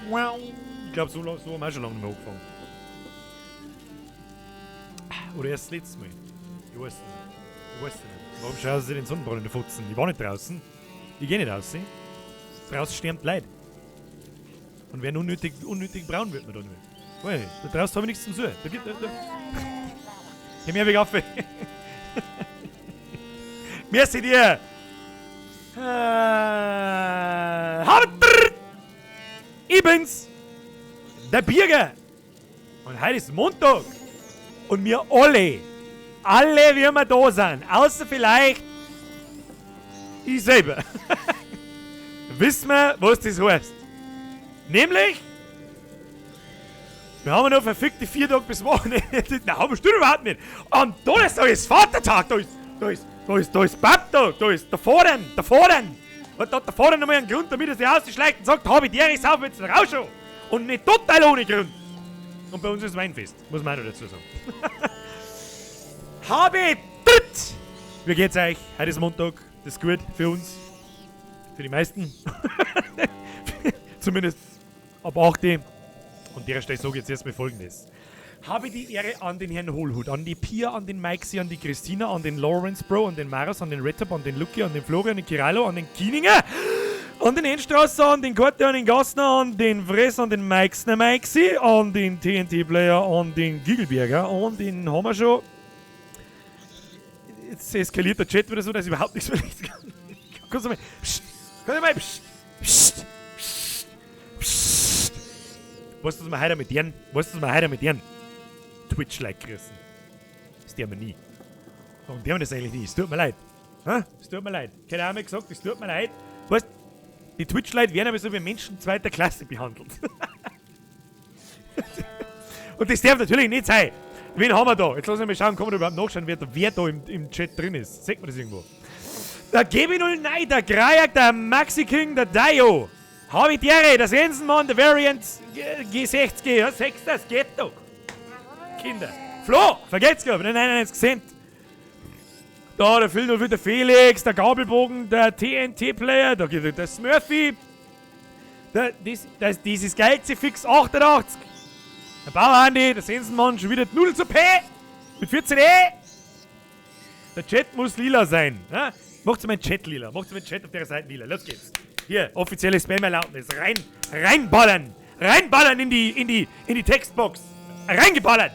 Ich glaube, so haben wir auch schon lange nicht mehr angefangen. Oder erst das letzte Mal. Ich weiß nicht. Warum schauen sie den Sonnenbrand in den Futzen? Ich war nicht draußen. Ich gehe nicht raus. Draußen sterben Leid. Und wer unnötig braun wird man da nicht. Weil, da draußen habe ich nichts zum Suchen. Da. Geh mir weg auf. Merci dir. Ich bin's. Der Birger. Und heute ist Montag. Und wir alle, wie wir da sind, außer vielleicht ich selber, wissen wir, was das heißt. Nämlich, wir haben noch verfickte 4 Tage bis Wochenende. Nein, haben wir überhaupt nicht. Am Donnerstag ist Vatertag, da ist Papptag, da ist der Vordern. Und da hat der Vordern nochmal einen Grund, damit er sich ausschleicht und sagt, habe ich dir, ich sauf jetzt raus schon. Und nicht total ohne Grund. Und bei uns ist Weinfest, muss man auch noch dazu sagen. Habe dritt! Wie geht's euch? Heute ist Montag, das ist gut für uns. Für die meisten. Zumindest ab 8. Und der Stelle sage ich jetzt erstmal Folgendes. Habe die Ehre an den Herrn Hohlhut, an die Pia, an den Maxi, an die Christina, an den Lawrence Bro, an den Maras, an den Redtop, an den Lucky, an den Florian, an den Kirallo, an den Kieninger, an den Endstrasser, an den Korte, an den Gassner, an den Fress, an den Maxner Maxi, an den TNT-Player, an den Gigelberger, an den haben wir schon. Jetzt eskaliert der Chat wieder so, dass ich überhaupt nichts mehr lesen kann. Kannst du mal. Psst! Kannst du mal. Psst! Psst! Psst! Weißt du, was wir heute mit denen? Twitch-like gerissen. Das tun wir nie. Warum tun wir das eigentlich nie? Es tut mir leid. Es tut mir leid. Keine Ahnung gesagt, es tut mir leid. Weißt du, die Twitch-Leute werden aber so wie Menschen zweiter Klasse behandelt. Und das darf natürlich nicht sein. Wen haben wir da? Jetzt lassen wir mal schauen, kann man überhaupt nachschauen, wer da im Chat drin ist. Sieht man das irgendwo? Der GB09, der Grajak, der Maxi King, der Dio. Habe die Ehre, der Sensenmann, der Variant G60. Ja, 6, das geht doch. Kinder. Flo, vergesst gar, den 91 Cent. Da, der Phil, der Felix, der Gabelbogen, der TNT-Player, der Smurfy. Dieses geilste Fix 88. Der Bauer-Andi, der Sensenmann, schon wieder 0 zu P. Mit 14 E. Der Chat muss lila sein. Ne? Macht's meinen Chat lila. Macht's meinen Chat auf der Seite lila. Los geht's. Hier, offizielle Spam-Erlaubnis. Reinballern. Reinballern in die Textbox. Reingeballert.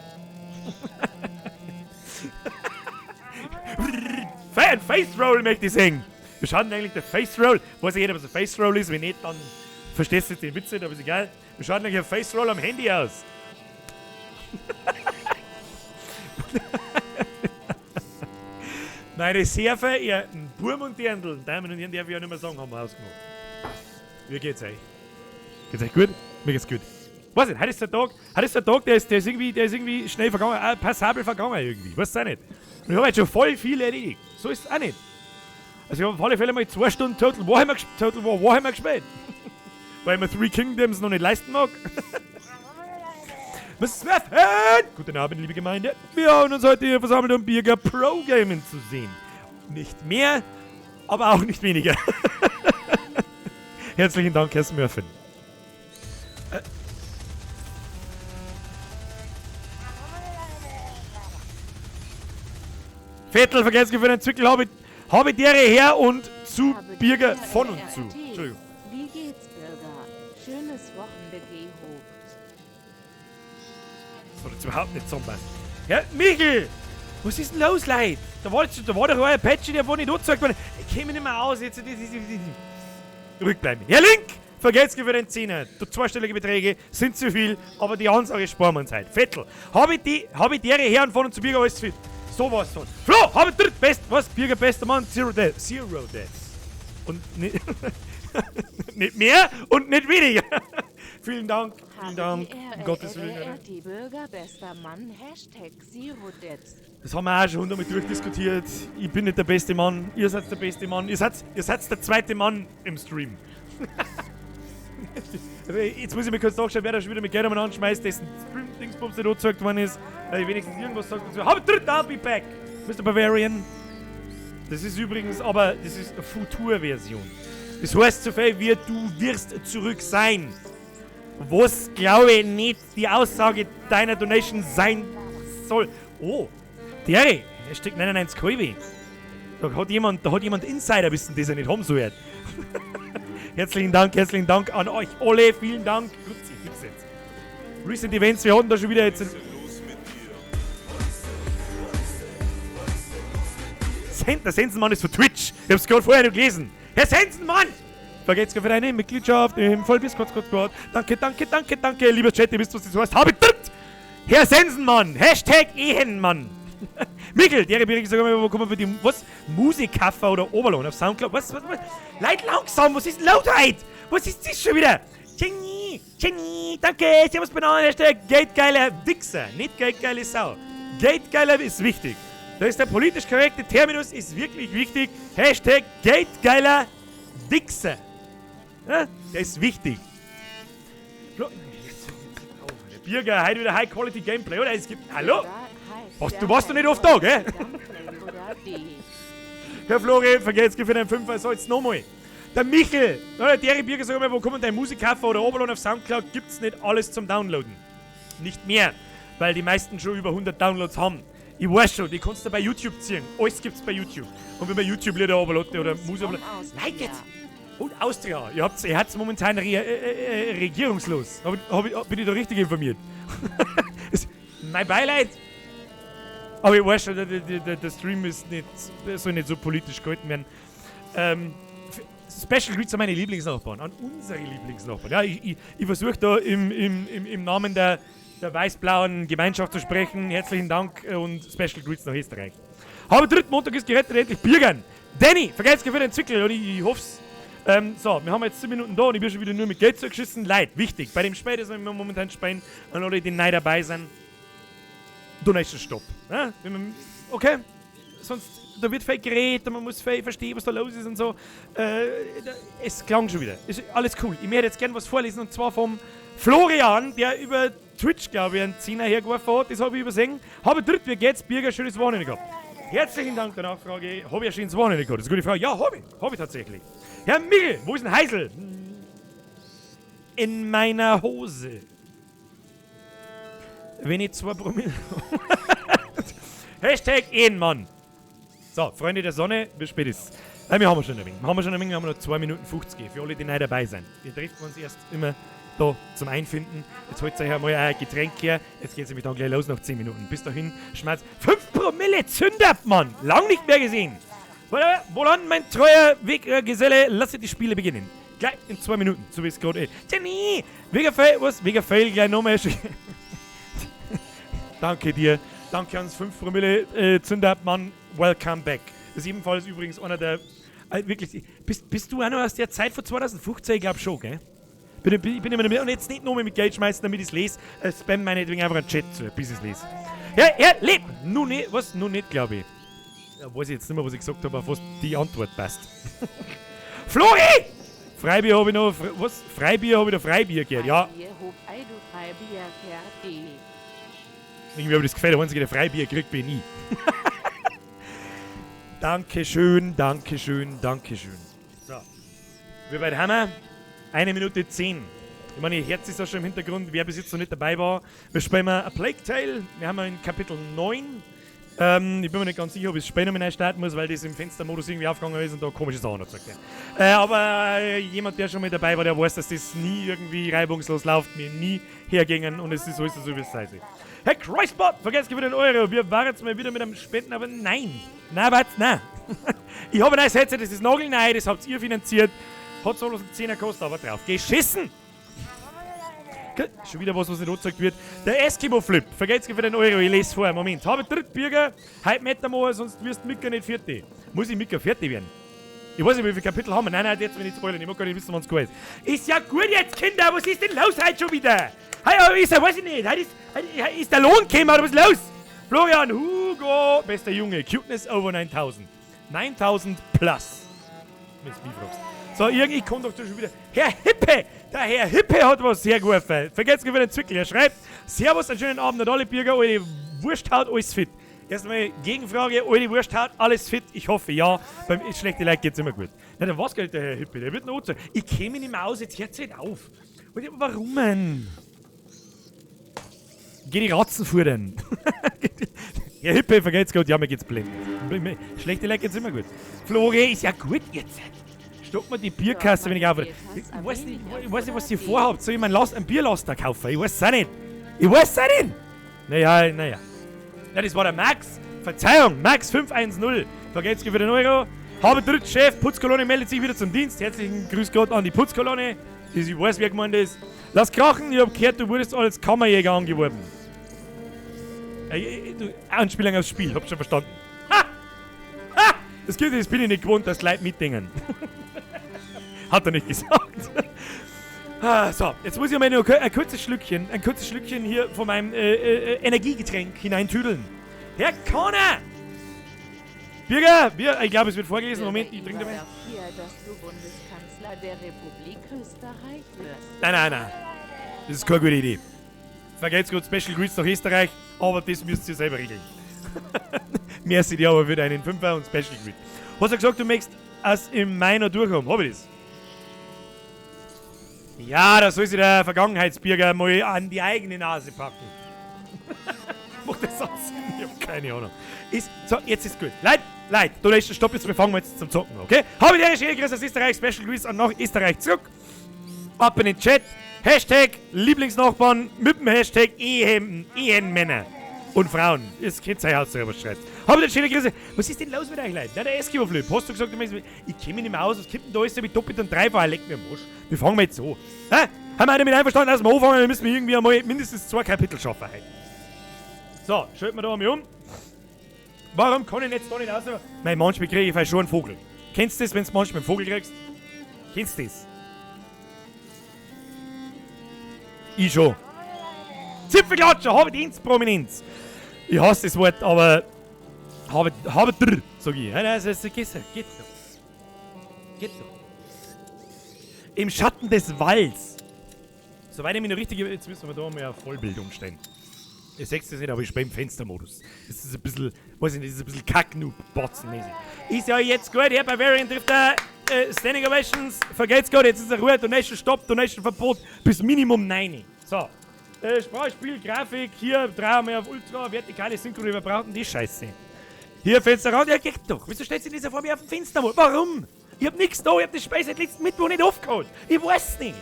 Ein Face-Roll möchte ich singen. Wir schauen eigentlich der Face-Roll. Weiß ja jeder, was ein Face-Roll ist. Wenn nicht, dann verstehst du jetzt den Witz nicht, aber ist egal. Wir schauen eigentlich ein Face-Roll am Handy aus. Meine sehr verehrten Burm und Dirndl, Damen und Herren, darf ich ja nicht mehr sagen, haben wir ausgemacht. Wie geht's euch? Geht's euch gut? Mir geht's gut. Weiß nicht, heute ist der Tag, der ist irgendwie schnell vergangen, passabel vergangen irgendwie. Weiß auch nicht. Und ich habe jetzt schon voll viel erledigt. So ist es auch nicht. Also ich habe auf alle Fälle mal 2 Stunden Total Warhammer gespielt. Weil man 3 Kingdoms noch nicht leisten mag. Guten Abend, liebe Gemeinde. Wir haben uns heute hier versammelt, um Birger Pro Gaming zu sehen. Nicht mehr, aber auch nicht weniger. Herzlichen Dank, Herr Smurfen. Vettel, vergessen für den Zwickel, habe ich dere her und zu Birger von und zu. Entschuldigung. Wie geht's, Birger? Schönes Wochenende gehobt. Das war jetzt überhaupt nicht zusammen. Ja, Michel! Was ist denn los, Leute? Da war doch euer Patch, der war nicht angezeigt worden. Ich käme nicht mehr aus, jetzt. Rückbleiben. Herr Link! Vergesst für den Zehner. Zweistellige Beträge sind zu viel, aber die Ansage sparen wir uns heute. Vettel, habe ich dere her und von und zu Birger alles fit. So was von. Flo, habe ich dritt best. Was? Birger, bester Mann. Zero Deaths. Und nicht, nicht mehr und nicht weniger. Vielen Dank. Vielen Dank. Um Gottes Willen. Die Bürger, bester Mann. #Zero Deaths. Das haben wir auch schon 100 Mal durchdiskutiert. Ich bin nicht der beste Mann. Ihr seid der beste Mann. Ihr seid der zweite Mann im Stream. Jetzt muss ich mir kurz nachschauen, wer da schon wieder mit Geld anschmeißt, dessen Stream-Dingsbums nicht angezeigt worden ist, weil ich wenigstens irgendwas sagt und so. Habe dritt, I'll be back! Mr. Bavarian. Das ist übrigens, aber das ist eine Futur-Version. Das heißt so viel wie du wirst zurück sein. Was, glaube ich, nicht die Aussage deiner Donation sein soll. Oh, Derry, Hashtag 99 KW. Da hat jemand Insiderwissen, das er nicht haben soll. herzlichen Dank an euch alle. Vielen Dank. Recent Events, wir hatten da schon wieder jetzt... Der Sensenmann ist von Twitch. Ich hab's gerade vorher noch gelesen. Herr Sensenmann! Vergesst für deine Mitgliedschaft im Vollbiss-Squad. Danke, lieber Chat, ihr wisst, was das heißt. Habe drückt! Herr Sensenmann! Hashtag Ehenmann! Mikkel, der Rebierung sogar mal, wo kommen wir für die, was? Musikkaffer oder Oberlohn auf Soundcloud? Was? Leid langsam, was ist denn Lautheit? Was ist das schon wieder? Jenny, danke, servus Bananen, Hashtag Gategeiler Wichser, nicht Gategeile Sau. Gategeiler ist wichtig. Da ist der politisch korrekte Terminus, ist wirklich wichtig. Hashtag Gategeiler Wichser. Ja, der ist wichtig. Birger, heute wieder High-Quality-Gameplay, oder? Es gibt... Hallo? Du warst doch nicht oft da, gell? Herr Flori, vergesst für den Fünfer, so jetzt nochmal. Der Michel, oder der Birger, sag mal, wo kommt dein Musikkaffer oder Oberlohn auf Soundcloud? Gibt's nicht alles zum Downloaden. Nicht mehr, weil die meisten schon über 100 Downloads haben. Ich weiß schon, die kannst du bei YouTube ziehen. Alles gibt's bei YouTube. Und wenn man YouTube Lieder runterlädt oder Musik runterlädt. Nein, jetzt! Und Austria. Ihr habt's momentan regierungslos. Bin ich da richtig informiert? Mein Beileid! Aber ich weiß schon, der Stream ist nicht, soll nicht so politisch gehalten werden. Special Greets an meine Lieblingsnachbarn, an unsere Lieblingsnachbarn. Ja, ich versuche da im Namen der weiß-blauen Gemeinschaft zu sprechen. Herzlichen Dank und Special Greets nach Österreich. Habe dritten Montag ist gerettet, endlich Birgern. Danny, vergesst für den Entwickler und ich hoff's. So, wir haben jetzt 10 Minuten da und ich bin schon wieder nur mit Geld zugeschissen. Leid, wichtig. Bei dem Spiel, das wir momentan spielen, an alle, die neu dabei sind. Donation Stopp. Ja? Okay? Sonst, da wird viel geredet und man muss viel verstehen, was da los ist und so. Es klang schon wieder. Ist alles cool. Ich möchte jetzt gerne was vorlesen und zwar vom Florian, der über Twitch, glaube ich, einen 10er hergeworfen hat. Das habe ich übersehen. Habe dritt, wie geht's? Birger, schönes Wochenende gehabt. Herzlichen Dank der Nachfrage. Habe ich ein schönes Wochenende gehabt? Das ist eine gute Frage. Ja, habe ich. Habe ich tatsächlich. Herr Mickel, wo ist ein Heisel? In meiner Hose. Wenn ich 2 Promille... Hashtag Ehrenmann. So, Freunde der Sonne, bis spätestens. Wir haben schon ein wenig. Wir haben noch 2 Minuten 50 für alle, die neu dabei sind. Wir treffen uns erst immer da zum Einfinden. Jetzt holt euch einmal ein Getränk her. Jetzt geht es nämlich dann gleich los nach 10 Minuten. Bis dahin schmerzt 5 Promille Zündert, Mann. Lang nicht mehr gesehen. Wohlan, mein treuer Weggeselle, lasse die Spiele beginnen. Gleich in 2 Minuten, so wie es gerade ist. Jenny! Mega fail, gleich nochmal. Danke dir. Danke ans 5 Promille Zündert, Mann. Welcome back. Das ist ebenfalls übrigens einer der... wirklich... Bist du auch noch aus der Zeit von 2015? Ich glaube schon, gell? Ich bin immer damit. Und jetzt nicht nur mit Geld schmeißen, damit ich es lese. Spam meinetwegen einfach einen Chat, bis ich es lese. Ja, lebt! Nun nicht, was? Nun nicht, glaube ich. Ja, weiß ich jetzt nicht mehr, was ich gesagt habe, auf was die Antwort passt. Flori! Freibier habe ich noch... Was? Freibier habe ich noch Freibier gehört, ja. Irgendwie habe ich das Gefühl, der einzige, der Freibier kriegt, bin ich. Dankeschön. So. Wir bei Hammer. 1 Minute 10. Ich meine, ihr Herz ist auch schon im Hintergrund, wer bis jetzt noch nicht dabei war. Wir spielen mal A Plague Tale. Wir haben in Kapitel 9. Ich bin mir nicht ganz sicher, ob ich das Spiel nochmal starten muss, weil das im Fenstermodus irgendwie aufgegangen ist und da komische Sachen hat gesagt. Aber jemand, der schon mal dabei war, der weiß, dass das nie irgendwie reibungslos läuft, mir nie hergingen und es ist so, wie es sei. Herr Christbot, vergesst wieder den Euro. Wir waren jetzt mal wieder mit einem Spenden, aber nein. Nein. Ich habe ein neues Headset, das ist nagelneu, das habt ihr finanziert. Hat so einen 10er gekostet, aber drauf geschissen. Schon wieder was nicht angezeigt wird. Der Eskimo-Flip, vergesst für den Euro, ich lese vorher. Moment, habe Drittbürger, heute mit einmal, sonst wirst du Mika nicht fertig. Muss ich Mika fertig werden? Ich weiß nicht, wie viele Kapitel haben wir. Nein, jetzt will ich nicht spoilern, ich mag gar nicht wissen, wann es gut ist. Ist ja gut jetzt, Kinder, was ist denn los heute schon wieder? Hey, ist er, weiß ich nicht, heute ist der Lohn gekommen, oder was ist los? Florian, Hugo, bester Junge, Cuteness over 9000. 9000 plus. Wenn du mich fragst. So, irgendwie kommt doch schon wieder. Herr Hippe! Der Herr Hippe hat was sehr gut. Vergesst nicht, den Zwickel. Er schreibt: Servus, einen schönen Abend an alle Bürger, eure Wursthaut, alles fit. Erstmal Gegenfrage: Eure Wursthaut, alles fit? Ich hoffe ja. Beim schlechten Leid geht's immer gut. Na, dann was geht der Herr Hippe? Der wird noch sagen. Ich käme nicht mehr aus, jetzt hört nicht auf. Warum denn? Geh die Ratzen fuhren. Ja, Hippe, vergeht's gut. Ja, mir geht's blind. Schlechte Leck geht's immer gut. Flori, ist ja gut jetzt. Stopp mal die Bierkasse, wenn ich aufhöre. Ich weiß nicht, was ihr vorhabt. Soll ich mir einen Bierlaster kaufen? Ich weiß es auch nicht. Naja. Ja, das war der Max. Verzeihung, Max 510. Vergeht's für den Euro. Habe dritt Chef, Putzkolonne meldet sich wieder zum Dienst. Herzlichen Grüß Gott an die Putzkolonne. Ich weiß, wer gemeint ist. Lass krachen, ich hab gehört, du wurdest als Kammerjäger angeworben. Anspielung aufs Spiel, hab schon verstanden. Ha! Ha! Das bin ich nicht gewohnt, dass Leute mitdenken. Hat er nicht gesagt. So, jetzt muss ich mal noch ein kurzes Schlückchen hier von meinem Energiegetränk hineintüdeln. Herr Connor! Bürger, ich glaube, es wird vorgelesen. Moment, ich trinke dabei. Dass du Bundeskanzler der Republik Österreich wirst. Nein. Das ist keine gute Idee. Vergeht's gut, Special Grüß nach Österreich, aber das müsst ihr selber regeln. Merci dir aber für deinen Fünfer und Special Grüß. Hast du gesagt, du möchtest es im Mai noch durchhaben? Hab ich das? Ja, da soll sich der Vergangenheitsbürger mal an die eigene Nase packen. Macht das Sinn? Ich hab keine Ahnung. So, jetzt ist gut. Leute, du lässt den Stopp, jetzt wir fangen jetzt zum Zocken, okay? Habe ich dir schöne Grüße aus Österreich, Special Grüß an nach Österreich zurück. Ab in den Chat. Hashtag Lieblingsnachbarn mit dem Hashtag Ehenmänner und Frauen. Das könnt ihr euch aus, was schreibt. Habe ich dir schöne Grüße. Was ist denn los mit euch, Leute? Na, der Eskimo-Flip. Hast du gesagt, ich kenne mich nicht mehr aus. Was gibt denn da alles mit doppelt und dreifach? Leck mir am Arsch. Wir fangen jetzt so. Hä? Haben wir damit einverstanden, dass wir anfangen? Dann müssen wir irgendwie einmal mindestens 2 Kapitel schaffen heute. So, schalten wir da einmal um. Warum kann ich jetzt da nicht aus? Nein, manchmal kriege ich vielleicht schon einen Vogel. Kennst du das, wenn du manchmal einen Vogel kriegst? Kennst du das? Ich schon. Zipfelklatscher, Habidienstprominenz. Ich hasse das Wort, aber Habedr, sag ich. Nein, das geht doch. Im Schatten des Walds. Soweit ich mich noch richtig... Jetzt müssen wir da mal eine Vollbildung stellen. Ihr seht es nicht, aber ich bin im Fenstermodus. Das ist ein bisschen, weiß ich nicht, das ist ein bisschen Kack-Noob-Botzenmäßig. Ist ja jetzt gut, hier bei Variant trifft der Standing Ovations. Vergeht's gut, jetzt ist er Ruhe, Donation Stopp, Donation Verbot bis Minimum 9. So. Sprachspiel, Grafik, hier drehen wir auf Ultra, vertikale Synchro, wir brauchen die Scheiße. Hier Fensterrand, ja geht doch. Wieso steht sie dieser vor mir auf dem Fenstermodus? Warum? Ich hab nichts da, ich hab das Space seit letzten Mittwoch nicht aufgeholt. Ich weiß nicht.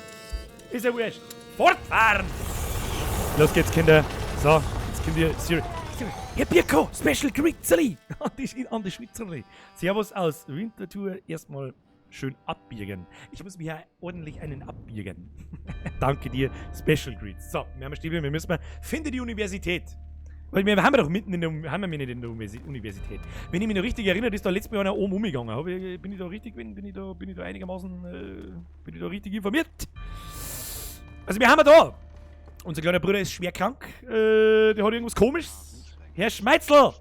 Ist ja wurscht. Fortfahren! Los geht's, Kinder. So, jetzt könnt ihr... Herr Birko, Special Grizzly! An die Schwitzerli. Servus aus Winterthur. Erstmal schön abbiegen. Ich muss mir ja ordentlich einen abbiegen. Danke dir, Special Grizz. So, wir haben Stiefel, wir müssen mal... Finde die Universität. Weil wir haben ja doch mitten in der... Haben wir nicht in der Universität. Wenn ich mich noch richtig erinnere, ist da letztes Mal einer oben umgegangen. Bin ich da richtig... Bin ich da einigermaßen... bin ich da richtig informiert? Also wir haben da... Unser kleiner Bruder ist schwer krank. Der hat irgendwas Komisches. Herr Schmeitzel!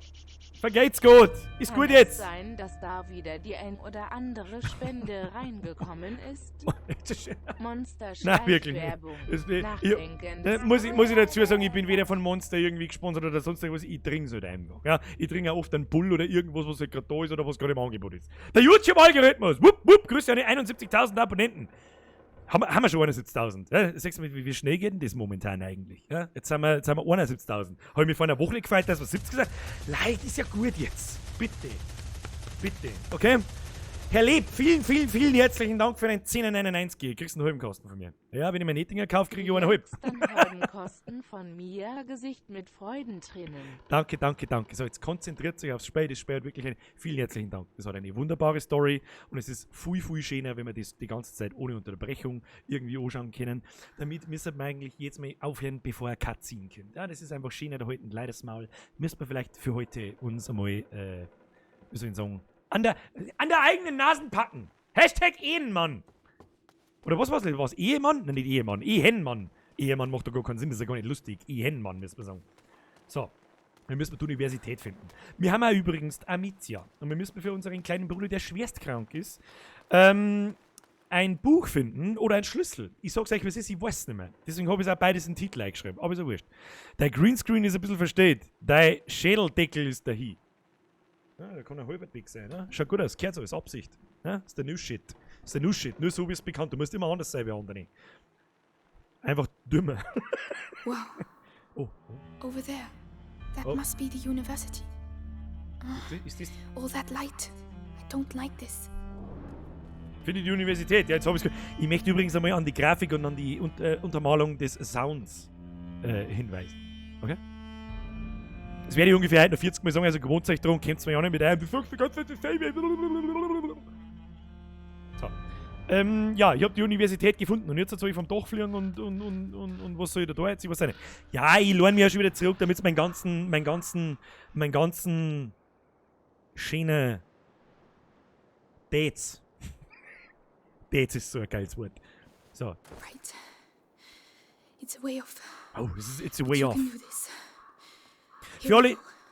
Vergeht's gut! Ist gut jetzt! Kann es sein, dass da wieder die ein oder andere Spende reingekommen ist? Monster Nein, wirklich Werbung. Muss ich dazu sagen, ich bin weder von Monster irgendwie gesponsert oder sonst irgendwas. Ich trinke es halt einfach. Ja? Ich trinke auch oft einen Bull oder irgendwas, was halt gerade da ist oder was gerade im Angebot ist. Der YouTube-Algorithmus! Wupp, wupp! Grüße an die 71.000 Abonnenten! Haben wir schon 71.000? Ja? Sagst du mal, wie schnell geht denn das momentan eigentlich? Ja? Jetzt sind wir 71.000. Habe ich mich vor einer Woche gefreut, dass wir 70 gesagt haben. Leid, ist ja gut jetzt. Bitte. Okay? Herr Leb, vielen herzlichen Dank für den 10,99. Kriegst einen halben Kosten von mir. Ja, wenn ich mir Nettinger kaufe, kriege ich einen halben. Dann halben Kosten von mir, Gesicht mit Freudentränen. Danke. So, jetzt konzentriert euch aufs Spiel. Das Spiel hat wirklich vielen herzlichen Dank. Das hat eine wunderbare Story und es ist viel schöner, wenn wir das die ganze Zeit ohne Unterbrechung irgendwie anschauen können. Damit müssen wir eigentlich jetzt mal aufhören, bevor er Cut ziehen können. Ja, das ist einfach schöner, da heute ein leides Maul. Müssen wir vielleicht für heute uns einmal, wie soll ich sagen, an der eigenen Nasen packen. Hashtag Ehenmann. Oder was war's? Was? Ehemann? Nein, nicht Ehemann. Ehenmann. Ehemann macht doch gar keinen Sinn, das ist ja gar nicht lustig. Ehenmann, müssen wir sagen. So. Wir müssen die Universität finden. Wir haben auch übrigens Amicia. Und wir müssen für unseren kleinen Bruder, der schwerst krank ist, ein Buch finden oder einen Schlüssel. Ich sag's euch, was ist, ich weiß nicht mehr. Deswegen habe ich auch beides in den Titel eingeschrieben. Aber ist ja wurscht. Dein Greenscreen ist ein bisschen versteht. Dein Schädeldeckel ist dahin. Ja, da kann ein halber dick sein, ne? Schaut gut aus, gehört so, ist Absicht. Ja? Ist der New Shit. Nur so wie es bekannt. Du musst immer anders sein wie andere. Einfach dümmer. Wow. Oh. Over there. That Oh. must be the university. Ist das... All that light. I don't like this. Finde die Universität. Ja, jetzt habe ich es gehört. Ich möchte übrigens einmal an die Grafik und an die Untermalung des Sounds hinweisen. Okay? Das werde ich ungefähr heute noch 40 Mal sagen, also gewohnt euch darum, kennt mir ja nicht mit einem. Du sagst die ganze Zeit dasselbe. So. Ja, ich habe die Universität gefunden und jetzt soll ich vom Dach fliegen und was soll ich da tun jetzt? Ich weiß nicht. Ja, ich lerne mich ja schon wieder zurück, damit es meinen ganzen schönen Dates. Dates ist so ein geiles Wort. So. Right. It's a way off. Oh, it's a way You off. can do this.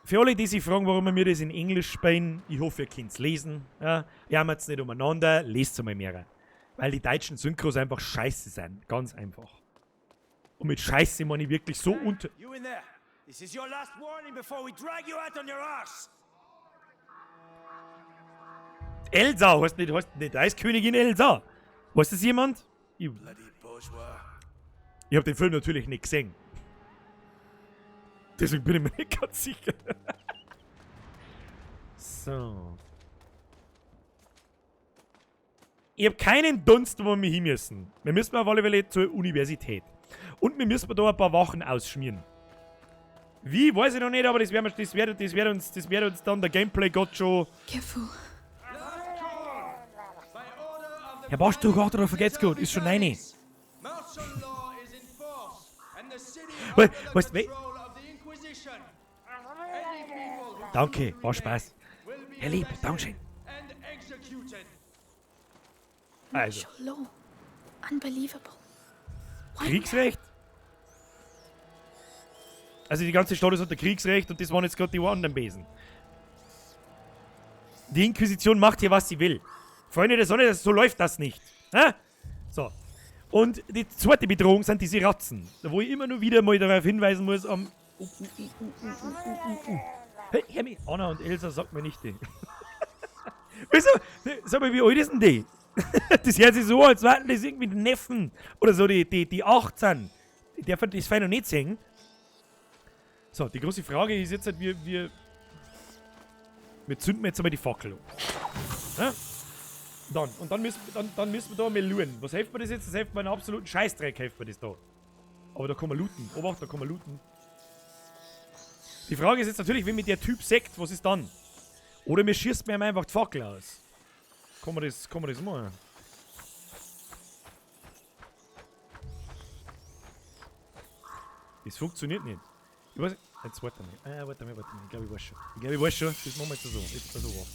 Für alle, die sich fragen, warum wir das in Englisch spielen, ich hoffe, ihr könnt es lesen. Ja, jammert es nicht umeinander, lest es einmal mehr. Weil die deutschen Synchros einfach scheiße sind. Ganz einfach. Und mit scheiße meine ich wirklich so unter... You in there. This is your last warning before we drag you out on your arse. Elsa, heißt nicht Eiskönigin Elsa. Weiß das jemand? Ich Bloody bourgeois. hab den Film natürlich nicht gesehen. Deswegen bin ich mir nicht ganz sicher. So. Ich hab keinen Dunst, wo wir hin müssen. Wir müssen auf alle Fälle zur Universität. Und wir müssen da ein paar Wochen ausschmieren. Wie, weiß ich noch nicht, aber das wird uns dann der Gameplay-Gott schon... Careful. Herr Bosch, du Gott, oder vergeht's gut? Ist schon rein. Martial law is in force, and the city Weißt under du, the control of the Inquisition. Any people who Danke, choose to war rebel Spaß. will be Herr Lieb, arrested Dankeschön. and executed. Also, Martial law. Unbelievable. Why Kriegsrecht? Also die ganze Stadt ist unter Kriegsrecht und das waren jetzt gerade die anderen Besen. Die Inquisition macht hier, was sie will. Freunde der Sonne, so läuft das nicht. Ha? So. Und die zweite Bedrohung sind diese Ratzen. Wo ich immer nur wieder mal darauf hinweisen muss, Hey, hör mich, Anna und Elsa, sagt mir nicht die. Wieso? Sag mal, wie alt ist denn die? Das hört sich so, als wären das irgendwie die Neffen. Oder so, die 18. Die dürfen das fein noch nicht sehen. So, die große Frage ist jetzt halt, wir zünden jetzt einmal die Fackel um. Ja? Dann müssen wir da mal looten. Was hilft mir das jetzt? Das hilft mir einen absoluten Scheißdreck, hilft mir das da. Aber da kann man looten. Obacht, da kann man looten. Die Frage ist jetzt natürlich, wenn mir der Typ sagt, was ist dann? Oder mir schießt mir einfach die Fackel aus. Kann man das machen? Das funktioniert nicht. Ich weiß, jetzt warte mal. Warte mal. Ich glaube, ich weiß schon. Das machen wir jetzt so. Jetzt so auf.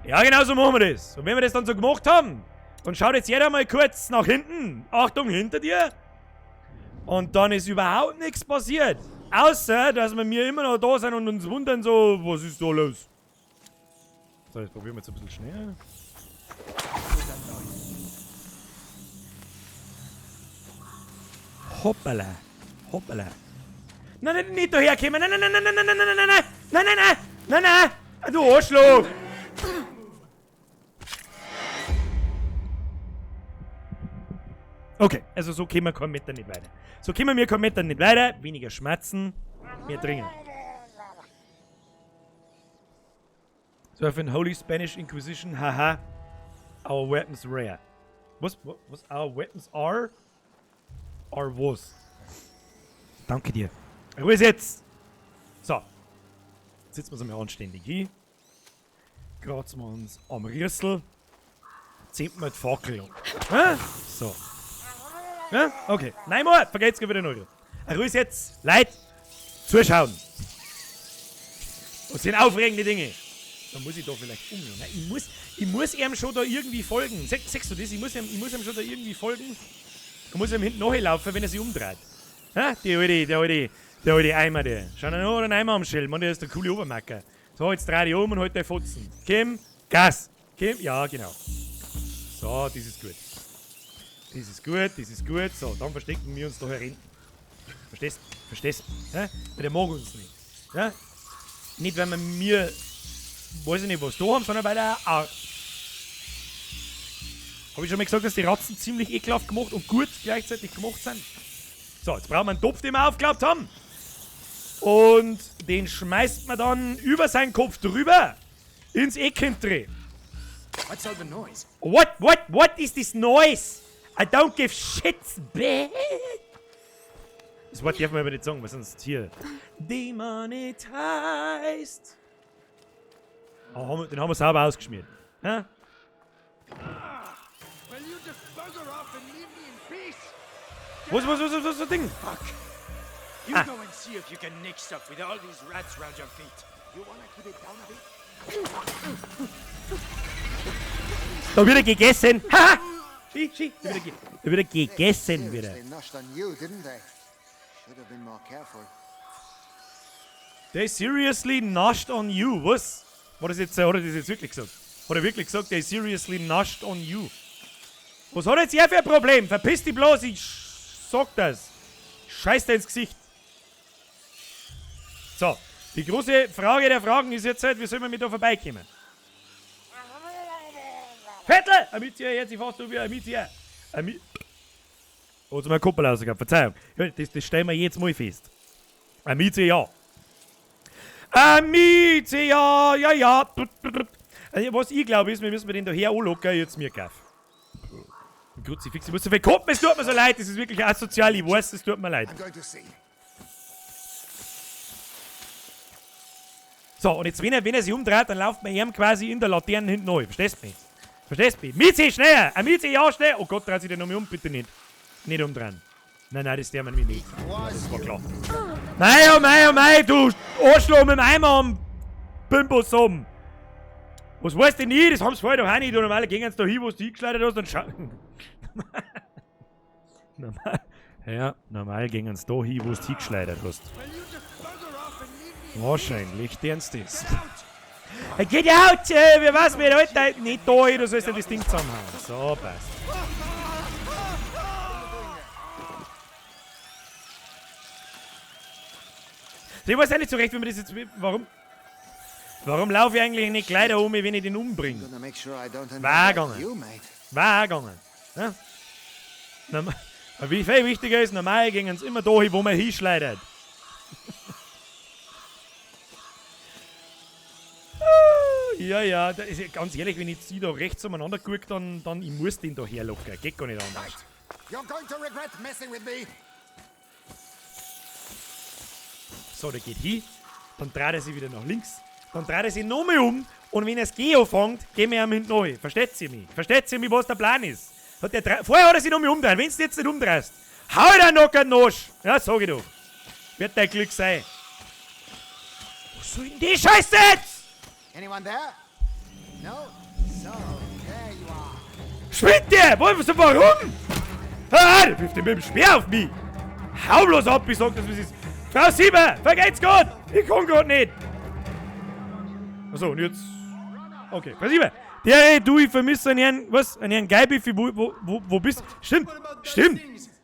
Ja, genau so machen wir das. Und wenn wir das dann so gemacht haben, dann schaut jetzt jeder mal kurz nach hinten. Achtung, hinter dir. Und dann ist überhaupt nichts passiert. Außer, dass wir immer noch da sind und uns wundern so, was ist da los? So, jetzt probieren wir jetzt ein bisschen schneller. Hoppala. Nein, nicht daher kommen. Nein. Du Arschloch. Okay, also so kommen wir keinen Meter nicht weiter. Weniger Schmerzen, mehr dringen. So, für den Holy Spanish Inquisition, haha. Our weapons rare. Was our weapons are? Or was? Danke dir. Ruhe jetzt! So. Jetzt sitzen wir uns einmal anständig hin. Kratzen wir uns am Rüssel. Ziehen wir die Fackel um. So. Ja? Okay. Nein, mal, vergeht's wieder noch. Ruhe jetzt, Leute, zuschauen. Das sind aufregende Dinge. Dann muss ich da vielleicht umgehen. Ich muss ihm schon da irgendwie folgen. Sagst du das? Ich muss ihm schon da irgendwie folgen. Ich muss ihm hinten nachlaufen, wenn er sich umdreht. Ha? Der alte Eimer, der. Schau dir noch einen Eimer am Schild. Mann, der ist der coole Obermacker. So, jetzt dreh dich um und halt dein Fotzen. Kim, Gas. Kim, ja, genau. So, das ist gut. Das ist gut. So, dann verstecken wir uns da herin. Verstehst? Ja? Weil der mag uns nicht. Ja? Nicht, weil wir weiß ich nicht, was da haben, sondern weil er Habe ich schon mal gesagt, dass die Ratzen ziemlich ekelhaft gemacht und gut gleichzeitig gemacht sind? So, jetzt brauchen wir einen Topf, den wir aufgeklappt haben. Und den schmeißt man dann über seinen Kopf drüber ins Eckendreh. What's all the noise? What is this noise? I don't give shits, bitch. Das Wort dürfen wir aber nicht sagen, weil sonst hier demonetized. Oh, den haben wir sauber ausgeschmiert. Ja? Will you just bugger off and leave me in peace? Was das Ding? Fuck. You go and see if you can nick stuff with all these rats round your feet. You wanna keep it down a bit? Da wird er gegessen. Ha! Schi. Da wird er gegessen wieder. They noshed on you, didn't they? Should have been more careful. They seriously noshed on you. Was? Hat er das jetzt wirklich gesagt? Hat er wirklich gesagt, they seriously noshed on you? Was hat jetzt er für ein Problem? Verpiss dich bloß, ich sag das. Scheiß dir ins Gesicht. So, die große Frage der Fragen ist jetzt halt, wie soll man mit da vorbeikommen? Vettel! Amicia, jetzt, ich fass du wieder, Amicia. Oh, jetzt mein Kuppel rausgegangen, Verzeihung. Ja, das stellen wir jetzt mal fest. Amicia, ja. Amicia, ja. Also, was ich glaube ist, wir müssen den daher anlocken, jetzt mir kaufen. Kruzifix, ich muss so viel koppen, es tut mir so leid, das ist wirklich asozial, ich weiß, es tut mir leid. I'm going to see. So, und jetzt, wenn er sich umdreht, dann läuft man ihm quasi in der Laterne hinten neu. Verstehst du mich? Verstehst du mich? Miezi, schneller! Miezi, ja, schnell! Oh Gott, dreht sich der noch mal um, bitte nicht. Nicht umdrehen. Nein, das der man mich nicht. Das war klar. Nein, oh mei, du Arschloch mit dem Eimer am Bimbus um. Was weißt du nie? Das haben sie vorher doch auch nicht. Du normal gehen sie da hin, wo du hingeschleudert hast und schauen. Normal gehen sie da hin, wo du hingeschleudert hast. Wahrscheinlich, dern's das. Get out! Wie was mit heute? Nicht da, du sollst ja das Ding zusammenhauen. So, passt. Ich weiß auch nicht so recht, wie man das jetzt. Warum laufe ich eigentlich nicht gleich da um, wenn ich den umbringe? Gonna make sure I don't end War up like gegangen. you, mate. War gegangen. Ja? Wie viel wichtiger ist, normal gehen sie immer da hin, wo man hinschleudert. Ja, da ist ganz ehrlich, wenn ich sie da rechts umeinander gucke, dann ich muss den da herlocken. Geht gar nicht anders. You're going to regret messing with me. So, der geht hin, dann dreht er sich wieder nach links, dann dreht er sich nochmal um und wenn er das Geo fängt, gehen wir ihm hinten rein. Versteht ihr mich? Versteht ihr mich, was der Plan ist? Vorher hat er sich nochmal umdreht, wenn du jetzt nicht umdrehst, hau dir noch einen Nosch. Ja, sag ich doch. Wird dein Glück sein. Was soll denn die Scheiße jetzt? Anyone there? No? So, there you are. Schwind dir! Warum? Der wirft mit dem Speer auf mich! Hau bloß ab, ich sag das, wie es ist. Frau Sieber, vergeht's gut! Ich kann grad nicht! Achso, und jetzt. Okay, Frau Sieber! Ich vermisse einen Herrn Geibeffi, wo bist du? Stimmt!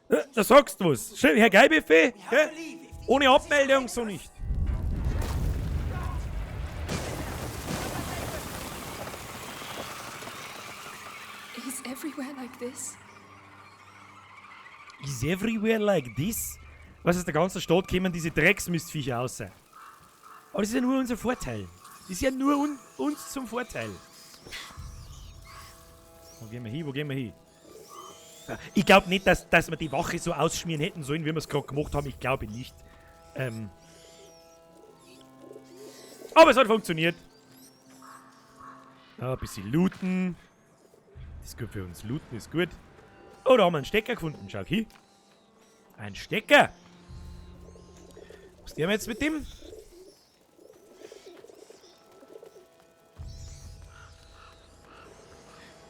Da sagst du was. Stimmt, Herr Geibeffi, gell? Ohne Abmeldung so nicht. Is everywhere like this? Is everywhere like this? Was aus der ganzen Stadt kämen diese Drecksmistviecher raus. Aber das ist ja nur unser Vorteil. Das ist ja nur uns zum Vorteil. Wo gehen wir hin? Ja, ich glaube nicht, dass wir die Wache so ausschmieren hätten sollen, wie wir es gerade gemacht haben. Ich glaube nicht. Aber es hat funktioniert. Ja, ein bisschen looten. Das ist gut für uns. Looten ist gut. Oh, da haben wir einen Stecker gefunden. Schau hier. Ein Stecker. Was tun wir jetzt mit dem?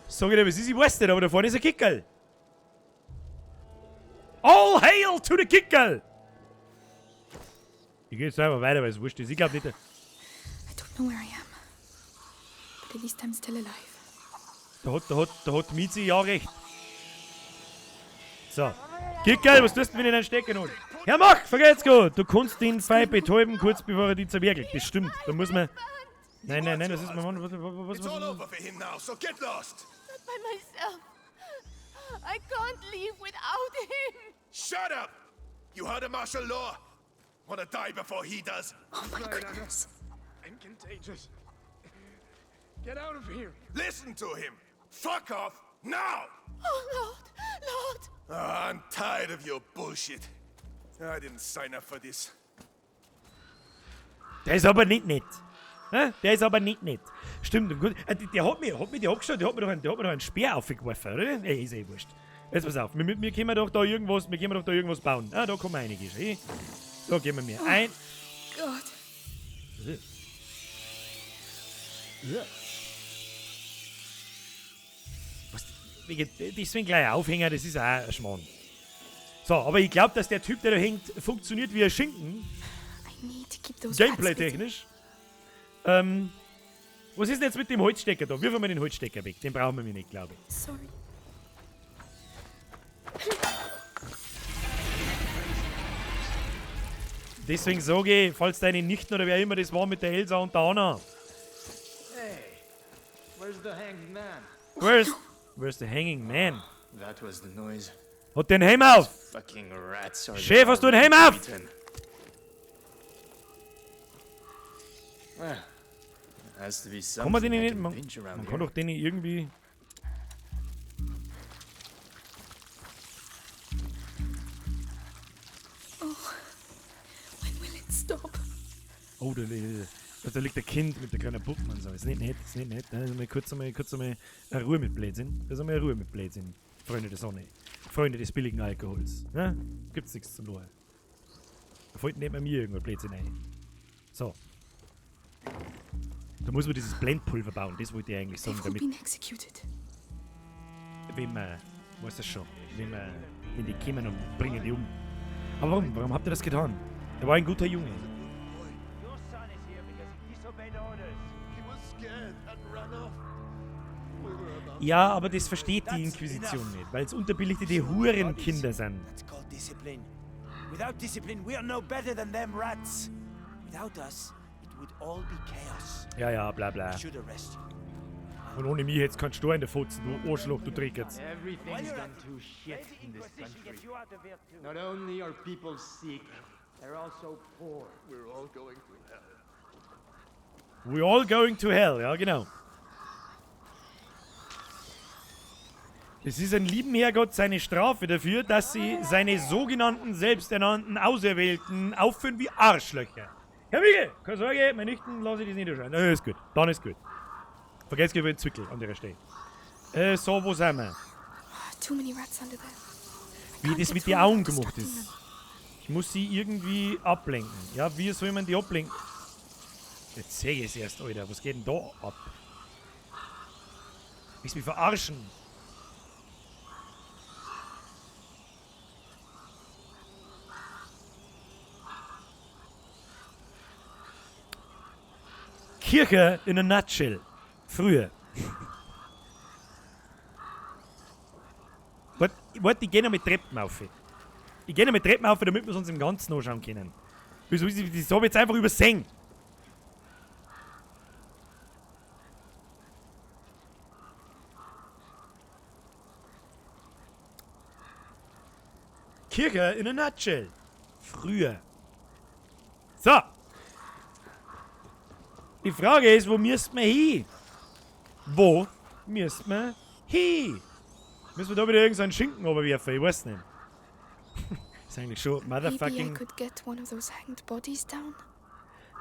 Sag ich dir, was ist? Ich weiß nicht, aber da vorne ist ein Kickerl. All hail to the Kickerl! Ich gehe jetzt einfach weiter, weil es wurscht ist. Ich glaube nicht. I don't know where I am. But at least I'm still alive. Da hat Miezi ja recht. So. Kickerl, was tust du, wenn ich den Stecker hol? Ja, mach! Vergeht's gut! Du kannst den Feind betäuben, kurz bevor er dich zerwerkelt. Das stimmt. Da muss man. Nein, das ist mein Mann. It's all over for him now, so get lost. By myself. I can't leave without him. Shut up! You heard of martial law? Want to die before he does? Oh my goodness. I'm contagious. Get out of here. Listen to him! Fuck off! Now! Oh, Lord. I'm tired of your bullshit. I didn't sign up for this. Der ist aber nicht nett. Der ist aber nicht nett. Stimmt, gut. Der hat mich angeschaut, der hat mir doch einen Speer aufgeworfen, oder? Nee, ist eh wurscht. Jetzt pass auf, wir können doch da irgendwas bauen. Ah, da kommen einige schon. Da gehen wir mir ein. God. Was, deswegen gleich Aufhänger, das ist auch ein Schmarrn. So, aber ich glaube, dass der Typ, der da hängt, funktioniert wie ein Schinken. I need to keep those Gameplay-technisch. Was ist denn jetzt mit dem Holzstecker da? Wirf mal den Holzstecker weg. Den brauchen wir nicht, glaube ich. Sorry. Deswegen sage ich, falls deine Nichten oder wer immer das war mit der Elsa und der Anna. Hey, where's the hanged man? Where's the hanging man? That was the noise. Hat den Helm auf! Fucking rats are Chef, hast du den Helm auf? Well, has to be Kann man den something I nicht... can Man pinch around kann here. doch den irgendwie... When will it stop? Oh, da liegt ein Kind mit der kleinen Puppe und so. Ist nicht nett, ist nicht nett. Also mal kurz einmal eine Ruhe mit Blödsinn. Das ist einmal eine Ruhe mit Blödsinn. Freunde der Sonne. Freunde des billigen Alkohols. Ja? Gibt's nichts zu tun. Da fällt neben mir irgendwo Blödsinn ein. So. Da muss man dieses Blendpulver bauen. Das wollte ich eigentlich sagen, They've all damit... been executed. Wenn man... Weißt du schon? Wenn die kommen und bringen die um. Aber warum? Warum habt ihr das getan? Er war ein guter Junge. Your son is here because he disobeyed orders. He was scared and ran off. We were about Ja, aber das versteht die Inquisition nicht, weil es unterbelichtete Hurenkinder sind. That's called discipline. Without discipline, we are no better than them rats. Without us, it would all be chaos. Ja, bla bla. I should arrest you. Und ohne mich hätt's keinen Stein in der Fotzen, du Arschloch, du Trickets. Everything's gone to shit in this country. you out of here too. Not only are people sick, they're also poor. We're all going to hell. We're all going to hell, ja genau. Es ist ein lieben Herrgott seine Strafe dafür, dass sie seine sogenannten selbsternannten Auserwählten aufführen wie Arschlöcher. Herr Wiege, keine Sorge, meine Nichten lasse ich das nicht erscheinen. Ist gut, dann ist gut. Vergesst über den Zwickel an der Stelle. So, wo sind wir? Too many rats under there. Wie das mit den Augen gemacht ist. Ich muss sie irgendwie ablenken. Ja, wie soll man die ablenken? Jetzt sehe ich es erst, Alter. Was geht denn da ab? Willst du mich verarschen? Kirche in a nutshell. Früher. Warte, ich gehe noch mit Treppen auf. Ich gehe noch mit Treppen auf, damit wir es uns im Ganzen anschauen können. Wieso ist das habe ich jetzt einfach übersehen? Kirche in a nutshell. Früher. So. Die Frage ist, wo müssten wir hin? Wo müssten wir hin? Müssen wir da wieder irgendeinen Schinken runterwerfen? Ich weiß nicht. Das ist eigentlich schon Maybe I motherfucking... could get one of those hanged bodies down.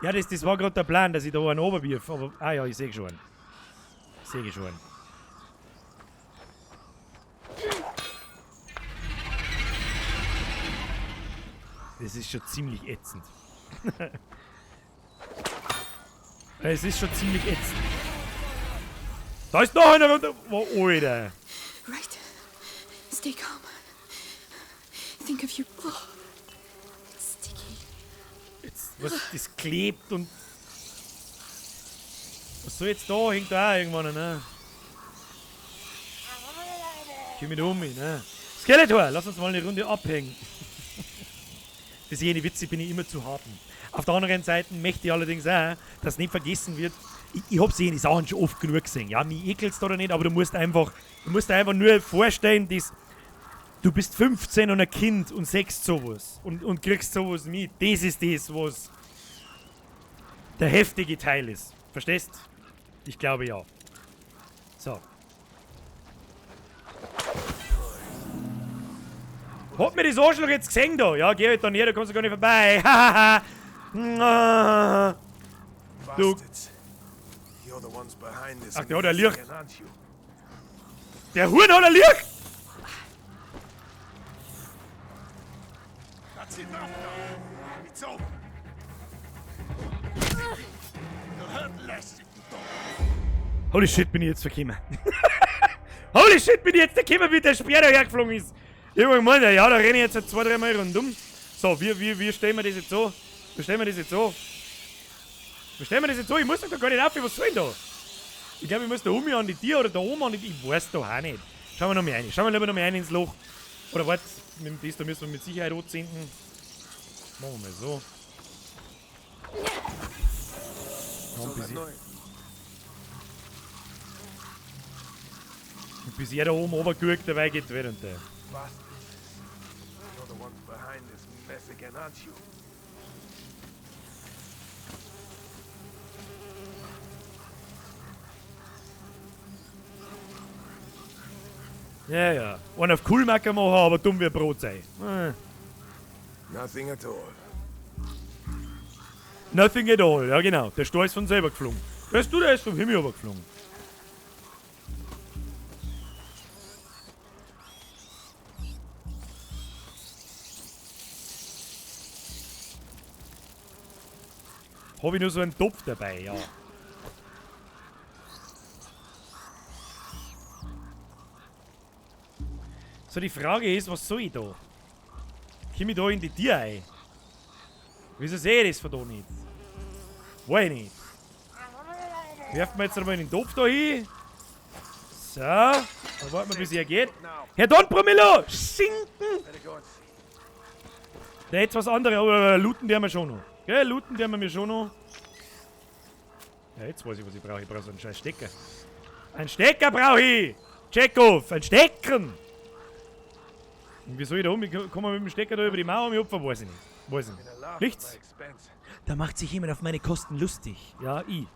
Ja, das war gerade der Plan, dass ich da einen runterwerfe. Aber... Ah ja, ich sehe schon. Sehe schon. Das ist schon ziemlich ätzend. Es ist schon ziemlich ätzend. Da ist noch einer runter. Oh, Alter. Right. Stay calm. Think of you. Oh, it's sticky. Jetzt, was das klebt und. Was soll jetzt da? Hängt da auch irgendwann, ne? Komm mit um, ne? Skeletor, lass uns mal eine Runde abhängen. Für jene Witze bin ich immer zu harten. Auf der anderen Seite möchte ich allerdings auch, dass nicht vergessen wird, ich hab's die Sachen schon oft genug gesehen. Ja, mich ekelt's da nicht, aber du musst dir einfach nur vorstellen, dass du bist 15 und ein Kind und siehst sowas und kriegst sowas mit. Das ist das, was der heftige Teil ist. Verstehst? Ich glaube ja. So. Hat mir das Arschloch jetzt gesehen da? Ja, geh halt da näher, da kommst du gar nicht vorbei. Hahaha. Du. Bastards. You're the ones behind this. Ach, der hat ein Licht. investigation, aren't you? Der Huhn hat ein Licht! That's enough now. It's over. You'll hurt less if you don't. Holy shit, bin ich jetzt verkommen. Holy shit, bin ich jetzt gekommen, wie der Speer da hergeflogen ist. Ich hab gemeint, ja, da renne ich jetzt 2-3 Mal rundum. So, wie stellen wir das jetzt so? Wie stellen wir das jetzt so? Wie stellen wir das jetzt so? Ich muss doch da gar nicht auf, was soll denn da? Ich glaube, ich muss da oben an die Tür oder da oben an die Tür. Ich weiß doch auch nicht. Schauen wir noch mal rein. Schauen wir lieber noch mal rein ins Loch. Oder warte, mit dem das da müssen wir mit Sicherheit anzünden. Machen wir mal so. Und bis er da oben runtergeguckt, dabei geht während der. Bastards. You're the ones behind this mess again, aren't you? Ja, ja. Einen auf Coolmacker machen, aber dumm wie Brot sein. Nothing at all. Nothing at all, ja genau. Der Star ist von selber geflogen. Der ist vom Himmel runtergeflogen. Habe ich nur so einen Topf dabei, ja. So, die Frage ist, was soll ich da? Komm ich da in die Tür ein? Wieso sehe ich das von da nicht? Weiß ich nicht. Werfen wir jetzt einmal den Topf da hin. So. Dann warten wir, bis er geht. Herr Don Promillo! Schinken! Der hat was anderes, aber looten der wir schon noch. Gell, looten der wir schon noch. Ja, jetzt weiß ich, was ich brauche. Ich brauche so einen scheiß Stecker. Ein Stecker brauche ich! Check off! Ein Stecken! Und wie soll ich da um? Ich komme mit dem Stecker da über die Mauer und opfern? Weiß ich nicht. Weiß ich nicht. Nichts? Da macht sich jemand auf meine Kosten lustig. Ja, ich.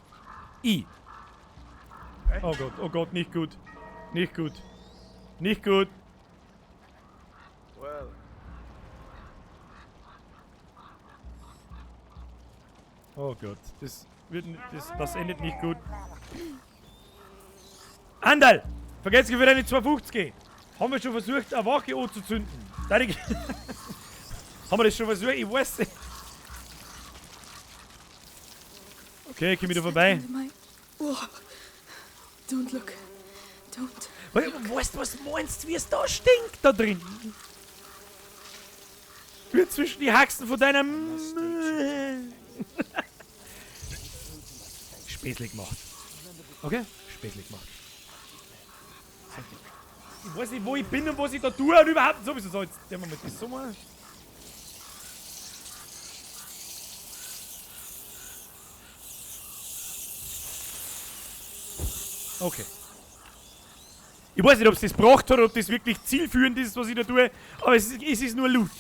Oh Gott, nicht gut. Nicht gut. Nicht gut. Well, Oh Gott, das endet nicht gut. Andal! Vergesst für deine 250. Haben wir schon versucht, eine Wache anzuzünden? Haben wir das schon versucht? Ich weiß nicht. Okay, komm wieder vorbei. Oh, don't look. Don't. Weißt du, was meinst du, wie es da stinkt da drin? Wie zwischen die Haxen von deinem... Späßlich gemacht. Okay? Späßlich gemacht. Ich weiß nicht, wo ich bin und was ich da tue und überhaupt sowieso so. Jetzt nehmen wir mit das so mal. Okay. Ich weiß nicht, ob es das gebracht hat, ob das wirklich zielführend ist, was ich da tue, aber es ist nur Loot.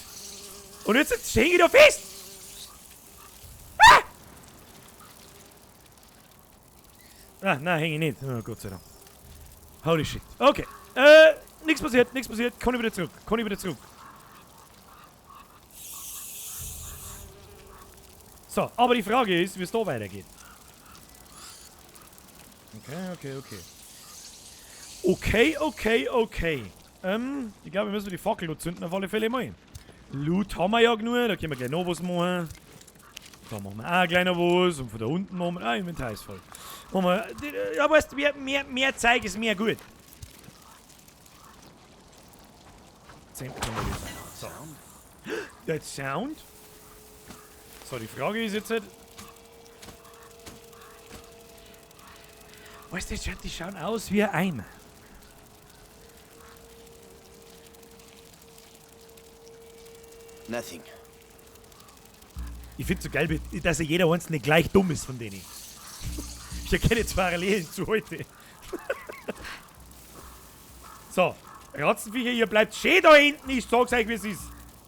Und jetzt hänge ich da fest! Nein, hänge ich nicht. Oh, Gott sei Dank. Holy shit. Okay. Nichts passiert. Kann ich wieder zurück. So, aber die Frage ist, wie es da weitergeht. Okay. Ich glaube, wir müssen die Fackel noch zünden, auf alle Fälle mal. Loot haben wir ja genug, da können wir gleich noch was machen. Da machen wir auch gleich noch was und von da unten machen wir... Inventar ist voll. Ja, weißt du, mehr Zeug ist mehr gut. 10 können wir das. So. That sound. So, die Frage ist jetzt halt... Weißt du, die schauen aus wie ein Eimer. Nothing. Ich find's so geil, dass jeder einzelne gleich dumm ist von denen. Ich erkenne zwei Parallelen zu heute. So, Ratzenviecher, ihr bleibt schön da hinten, ich sag's euch, wie es ist.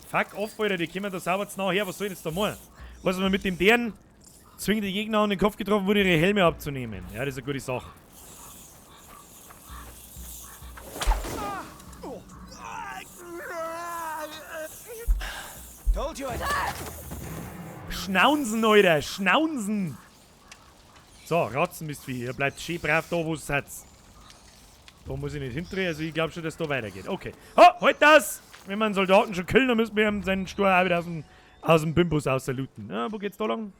Fuck off, Alter, die kommen da sauber zu nah her, was soll ich jetzt da machen? Was man mit dem deren zwingt die Gegner an den Kopf getroffen wurde, ihre Helme abzunehmen. Ja, das ist eine gute Sache. Told you I'd... Schnauzen, Alter, Schnauzen! So, Ratzen müsst ihr. Ihr bleibt schön brav da, wo es seid. Da muss ich nicht hindrehen, also ich glaube schon, dass es da weitergeht. Okay. Oh, halt das! Wenn wir einen Soldaten schon killen, dann müssen wir ihm seinen Stur auch wieder aus dem Bimbus auslooten. Ja, wo geht's da lang?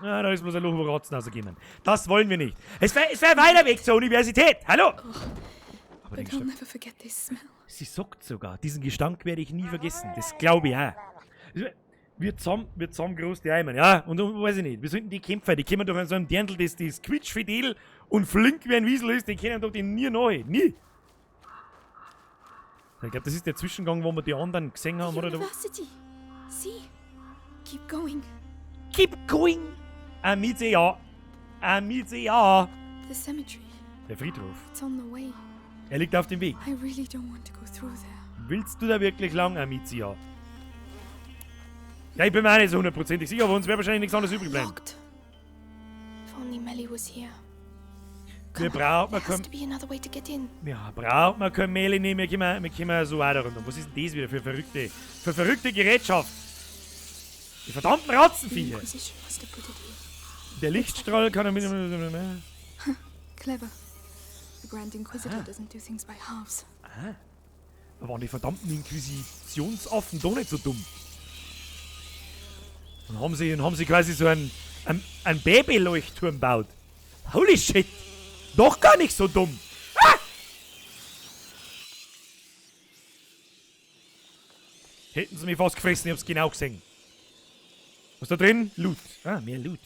Ja, da ist bloß ein Loch, wo Ratzen rausgehen. Das wollen wir nicht. Es wär weiter weg zur Universität. Hallo! Aber But I'll never forget this smell. sie sagt sogar, diesen Gestank werde ich nie vergessen. Das glaube ich auch. Wir zusammen groß die Eimer, ja? Und weiß ich nicht, wir sollten die Kämpfer, die kommen doch an so einem Dirndl, das quietschfidel und flink wie ein Wiesel ist, die kennen doch den nie neu. Nie! Ich glaube, das ist der Zwischengang, wo wir die anderen gesehen haben, oder? University. See? Keep going. Keep going! Amize, ja. Amize, ja. The cemetery. Der Friedhof. It's on the way. Er liegt auf dem Weg. I really don't want to go through there. Willst du da wirklich lang, Amicia? Ja, ich bin mir auch nicht so hundertprozentig sicher, aber uns wäre wahrscheinlich nichts anderes übrig bleiben. Locked. If only Melly was here. Wir Come brauchen on, there has kein... to be another way to get in. Ja, braucht man kein Mehl nehmen, wir können so weiter runter. Was ist denn das wieder für verrückte Gerätschaft? Die verdammten The Ratzenviecher. Inquisition must have put it here. Der Lichtstrahl kann er mit... Clever. The Grand Inquisitor doesn't do things by halves. Da waren die verdammten Inquisitionsaffen doch nicht so dumm. Dann haben sie quasi so einen Babyleuchtturm gebaut. Holy shit! Doch gar nicht so dumm! Ah! Hätten sie mich fast gefressen, ich hab's genau gesehen. Was da drin? Loot. Ah, mehr Loot.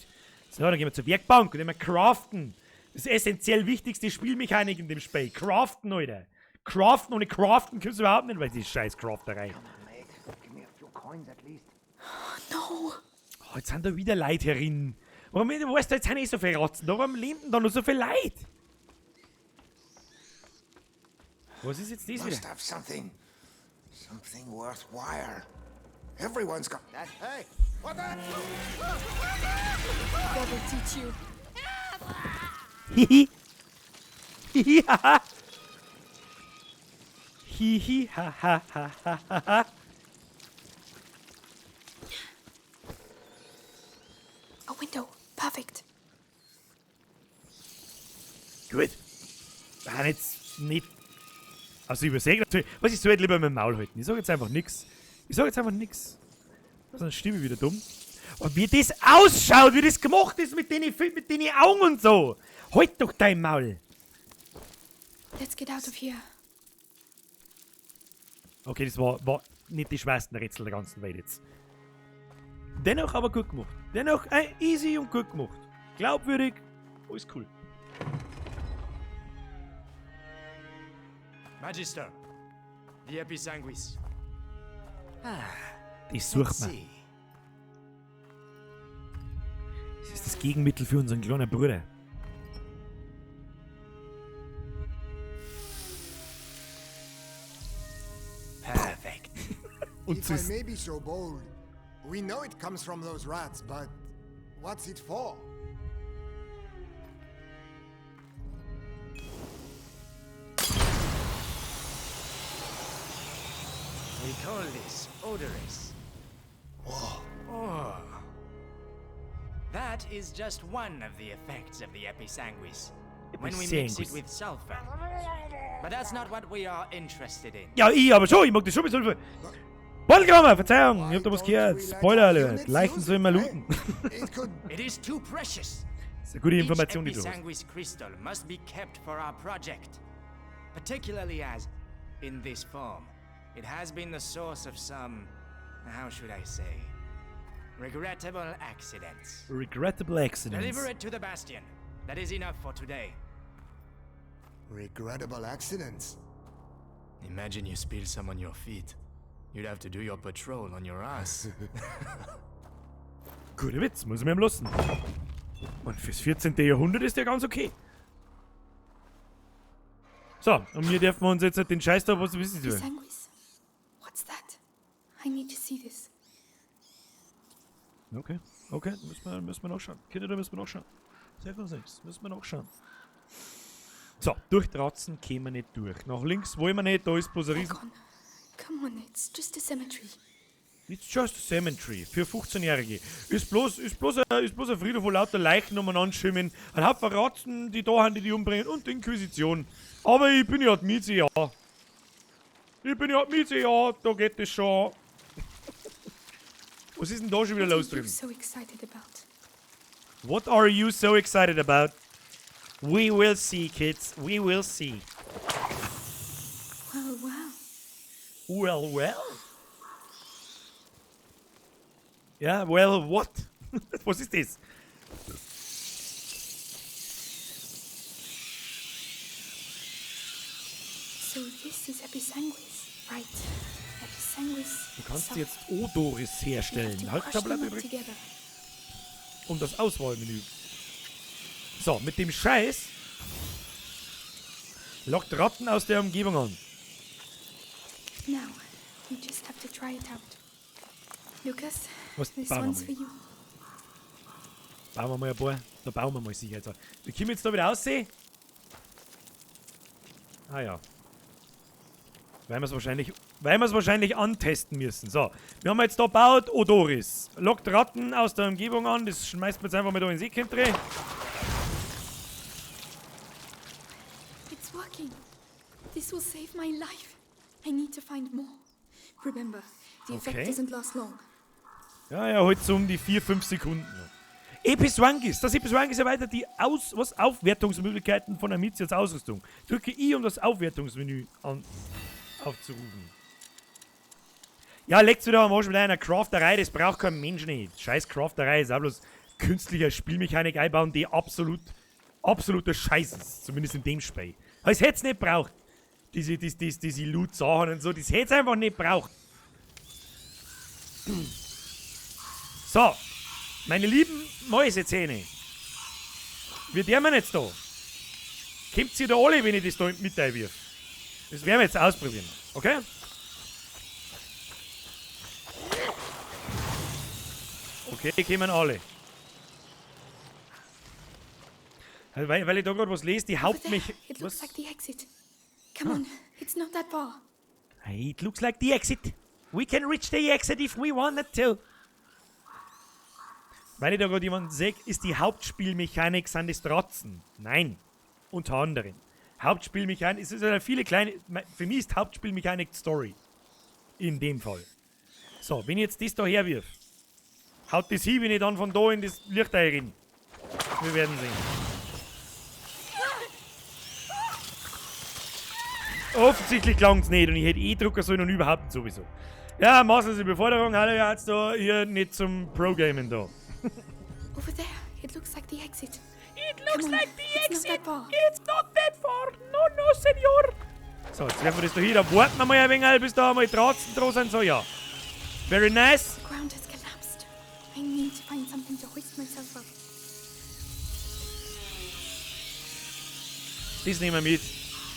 So, dann gehen wir zur Werkbank und dann wir craften. Das essentiell wichtigste Spielmechanik in dem Spiel. Craften, Alter. Craften, ohne Craften kannst du überhaupt nicht, weil die scheiß Crafterei. No! Oh, jetzt sind da wieder Leute herin. Warum, weißt du, jetzt sind so viele Ratzen. Warum leben denn da noch so viele Leute? Was ist jetzt das Must wieder? have something worthwhile. Everyone's got that. Hey, what the? God will teach you. Hihi. Hihi, haha. Hihi, haha, haha, haha. A window. Perfect. Gut. War jetzt nicht. Also übersehen natürlich. Was ich sollte lieber mit dem Maul halten. Ich sag jetzt einfach nix. Sonst stimme ich wieder dumm. Und wie das ausschaut, wie das gemacht ist mit den Augen und so. Halt doch dein Maul. Let's get out of here. Okay, das war nicht die schwersten Rätsel der ganzen Welt jetzt. Dennoch aber gut gemacht. Dennoch easy und gut gemacht. Glaubwürdig. Alles cool. Magister, the Episanguis. Die sucht man. Das ist das Gegenmittel für unseren kleinen Bruder. Perfect. Und If I may be so bold, we know it comes from those rats, but what's it for? We call this odorous. Oh. That is just one of the effects of the Episanguis. When we mix it Episanguis. with sulfur. But that's not what we are interested in. Ja, ich aber schon. Ich mag das schon mit Sulfur. Ballgrammer, Verzeihung. Ich hab da was gehört. Spoiler Alert. Leichen sollen wir looten. It could. It is too precious. Das ist eine gute Each Information, die du hast. Episanguis crystal must be kept for our project. Particularly as, in this form, it has been the source of some, how should I say, regrettable accidents. Regrettable accidents. Deliver it to the Bastion. That is enough for today. Regrettable accidents. Imagine you spill some on your feet. You'd have to do your patrol on your ass. Guter Witz, muss ich mir lassen. Und fürs 14. Jahrhundert ist der ganz okay. So, und wir dürfen uns jetzt den Scheiß da, was wissen Sie? Bisanguis. What's that? I need to see this. Okay, müssen wir nachschauen. Kinder, da müssen wir nachschauen. Sag uns nichts, müssen wir nachschauen. So, durch Tratzen kämen wir nicht durch. Nach links wollen wir nicht, da ist bloß ein Riesen... Come on, it's just a cemetery. It's just a cemetery für 15-Jährige. Ist bloß ein Friedhof, wo lauter Leichen umeinander schimmen. Ein Haufen Ratzen, die da haben, die umbringen und die Inquisition. Aber ich bin ja die Mieze, ja. Da geht es schon. Was ist denn da schon wieder los drin? So excited about. What are you so excited about? We will see, kids. We will see. Well. Well? Ja, well, what? Was ist das? So this is Episanguis, right? Episanguis. Du kannst jetzt Odoris herstellen. Halt da bleib übrig. Um das Auswahlmenü. So, mit dem Scheiß lockt Ratten aus der Umgebung an. Now, you just have to try it out. Lucas, Was this bauen one's wir for mal? you. Bauen wir mal ein paar. Da bauen wir mal sicher. Wie können wir jetzt da wieder aussehen? Ah ja. Weil wir es wahrscheinlich antesten müssen. So, wir haben jetzt da gebaut Odoris. Lockt Ratten aus der Umgebung an. Das schmeißt man jetzt einfach mal da in den See drin. It's working. This will save my life. I need to find more. Remember, the effect Okay. doesn't last long. Ja, ja, halt so um die 4-5 Sekunden. Episwangis. Das Episwangis erweitert die Aufwertungsmöglichkeiten von Amizias Ausrüstung. Drücke I, um das Aufwertungsmenü aufzurufen. Ja, legt's wieder am Arsch mit einer Crafterei. Das braucht kein Mensch nicht. Scheiß Crafterei ist auch bloß künstlicher Spielmechanik einbauen, die absoluter Scheiß ist. Zumindest in dem Spiel. Aber es hätte es nicht braucht. Diese Loot-Sachen und so, das hätte es einfach nicht braucht. So, meine lieben Mäusezähne. Wir dürfen jetzt da. Kommt ihr da alle, wenn ich das da mit einwirf? Das werden wir jetzt ausprobieren, okay? Okay, kommen alle. Weil ich da gerade was lese, die Over Hauptmech... there, it looks Was? like the exit. Come on, it's not that far. Hey, it looks like the exit. We can reach the exit if we wanted to. Weil ich da gerade jemanden sehe, ist die Hauptspielmechanik sind das Tratzen. Nein, unter anderem. Hauptspielmechanik, es ist ja viele kleine, für mich ist Hauptspielmechanik Story. In dem Fall. So, wenn ich jetzt das da herwirf, haut das hin, wenn ich dann von da in das Licht rein. Wir werden sehen. Offensichtlich klang es nicht und ich hätte drucken sollen und überhaupt sowieso. Ja, maßlose Beforderung, hallo, ja, jetzt da hier nicht zum Pro-Gamen da. Over there, it looks like the exit. It looks like the exit. It's not that far. No, senor. So, jetzt werfen wir das da hin. Da warten wir mal ein wenig, bis da mal Dratzen dran sind. So, ja. Very nice. The ground has collapsed. I need to find something to hoist myself up. Das nehmen wir mit.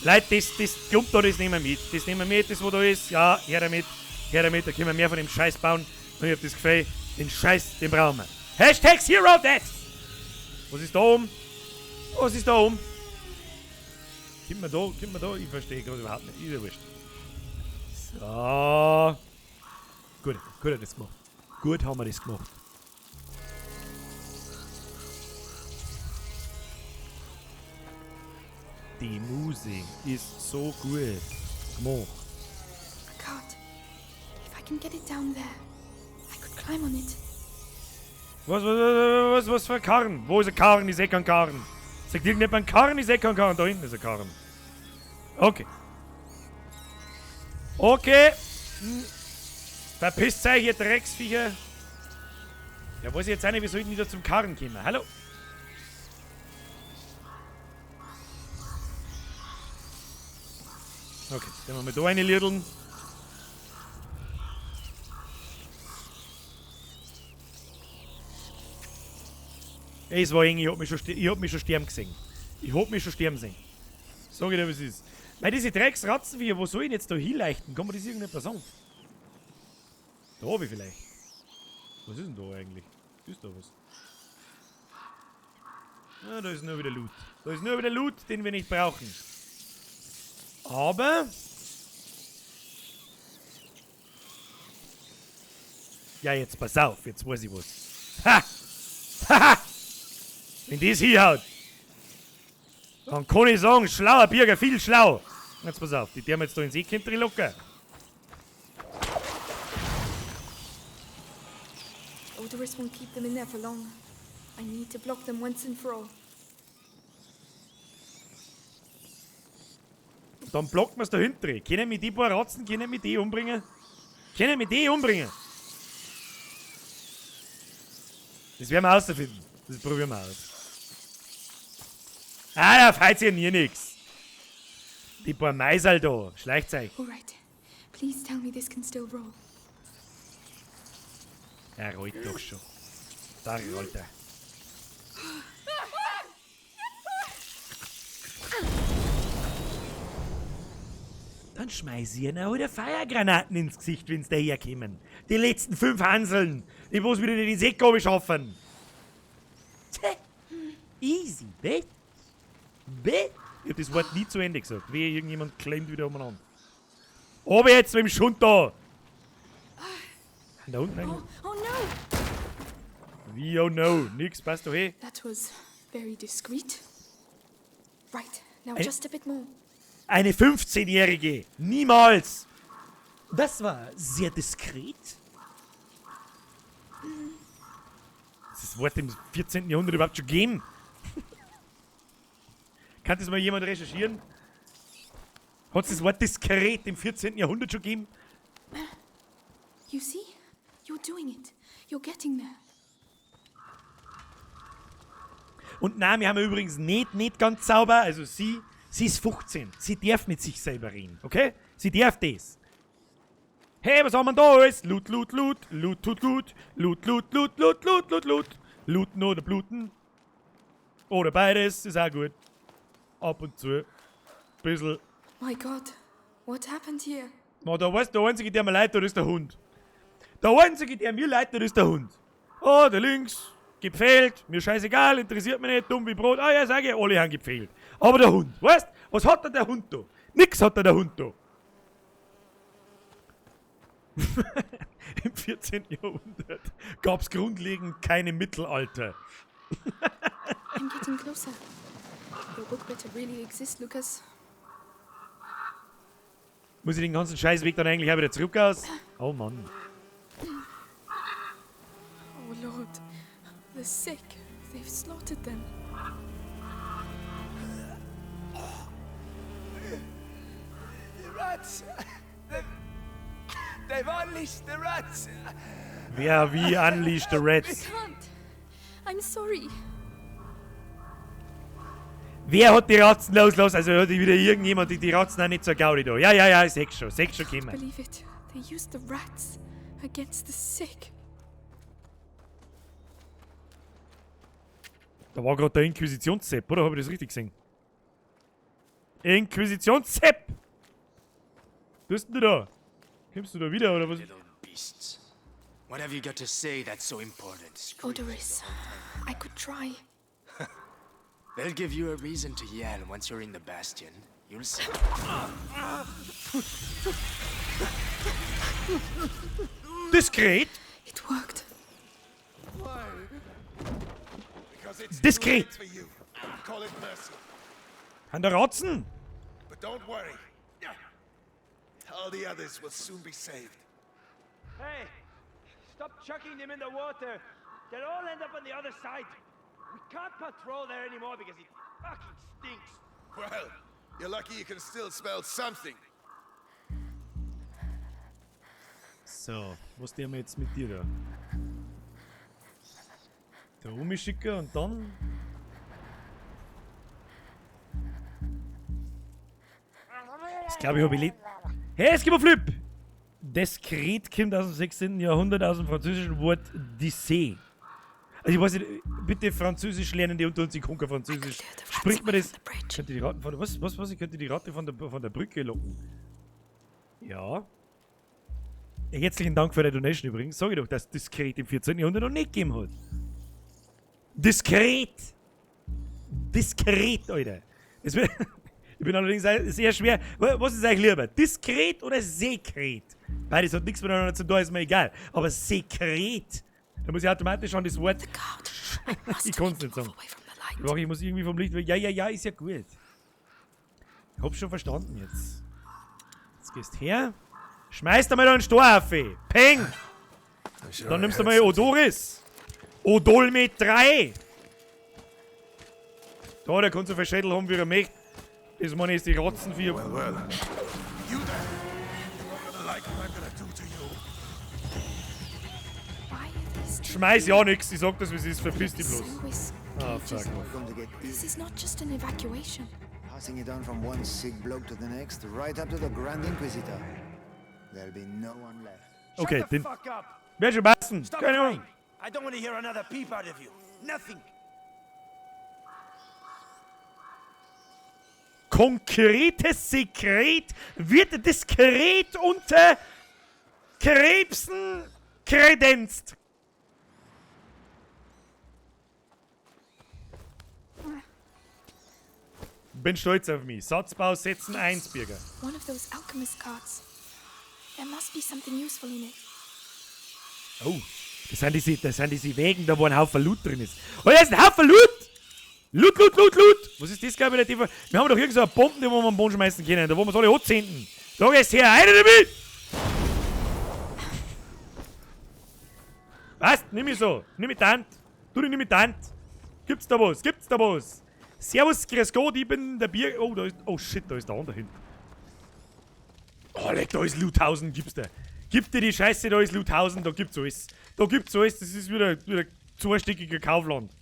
Leute, das Klump da, das nehmen wir mit. Das nehmen wir mit, das wo da ist. Ja, her damit. Da können wir mehr von dem Scheiß bauen. Und ich hab das Gefühl, den Scheiß, den brauchen wir. Hashtag Zero Death. Was ist da oben? Was ist da oben? Gib mir da. Ich verstehe gerade überhaupt nicht. Ist ja wurscht. So. Gut haben wir das gemacht. Gut haben wir das gemacht. Die Musik ist so gut gemacht. God, if I can get it down there, I could climb on it. Was für ein Karren? Wo ist ein Karren? Ich sehe keinen Karren. Sagt irgendjemand einen Karren? Ich sehe keinen Karren. Da hinten ist ein Karren. Okay. Okay. Verpisst euch, ihr Drecksviecher. Ja, weiß ich jetzt auch nicht, wie soll ich wieder zum Karren kommen? Hallo? Okay, dann machen wir da eine Lidln. Es war eng, ich hab mich schon sterben gesehen. Ich hab mich schon sterben sehen. Sag ich dir, was ist. Weil diese Drecksratzenviecher, wo soll ich denn jetzt da hinleichten? Kann man das irgendetwas sagen? Da hab ich vielleicht. Was ist denn da eigentlich? Ist da was? Ah, da ist nur wieder Loot. Da ist nur wieder Loot, den wir nicht brauchen. Aber... Ja, jetzt pass auf, jetzt weiß ich was. Ha! Haha! Wenn das hinhaut, dann kann ich sagen, schlauer Bürger, viel schlau. Jetzt pass auf, die dürfen jetzt da ins Eckentry locker. Odorous won't keep them in there for long. I need to block them once and for all. Dann blocken wir es da hinten. Können wir die paar Ratzen, können wir die umbringen? Können wir die umbringen? Das werden wir herausfinden. Das probieren wir aus. Ah, da fällt sich ja nie nix. Die paar Meisel da. Schleicht euch. Alright. Please tell me this can still roll. Er rollt doch schon. Da rollt er. Dann schmeiß ich ihnen halt Feuergranaten ins Gesicht, wenn sie daherkommen. Die letzten 5 Hanseln, die bloß wieder die Säcke schaffen. Easy, bet? Bet? Ich hab das Wort nie zu Ende gesagt. Wehe, irgendjemand klemmt wieder umeinander. Aber jetzt mit dem Schund da. Da unten eigentlich. Oh no! Wie, oh no, nix, passt doch eh. That was very discreet. Right, now Hey. just a bit more. Eine 15-Jährige. Niemals. Das war sehr diskret. Ist das Wort im 14. Jahrhundert überhaupt schon geben? Kann das mal jemand recherchieren? Hat es das Wort diskret im 14. Jahrhundert schon gegeben? You see? You're doing it. You're getting there. Und nein, wir haben übrigens nicht ganz sauber. Also sie ist 15. Sie darf mit sich selber reden, okay? Sie darf das. Hey, was haben wir da alles? Loot, Loot, Loot, Loot, tut gut. Loot, Loot, Loot, Loot, Loot, Loot, Loot. Looten oder bluten. Oder beides, ist auch gut. Ab und zu. Bissl. My God, what happened here? Na, da weißt du, der Einzige, der mir leid tut, ist der Hund. Der Einzige, der mir leid tut, ist der Hund. Oh, der links, gepfählt, mir scheißegal, interessiert mich nicht, dumm wie Brot. Ah ja, sag ich, alle haben gepfählt. Aber der Hund, weißt du, was hat der Hund da? Nix hat der Hund da. Im 14. Jahrhundert gab's grundlegend keine Mittelalter. I'm getting closer. Your book better really exist, Lucas. Muss ich den ganzen Scheißweg dann eigentlich auch wieder zurück aus? Oh Mann. Oh Lord, the sick. They've slaughtered them. The rats! They've unleashed the rats! Wer wie unleashed the I Rats? can't. I'm sorry. Wer hat die Ratzen losgelassen? Also hat wieder irgendjemand die Ratzen auch nicht zur Gaudi da. Ja, ich seh's schon kommen. Believe it. They used the rats against the sick. Da war gerade der Inquisitionssepp, oder? Habe ich das richtig gesehen? Inquisitionssepp! Bist du da? Kommst du da wieder, oder was? Little beasts. What have you got to say that's so important? Scream Odorous. I could try. They'll give you a reason to yell once you're in the bastion. You'll see. Diskret! It worked. Because it's Discreet. too late for you. Call it mercy. An der Ratzen! But don't worry. All the others will soon be saved. Hey, stop chucking them in the water. They'll all end up on the other side. We can't patrol there anymore because it fucking stinks. Well, you're lucky you can still smell something. So, was tun wir jetzt mit dir da? Da rumschicken und dann... Das glaube ich, habe ich Hey, es gibt ein Flip! Diskret kommt aus dem 16. Jahrhundert aus dem französischen Wort disser. Also ich weiß nicht, bitte Französisch Lernende unter uns, ich kann kein Französisch. Spricht man das? Könnte die Ratte von was? Ich könnte die Ratte von der Brücke locken. Ja. Herzlichen Dank für die Donation übrigens. Sag ich doch, dass es diskret im 14. Jahrhundert noch nicht gegeben hat. Diskret! Diskret, Alter. Ich bin allerdings sehr schwer. Was ist eigentlich lieber? Diskret oder sekret? Beides hat nichts miteinander zu tun, ist mir egal. Aber sekret, da muss ich automatisch an das Wort. Ich kann es nicht sagen. Ich muss irgendwie vom Licht weg. Ja, ist ja gut. Ich hab's schon verstanden jetzt. Jetzt gehst her. Schmeißt einmal da einen Stor auf. Peng! Dann nimmst du mal Odoris. Odol mit 3. Da, der kann so viel Schädel haben, wie er möchte. Das meine ist die Ratzenvieh. Well, you there. You're not gonna like what I'm gonna do to you. Why are these Schmeiß ja nix, ich sag das, wie es ist, verpiss dich bloß. Swiss Ah, fuck. cages? Going to get This is not just an evacuation. passing it on from one sick bloke to the next, right up to the Grand Inquisitor. There'll be no one left. Okay, Shut the den. fuck up! Wer schon passen? Stop Keine crying! Ahnung. I don't want to hear another peep out of you. Nothing. Konkretes Sekret wird diskret unter Krebsen kredenzt. Bin stolz auf mich. Satzbau setzen 1, Birger. One of those alchemist cards. There must be something useful in it. Oh, das sind diese Wägen, da wo ein Haufen Loot drin ist. Oh, da ist ein Haufen Loot! Loot! Was ist das, glaube ich, wir haben doch irgend so eine Bombe, die wir am Boden schmeißen können, da wo wir es alle anzünden. Da gehst her, eine damit! Was? Nimm mich so. Nimm mich die Hand. Tu dich nimm mich die Hand. Gibt's da was? Servus, grüß Gott, ich bin der Bier... Oh, da ist... Oh, shit, da ist der andere hinten. Oh, leck, da ist Loothausen, gibt's da. Gib dir die Scheiße, da ist Loothausen, da gibt's alles. Das ist wieder zweistöckiger Kaufland.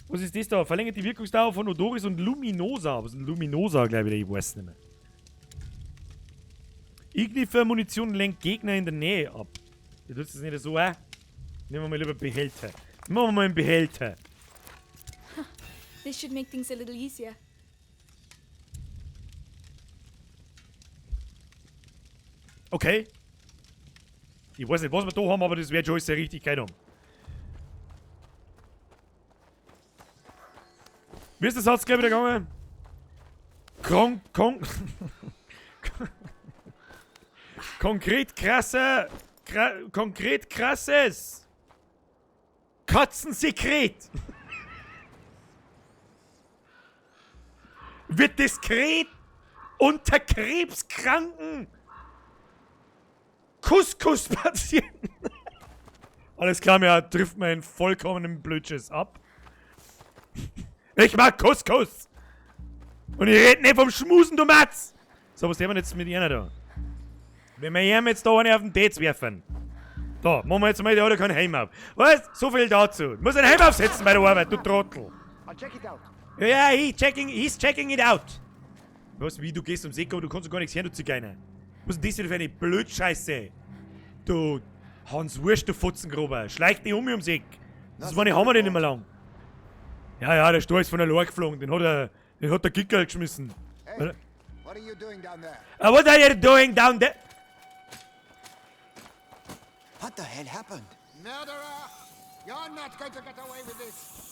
Was ist das da? Verlängert die Wirkungsdauer von Odoris und Luminosa. Was ist ein Luminosa, glaube ich, weiß nicht mehr. Ignifer-Munition lenkt Gegner in der Nähe ab. Du tust das nicht so, Nehmen wir mal lieber Behälter. Machen wir mal einen Behälter. This should make things a little easier. Okay. Ich weiß nicht, was wir da haben, aber das wird schon sehr richtig geil haben. Wie ist der Satz gleich wieder gegangen? Konkret krasses Katzensekret wird diskret unter Krebskranken Couscous-Patienten. Alles klar, mir trifft mir einen vollkommenen Blödschiss ab. Ich mag Couscous. Und ich rede nicht vom Schmusen, du Matz. So, was tun wir jetzt mit ihnen da? Wenn wir ihm jetzt da eine auf den Dates werfen. Da, machen wir jetzt mal, der hat ja keinen Helm auf. Was? So viel dazu. Du musst einen Helm aufsetzen bei der Arbeit, du Trottel. I'll check it out. Ja, he's checking it out. Was, wie, du gehst ums Eck, aber du kannst doch gar nichts hören, du Zigeuner. Was ist denn das wieder für eine Blödscheiße? Du Hans Wurst, du Fotzengruber. Schleich dich ums Eck. Das meine Hammer den nicht mehr lang. Ja, der Stor ist von der Lore geflogen. Den hat der Kicker geschmissen. Hey, what are you doing down there? What are you doing down there? What the hell happened? Murderer! You're not going to get away with this!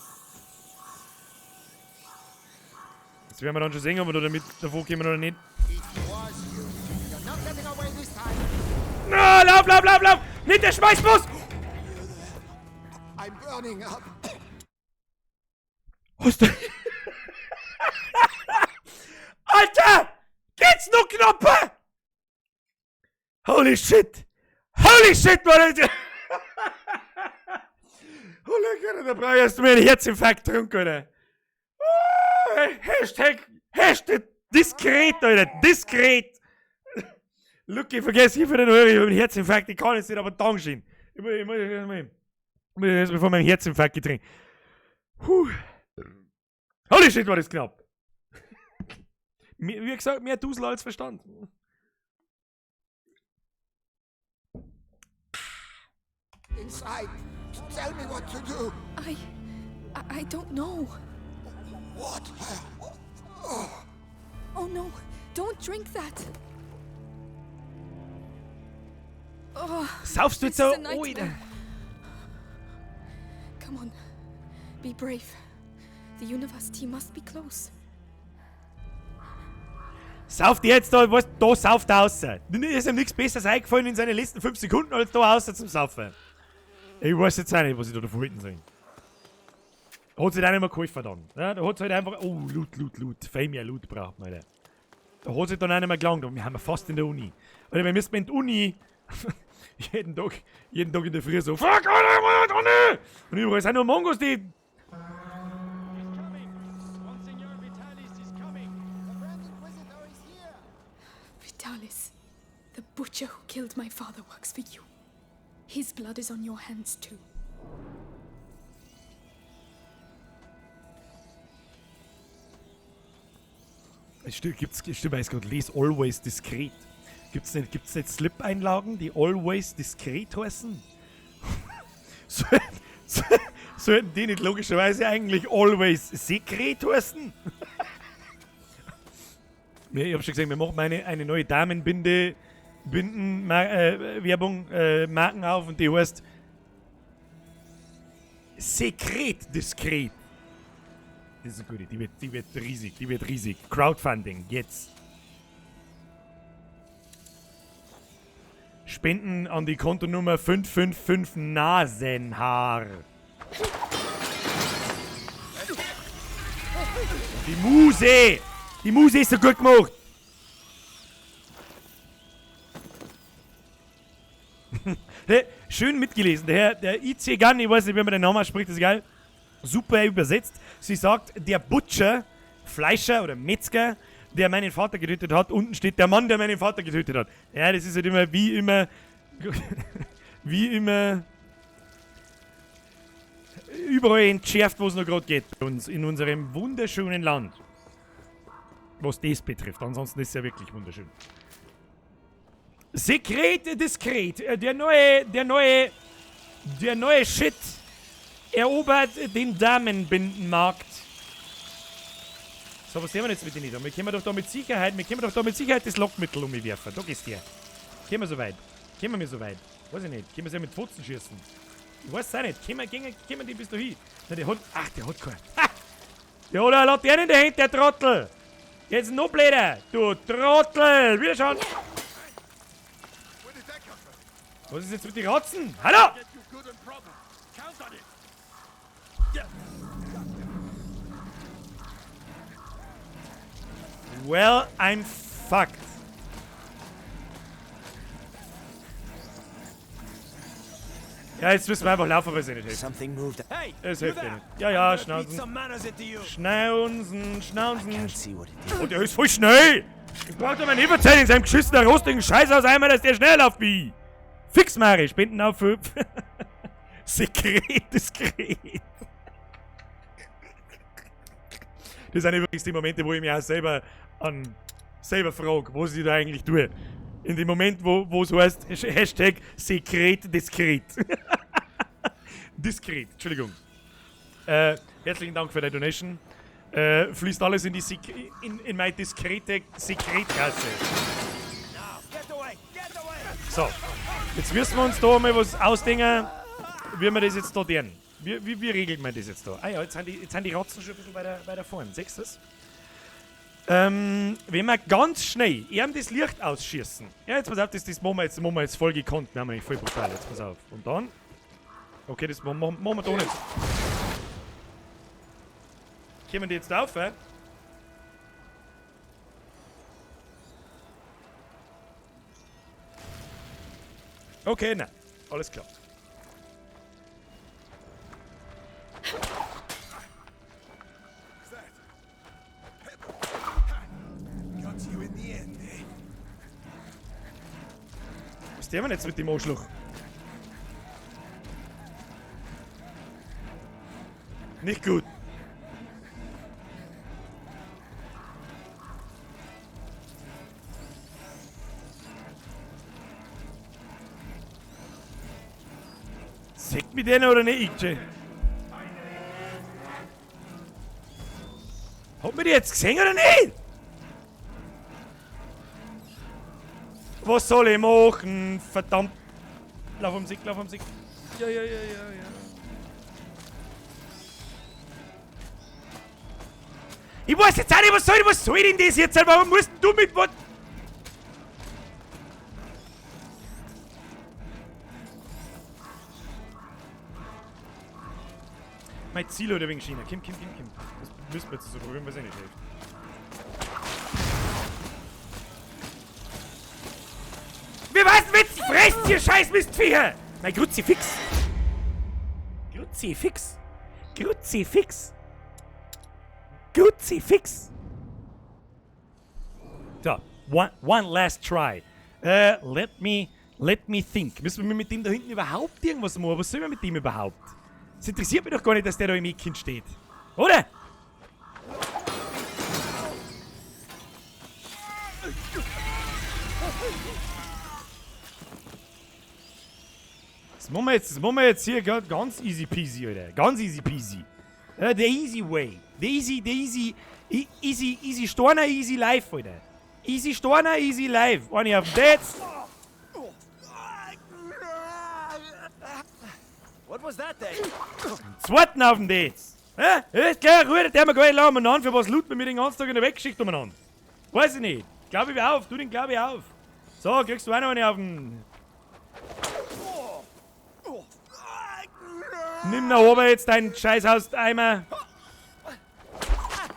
Das werden wir dann schon sehen, ob wir da damit davor kommen oder nicht. It was you. You're not getting away this time! Na, lauf! Nicht der Schmeißbus! I'm burning up! Was denn? Alter! Geht's noch Knoppe? Holy shit, Mann! Holy Gott, da brauch ich erst mal einen Herzinfarkt getrunken, Alter. Hashtag diskret, Alter, diskret. Lucky, vergess ich für den Euro, ich hab einen Herzinfarkt, ich kann jetzt nicht, aber Dankeschön. Ich muss erst mal von meinem Herzinfarkt getrinkt. Holy shit, war das knapp. Wie gesagt, mehr Dusel als Verstand. Inside! Tell me what to do! I don't know. What? Oh no, don't drink that. Oh, Saufst du jetzt this so? is a nightmare. Come on, be brave. The University must be close. Sauft jetzt da, was, da sauft er raus. Ist ihm nichts Besseres eingefallen in seinen letzten 5 Sekunden als da raus zum Saufen. Ich weiß jetzt auch nicht, was ich da davon halten soll. Hat sich dann nicht mehr geholfen dann. Ja, da hat sich halt einfach. Oh, Loot. Viel mehr Loot braucht man, Alter. Da hat sich dann auch nicht mehr gelangt. Wir haben fast in der Uni. Oder wir müssen in der Uni jeden Tag in der Früh so. Fuck, Alter, Mann, und überall sind nur Mongos, die. Vitalis, the butcher who killed my father works for you. His blood is on your hands too. Stimmt, ich gerade lese always diskret. Gibt's nicht Slip-Einlagen, die always diskret heißen? Sollten die nicht logischerweise eigentlich always sekret heißen? Ich hab schon gesagt, wir machen eine neue Werbung, Marken auf und die heißt Sekret diskret. Das ist eine gute, die wird riesig. Crowdfunding, jetzt. Spenden an die Kontonummer 555 Nasenhaar. Die Muse ist so gut gemacht. Schön mitgelesen. Der IC Gunn, ich weiß nicht, wie man den Namen spricht, ist geil. Super übersetzt. Sie sagt, der Butcher, Fleischer oder Metzger, der meinen Vater getötet hat. Unten steht der Mann, der meinen Vater getötet hat. Ja, das ist halt immer, wie immer, überall entschärft, wo es noch gerade geht bei uns in unserem wunderschönen Land. Was das betrifft. Ansonsten ist es ja wirklich wunderschön. Sekret diskret. Der neue Shit erobert den Damenbindenmarkt. So, was sehen wir jetzt mit den Niedern? Wir können doch da mit Sicherheit das Lockmittel umwerfen. Da gehst du her. Können wir so weit? Weiß ich nicht. Können wir sie mit Pfotzen schießen? Ich weiß es auch nicht. Können wir die bis dahin? Na, der hat keinen. Ha! Der hat eine Laterne in der Hand, der Trottel. Jetzt noch blöder. Du Trottel. Wieder schauen. Was ist jetzt mit den Ratzen? Hallo! Well, I'm fucked. Ja, jetzt müssen wir einfach laufen, weil es nicht hilft. Something moved. Hey, es hilft nicht. Ja, Schnauzen. Und der ist voll schnell. Ich brauch doch meinen Heberzeit in seinem geschissenen, rostigen Scheiß aus einmal, dass der schnell läuft wie. Fix, Mari. Spenden auf 5. Sekret, diskret. Das sind übrigens die Momente, wo ich mich auch selber frage, was ich da eigentlich tue. In dem Moment, wo es heißt, Hashtag Sekret, diskret. Diskret, Entschuldigung. Herzlichen Dank für die Donation. Fließt alles in meine diskrete Sekretkasse. So, jetzt müssen wir uns da mal was ausdenken, wie wir das jetzt da tun. Wie regelt man das jetzt da? Ah ja, jetzt sind die Ratzen schon ein bisschen weiter vorn. Siehst du das? Wenn wir ganz schnell das Licht ausschießen. Ja, jetzt pass auf, das machen wir jetzt voll gekonnt. Wir haben eigentlich voll brutal. Jetzt pass auf. Und dann. Okay, das machen wir da nicht. Kommen die jetzt auf, Okay, nein. Alles klar. Was tun wir jetzt mit dem Arschloch? Nicht gut. Sagt mir den oder nicht, Jay? Hat man die jetzt gesehen oder nicht? Was soll ich machen? Verdammt. Lauf um sich, lauf um sich. Ja. Ich weiß jetzt auch nicht, was soll denn das jetzt? Warum musst du mit was? Mein Ziel oder wegen China. Kim. Das müssen wir jetzt so probieren, was eh nicht hilft. Wie was willst du fressen, ihr scheiß Mistviecher? Mein Kruzifix. So, one last try. Let me think. Müssen wir mit dem da hinten überhaupt irgendwas machen? Was sollen wir mit dem überhaupt? Es interessiert mich doch gar nicht, dass der da im Eckchen steht. Oder? Das machen wir jetzt hier ganz easy peasy, Alter. Ganz easy peasy. The easy way. The easy Storner, easy life, Alter. Easy Storner, easy life. Eine auf dem Dates. What was that then? Zweiten auf dem Dates. Hä? Ist klar, Ruhe, der mir gar nicht lang an, für was looten wir mir den ganzen Tag in der Weggeschichte umeinander. Weiß ich nicht. Glaub ich auf, tu den glaub ich auf. So, kriegst du auch noch eine auf den... Nimm nach oben jetzt deinen Scheißhaus-Eimer.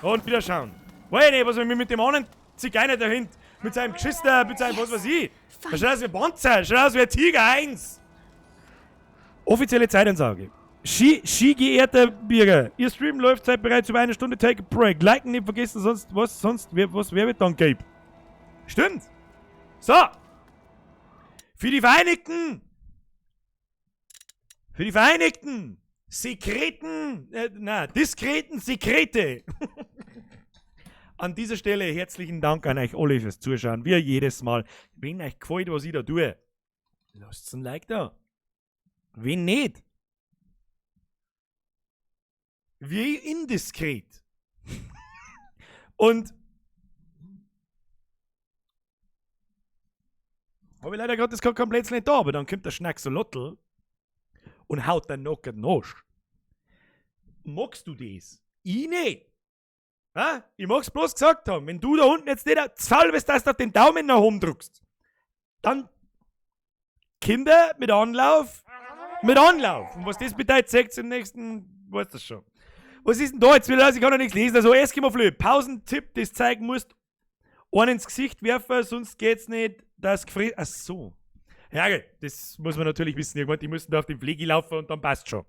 Und wieder schauen. Weiß nicht, was wir mit dem anderen Zigeuner dahinter, mit seinem Geschister, mit seinem was weiß ich. Da schaut aus wie ein Panzer, schaut aus wie ein Tiger 1. Offizielle Zeitansage. Geehrter Bürger, Ihr Stream läuft seit bereits über 1 Stunde. Take a break. Liken nicht vergessen, was wird dann geben. Stimmt. So. Für die Vereinigten diskreten Sekrete. An dieser Stelle herzlichen Dank an euch alle fürs Zuschauen. Wie jedes Mal. Wenn euch gefällt, was ich da tue, lasst ein Like da. Wenn nicht, wie indiskret. Und habe ich leider gerade das komplett nicht da, aber dann kommt der Schnacksolotl und haut den Nocken nach. Magst du das? Ich nicht. Ha? Ich mag's bloß gesagt haben, wenn du da unten jetzt nicht zu faul bist, dass du auf den Daumen nach oben drückst, dann Kinder mit Anlauf. Und was das bedeutet, seht ihr im nächsten, weißt du schon. Was ist denn da jetzt wieder? Ich kann noch nichts lesen. Also Eskimo-Flöhe, Pausentipp, das zeigen musst, einen ins Gesicht werfen, sonst geht's nicht, das gefriert. Ach so. Ja, okay. Das muss man natürlich wissen. Irgendwann, die müssen da auf den Pflege laufen und dann passt schon.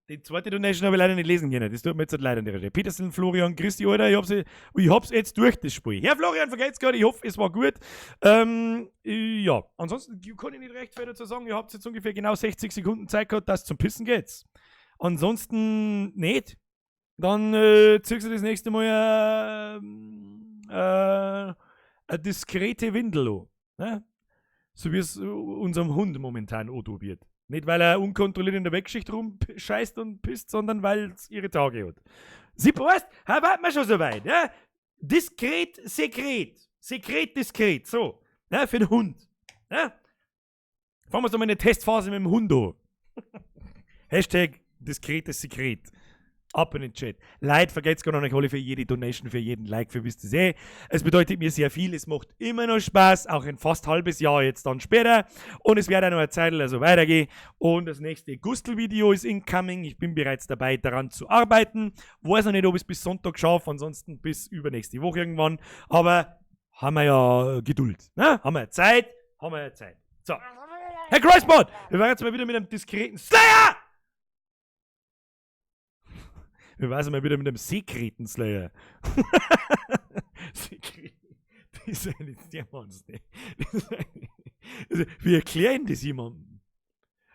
Die zweite Donation habe ich leider nicht lesen können. Das tut mir jetzt leider nicht. Petersen, Florian, Christi, Alter, ich hab's jetzt durch, das Spiel. Herr Florian, vergesst gerade, ich hoffe, es war gut. Ja, ansonsten kann ich nicht recht viel dazu sagen. Ihr habt jetzt ungefähr genau 60 Sekunden Zeit gehabt, dass zum Pissen geht's. Ansonsten nicht. Dann ziehst du das nächste Mal eine diskrete Windel an. Ne? So wie es unserem Hund momentan Odo wird. Nicht, weil er unkontrolliert in der Weggeschichte rumscheißt und pisst, sondern weil es ihre Tage hat. Sie passt, warten wir schon so weit. Ja? Diskret, sekret. Sekret, diskret. So. Ja, für den Hund. Ja? Fangen wir so mal eine Testphase mit dem Hund an. Hashtag diskretes Sekret. Ab in den Chat. Leute, vergesst gar nicht alle für jede Donation, für jeden Like, für wisst ihr eh. Es bedeutet mir sehr viel, es macht immer noch Spaß, auch ein fast halbes Jahr jetzt dann später. Und es wird auch noch eine Zeit so weitergehen. Und das nächste Gustl-Video ist incoming. Ich bin bereits dabei, daran zu arbeiten. Weiß noch nicht, ob ich es bis Sonntag schaffe, ansonsten bis übernächste Woche irgendwann. Aber haben wir ja Geduld. Ne? Haben wir Zeit. So. Herr Kreuzbart, wir waren jetzt mal wieder mit einem diskreten Slayer! Wir waren mal wieder mit einem sekreten Slayer. Das ist nicht der Monster. Wir erklären das jemandem.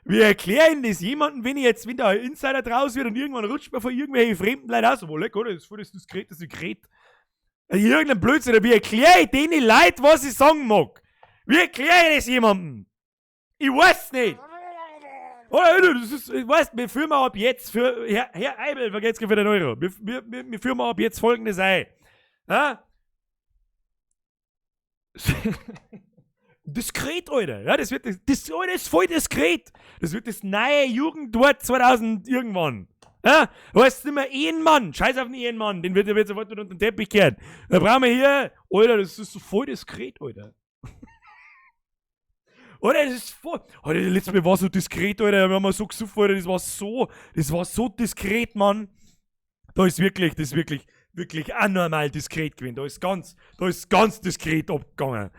Wenn da ein Insider draus wird und irgendwann rutscht man von irgendwelchen fremden Leuten aus. Oh, leck, oder? Das ist voll das diskrete Sekret. Irgendein Blödsinn. Wie erkläre ich denen Leuten, was ich sagen mag? Wie erkläre ich das jemandem? Ich weiß nicht. Oder, das ist, weißt, wir führen mal ab jetzt für Herr Eibel, vergesst für den Euro. Wir führen mal ab jetzt folgendes ein. Ja? Diskret, Alter. Ja, das ist voll diskret. Das wird das neue Jugendwort 2000 irgendwann. Ja? Du heißt nicht mehr Ehenmann. Scheiß auf den Ehenmann. Den wird sofort unter den Teppich kehren. Da brauchen wir hier, Alter, das ist so voll diskret, Alter. Alter, das ist voll. Alter, letztes Mal war so diskret, Alter. Wir haben mal so gesucht, Alter. Das war so diskret, Mann. Das ist wirklich anormal diskret gewesen. Da ist ganz diskret abgegangen.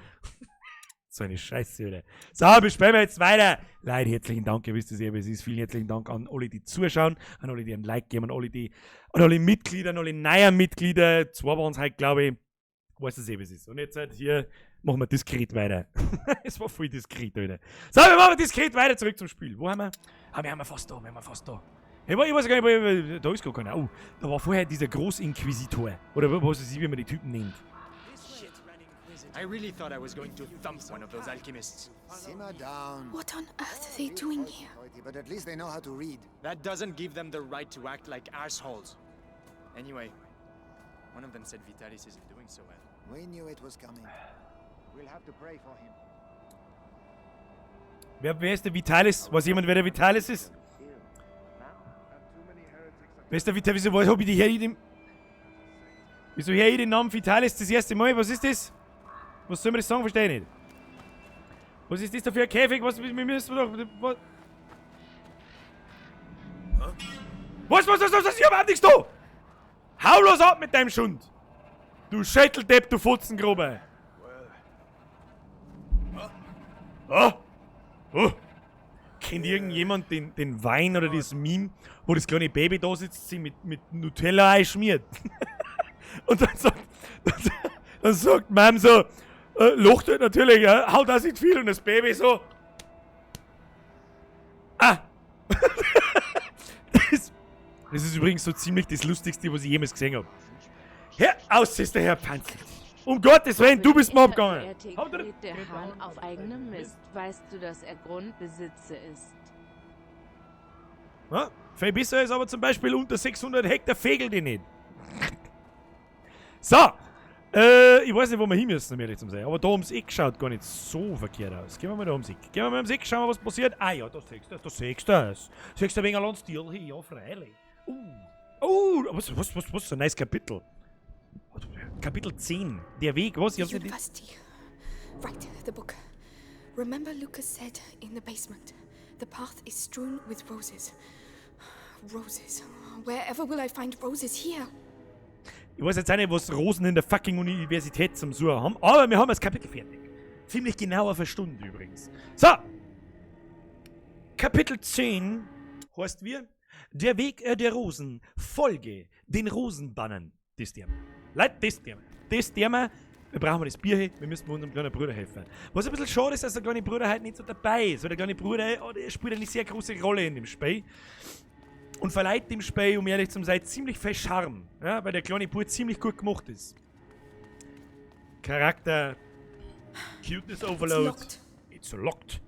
So eine Scheiße, Alter. So, besprechen wir jetzt weiter. Leute, herzlichen Dank, ihr wisst es ja, wie es ist. Vielen herzlichen Dank an alle, die zuschauen, an alle, die ein Like geben, an alle Mitglieder, an alle neuen Mitglieder. 2 waren es halt, glaube ich. Weißt du, wie es ist. Und jetzt halt hier machen wir diskret weiter. Es war voll diskret, Alter. So, wir machen diskret weiter, zurück zum Spiel. Wo haben wir? Wir haben fast da. Ich weiß gar nicht, da ist gar keiner. Oh, da war vorher dieser Großinquisitor. Oder was weiß ich, wie man die Typen nennt. I really thought I was going to thump one of those alchemists. Simmer down. What on earth are they doing here? But at least they know how to read. That doesn't give them the right to act like assholes. Anyway, one of them said Vitalis isn't doing so well. We knew it was coming. We'll have to pray for him. Wer ist der Vitalis? Weiß jemand, wer der Vitalis ist? Wer ist der Vitalis? Wieso hab ich die her? Wieso höre ich den Namen Vitalis das erste Mal? Was ist das? Was soll man das sagen? Verstehe ich nicht. Was ist das da für ein Käfig? Was müssen wir doch... Was? Ich hab auch nichts da! Hau los ab mit deinem Schund! Du Schädeldepp, du Futzengruber! Kennt irgendjemand den Wein oder das Meme, wo das kleine Baby da sitzt, sich mit Nutella einschmiert? Und dann sagt Mom so, lacht halt natürlich, ja, haut das nicht viel und das Baby so. Das ist übrigens so ziemlich das Lustigste, was ich jemals gesehen habe. Herr aus ist der Herr Panzer. Um Gottes Willen, du bist mal abgegangen. Der Hahn auf eigenem Mist. Weißt du, dass er Grundbesitzer ist? Ja, viel besser ist aber zum Beispiel unter 600 Hektar Fegel die nicht. So, ich weiß nicht, wo wir hin müssen, um ehrlich zu sein. Aber da ums Eck schaut gar nicht so verkehrt aus. Gehen wir mal da ums Eck. Gehen wir mal ums Eck, schauen wir, was passiert. Ah ja, da siehst du es. Siehst du ein wenig an Stil hier? Ja, freilich. Was so ein nice Kapitel. Kapitel 10. Der Weg, was? Ich hab's nicht... University. Right, the book. Remember Lucas said in the basement, the path is strewn with roses. Roses. Wherever will I find roses here? Ich weiß jetzt auch nicht, was Rosen in der fucking Universität zum Suchen haben, aber wir haben das Kapitel fertig. Ziemlich genau auf eine Stunde übrigens. So! Kapitel 10 heißt wir, der Weg der Rosen, folge den Rosenbannern. Das Thema. Leute, das Thema. Wir brauchen das Bier, wir müssen unserem kleinen Bruder helfen. Was ein bisschen schade ist, dass der kleine Bruder heute nicht so dabei ist, weil der kleine Bruder der spielt eine sehr große Rolle in dem Spiel. Und verleiht dem Spiel, um ehrlich zu sein, ziemlich viel Charme. Ja, weil der kleine Bub ziemlich gut gemacht ist. Charakter, Cuteness Overload. It's locked.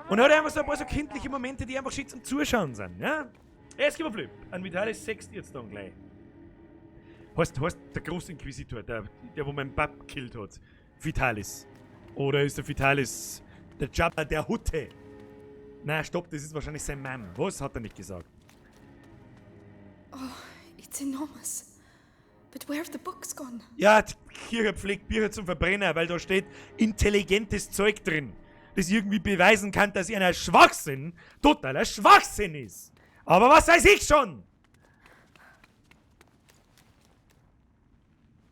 Und hat einfach so ein paar so kindliche Momente, die einfach schön zum Zuschauen sind. Ja? Jetzt gib mal Flip. An Vitalis 6 jetzt dann gleich. Heißt der Großinquisitor, der wo mein Bab gekillt hat. Vitalis. Oder ist der Vitalis der Jabba der Hutte? Nein, stopp, das ist wahrscheinlich sein Mom. Was hat er nicht gesagt? Oh, it's enormous. But where have the books gone? Ja, die Kirche pflegt Bücher zum Verbrenner, weil da steht intelligentes Zeug drin, das irgendwie beweisen kann, dass ihr ein Schwachsinn, totaler Schwachsinn ist. Aber was weiß ich schon?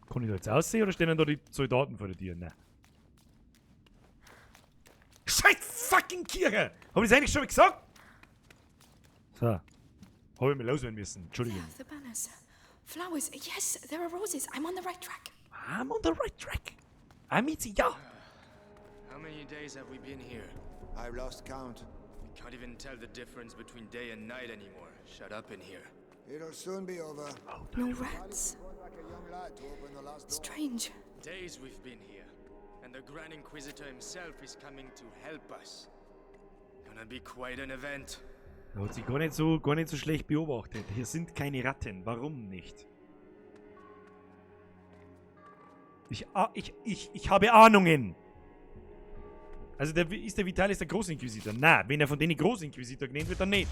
Kann ich da jetzt aussehen oder stehen da die Soldaten vor der Tür? Nein. Scheiß fucking Kirche! Hab ich das eigentlich schon gesagt? So. Hab ich mir loswerden müssen. Entschuldigung. Yeah, the banners. Flowers. Yes, there are roses. I'm on the right track. I'm on the right track. I'm easy, ja. How many days have we been here? I've lost count. We can't even tell the difference between day and night anymore. Shut up in here. It'll soon be over. No rats. Like a young lad to open the last door. Strange. Days we've been here, and the Grand Inquisitor himself is coming to help us. Gonna be quite an event. Er hat sich gar nicht so schlecht beobachtet. Hier sind keine Ratten. Warum nicht? Ich habe Ahnungen. Also ist der Vitalis der Großinquisitor? Na, wenn er von denen Großinquisitor genannt wird, dann nicht.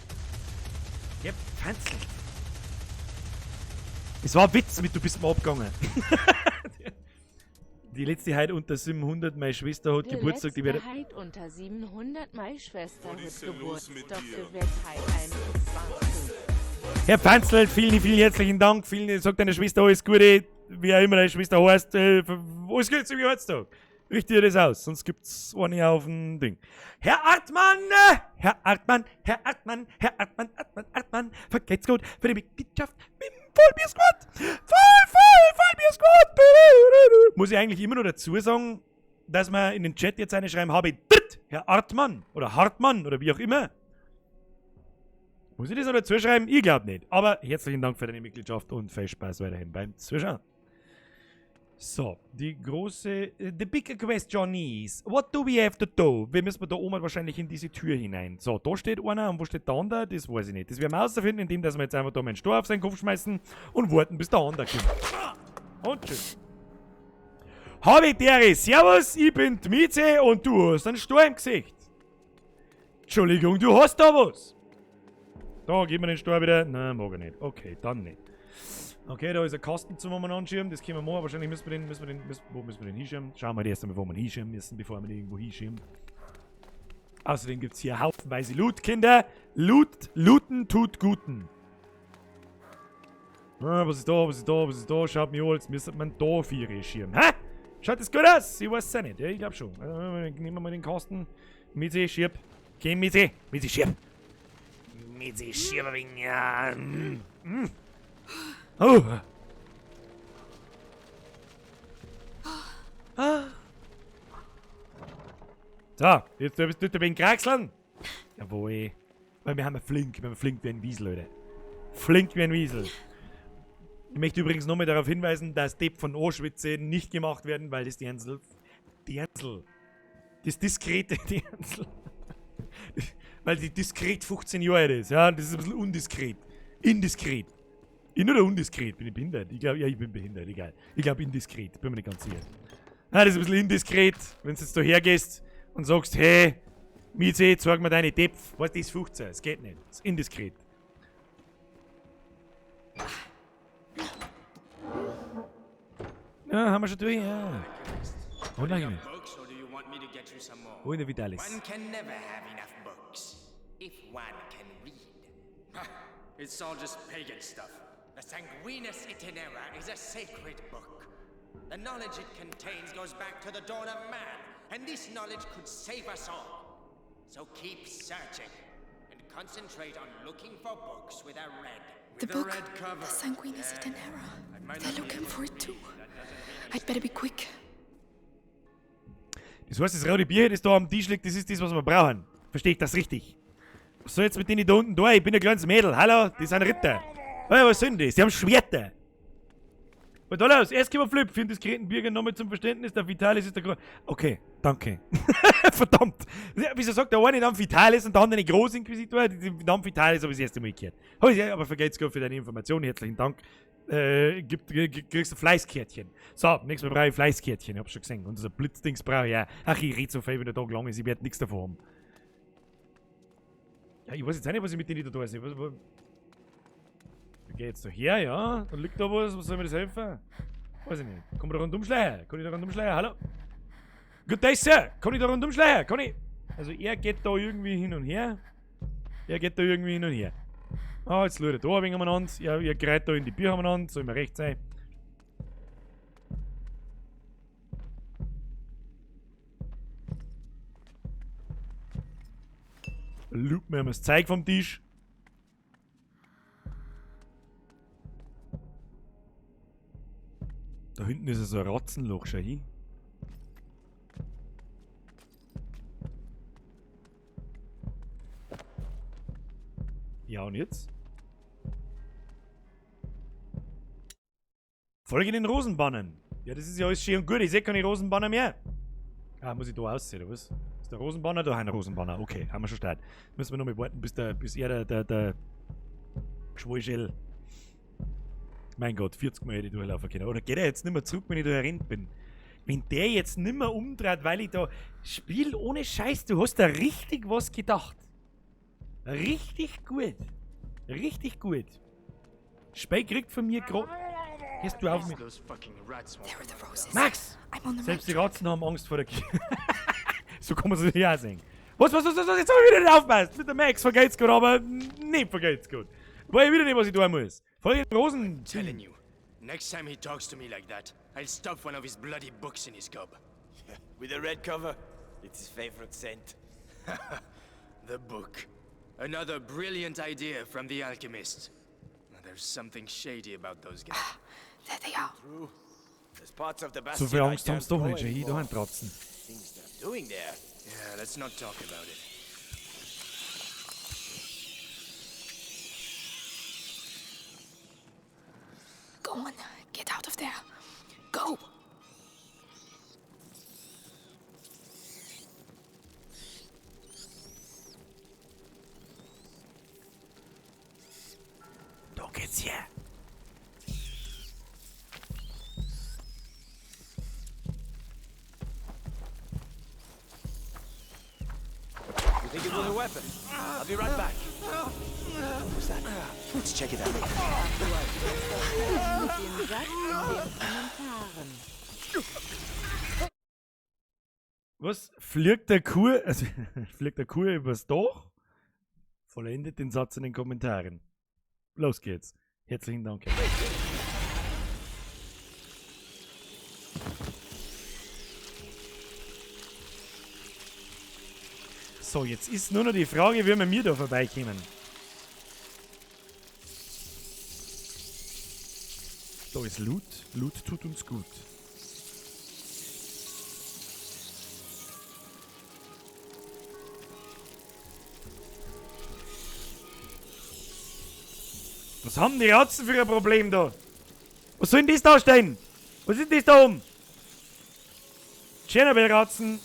Ja, Pfanzel. Es war ein Witz, mit du bist mal abgegangen. Die letzte Heute unter 700, meine Schwester hat Geburtstag. Die letzte Heute unter 700, meine Schwester hat Geburtstag. Für wird Heute 21. Herr Pfanzel, vielen herzlichen Dank. Sagt deiner Schwester alles Gute. Wie auch immer deine Schwester heißt. Alles Gute zum Geburtstag. Richte dir das aus, sonst gibt's eine auf dem Ding. Herr Artmann! Herr Artmann! Vergeht's gut für die Mitgliedschaft im Vollbiersquad! Vollbiersquad! Muss ich eigentlich immer nur dazu sagen, dass wir in den Chat jetzt eine schreiben, habe Herr Artmann oder Hartmann oder wie auch immer. Muss ich das noch dazu schreiben? Ich glaube nicht. Aber herzlichen Dank für deine Mitgliedschaft und viel Spaß weiterhin beim Zuschauen. So, die große... the big question is, what do we have to do? Wir müssen da oben wahrscheinlich in diese Tür hinein. So, da steht einer und wo steht der andere? Das weiß ich nicht. Das werden wir herausfinden, indem wir jetzt einfach da meinen Stor auf seinen Kopf schmeißen und warten, bis der andere kommt. Und tschüss. Habitäre, servus, ich bin die Mieze und du hast einen Stor im Gesicht. Entschuldigung, du hast da was. Da, gib mir den Stor wieder. Nein, mag ich nicht. Okay, dann nicht. Okay, da ist ein Kasten zum anschieben, das können wir machen. Wahrscheinlich wo müssen wir den hinschirmen? Schauen wir erst einmal, wo wir hinschirmen müssen, bevor wir den irgendwo hinschirmen. Außerdem gibt es hier haufenweise Loot, Kinder. Looten tut Guten. Ah, was ist da? Schaut mir an, jetzt müsste man da 4 schirmen. Hä? Schaut das gut aus? Ich weiß es nicht. Ja, ich glaube schon. Nehmen wir mal den Kasten. Mieze, schirb. Okay, Mieze, schirb. Mieze, schirb ein wenig. Ja. Oh! So, jetzt bist du ein wenig kraxeln. Jawohl. Weil wir haben flink wie ein Wiesel, Leute. Flink wie ein Wiesel. Ich möchte übrigens nochmal darauf hinweisen, dass Depp von Auschwitz nicht gemacht werden, weil das das diskrete weil die diskret 15 Jahre alt ist, ja, das ist ein bisschen undiskret. Indiskret. Oder undiskret? Bin ich behindert? Ich glaube, ja, ich bin behindert, egal. Ich glaube indiskret, bin mir nicht ganz sicher. Ah, das ist ein bisschen indiskret, wenn du jetzt da hergehst und sagst, hey, Mieze, zeig mir deine Depf. Was ist das 15? Es geht nicht. Das ist indiskret. Ja, haben wir schon durch, ja. Und lange nicht. Wo in der Vitalis? One can never have enough books, if one can read. It's all just pagan stuff. The Sanguinus Itinera is a sacred book. The knowledge it contains goes back to the dawn of man, and this knowledge could save us all. So keep searching, and concentrate on looking for books with a red The book, the Sanguinus Itinera. They're looking for it too. I'd better be quick. Das heißt, das rote Bier, das da am Tisch liegt, das ist das, was wir brauchen. Verstehe ich das richtig? Was soll jetzt mit denen da unten da? Ich bin ein kleines Mädel. Hallo? Die sind Ritter. Hey, was sind das? Die haben Schwerter. Was da los? Erst gehen wir Flip für den diskreten Bürger nochmal zum Verständnis. Der Vitalis ist der Groß... Okay, danke. Verdammt. Wieso sagt der eine dann Vitalis und der andere Großinquisitor? Den Namen Vitalis habe ich das erste Mal gehört. Aber vergeht's gut für deine Information. Herzlichen Dank. Kriegst du Fleißkärtchen. So, nächstes Mal brauche ich Fleißkärtchen. Ich hab's schon gesehen. Und so Blitzdings brauche ich ja. Ach, ich rede so viel, wenn der Tag lang ist. Ich werde nichts davon haben. Ja, ich weiß jetzt auch nicht, was ich mit denen da tue. Ich geh jetzt da her, ja? Dann liegt da was soll mir das helfen? Weiß ich nicht. Kann ich da rundum schleiern? Hallo? Good day, Sir! Kann ich da rundum schleiern? Also er geht da irgendwie hin und her. Ah, jetzt schaut er da ein wenig umeinander. Ja, ihr greift da in die Bücher umeinander. Soll mir recht sein. Loop mir das Zeug vom Tisch. Da hinten ist so ein Ratzenloch, schau hin. Ja, und jetzt? Folge den Rosenbannen. Ja, das ist ja alles schön und gut. Ich sehe keine Rosenbanner mehr. Ah, muss ich da aussehen, oder was? Ist der Rosenbanner? Da ein Rosenbanner. Okay, haben wir schon startet. Müssen wir noch mal warten, bis er der Schwalschell. Mein Gott, 40 Mal hätte ich durchlaufen können. Oder geht er jetzt nicht mehr zurück, wenn ich da herrennt bin? Wenn der jetzt nicht mehr umdreht, weil ich da spiele ohne Scheiß, du hast da richtig was gedacht. Richtig gut. Richtig gut. Spey kriegt von mir gerade. Gehst du auf mich? Those fucking rats won't There are the roses. Max! I'm on the Selbst die right track. Ratzen haben Angst vor der Kirche. So kann man es nicht auch sehen. Was? Jetzt habe ich wieder nicht aufgepasst. Mit der Max vergeht's gut, aber nicht vergeht's gut. Weiß ich wieder nicht, was ich tun muss. Voll den Rosen. telling you. Next time he talks to me like that, I'll stuff one of his bloody books in his gob. With a red cover. It's his favorite scent. The book. Another brilliant idea from the alchemist. There's something shady about those guys. There they are. True. There's parts of the So bastion viel I Angst haben can't sie doch go nicht. Hier anymore. da Tratzen. Things they're doing there. Yeah, let's not talk about it. Go on, get out of there. Go! Da geht's her. You think it was a weapon? I'll be right back. What's that? Let's check it out. Den Satz in den Kommentaren. Was? Fliegt der Kur, also fliegt der Kur übers Dach? Vollendet den Satz in den Kommentaren. Los geht's. Herzlichen Dank. So, jetzt ist nur noch die Frage, wie wir mir da vorbeikommen. Da ist Loot. Loot tut uns gut. Was haben die Ratzen für ein Problem da? Was soll denn das da stehen? Was ist das da oben? Tschernobyl-Ratzen.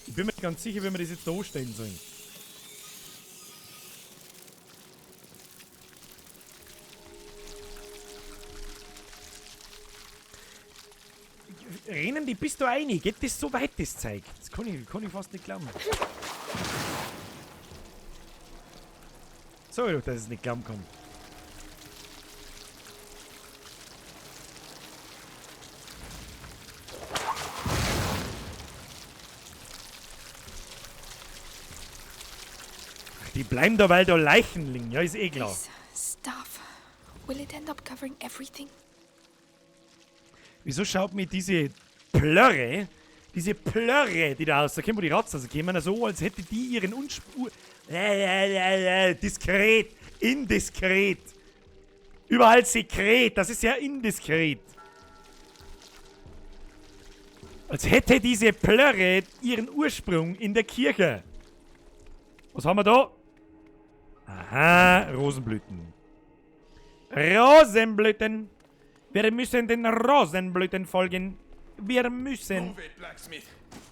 Ich bin mir nicht ganz sicher, wie wir das jetzt da stellen sollen. Rennen die bis da rein? Geht das so weit, das Zeug? Das kann ich fast nicht glauben. Sag ich doch, dass ich es nicht glauben kann. Ach, die bleiben da, weil da Leichen liegen. Ja, ist eh klar. This stuff. Will it end up covering everything? Wieso schaut mir diese Plörre, die da aus, da kommen wo die Ratzen rauskommen, so, als hätte die ihren diskret, indiskret. Überall sekret, das ist ja indiskret. Als hätte diese Plörre ihren Ursprung in der Kirche. Was haben wir da? Aha, Rosenblüten. Rosenblüten. Wir müssen den Rosenblüten folgen. Wir müssen. Move it, blacksmith.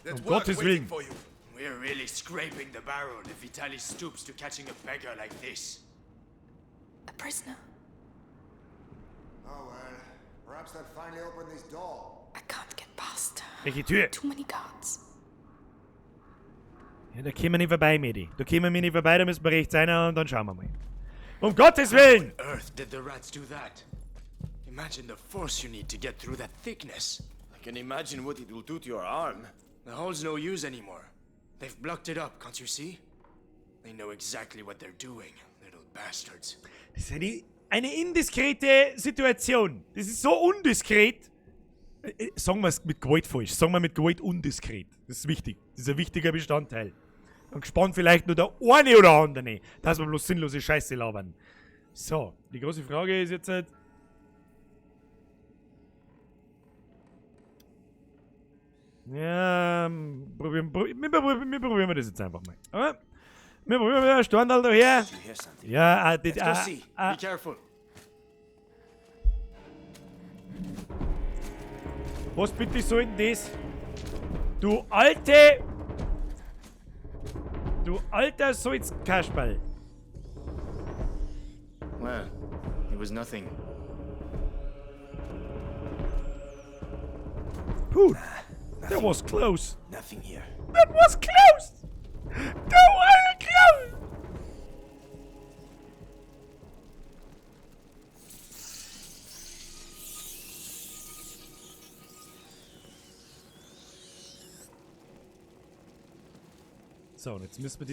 There's Um work Gottes waiting Willen. for you. We're really scraping the barrel if Vitaly stoops to catching a beggar like this. A prisoner. Oh well, perhaps they'll finally open this door. I can't get past. Welche Tür? Too many guards. Ja, da kommen wir nicht vorbei, Medi. Da kommen wir nicht vorbei, da müssen wir rechts rein und dann schauen wir mal. Um Gottes Willen! On earth did the rats do that? Imagine the force you need to get through that thickness. I can imagine what it will do to your arm. The hole's no use anymore. They've blocked it up, can't you see? They know exactly what they're doing, little bastards. Das ist eine indiskrete Situation. Das ist so undiskret. Sagen wir es mit Gewalt falsch. Sagen wir mit Gewalt undiskret. Das ist wichtig. Das ist ein wichtiger Bestandteil. Dann gespannt vielleicht nur der eine oder andere, dass wir bloß sinnlose Scheiße labern. So, die große Frage ist jetzt halt. Ja, probieren wir das jetzt einfach mal. Aber wir probieren mal, Storndal daher. You hear something? Ja, Let's go see. Be careful. Was bitte soll denn das? Du alter Salzkasperl. Well, it was nothing. Puh, that was close. Nothing here. That was close! That was close! So, und jetzt müssen wir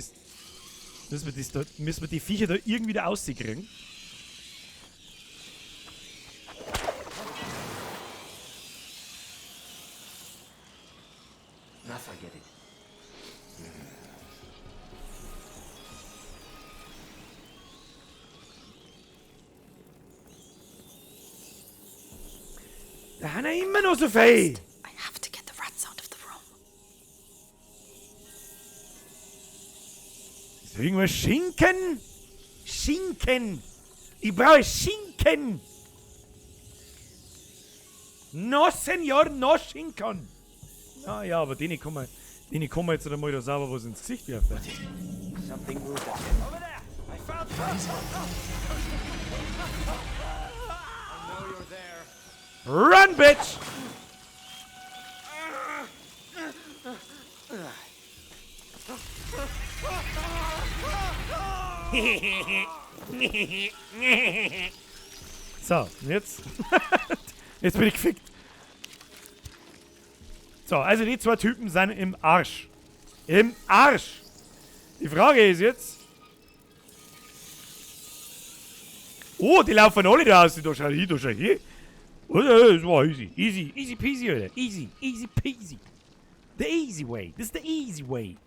die Viecher da irgendwie da rauskriegen. I forget it. Da haben wir immer noch so viel. I have to get the rats out of the room. Ist da irgendwas Schinken? Schinken! Ich brauche Schinken! No, Senor, no Schinken! Ah ja, aber denen kann man jetzt einmal da sauber was ins Gesicht werfen. Something moved up. Over there! I found something! I know you're there. Run, bitch! So, jetzt. Jetzt bin ich gefickt. So, also die zwei Typen sind im Arsch. Im Arsch! Die Frage ist jetzt. Oh, die laufen alle da aus. Da schau hier. Oh, das war easy. Easy peasy, Alter. Easy peasy. The easy way. This is the easy way.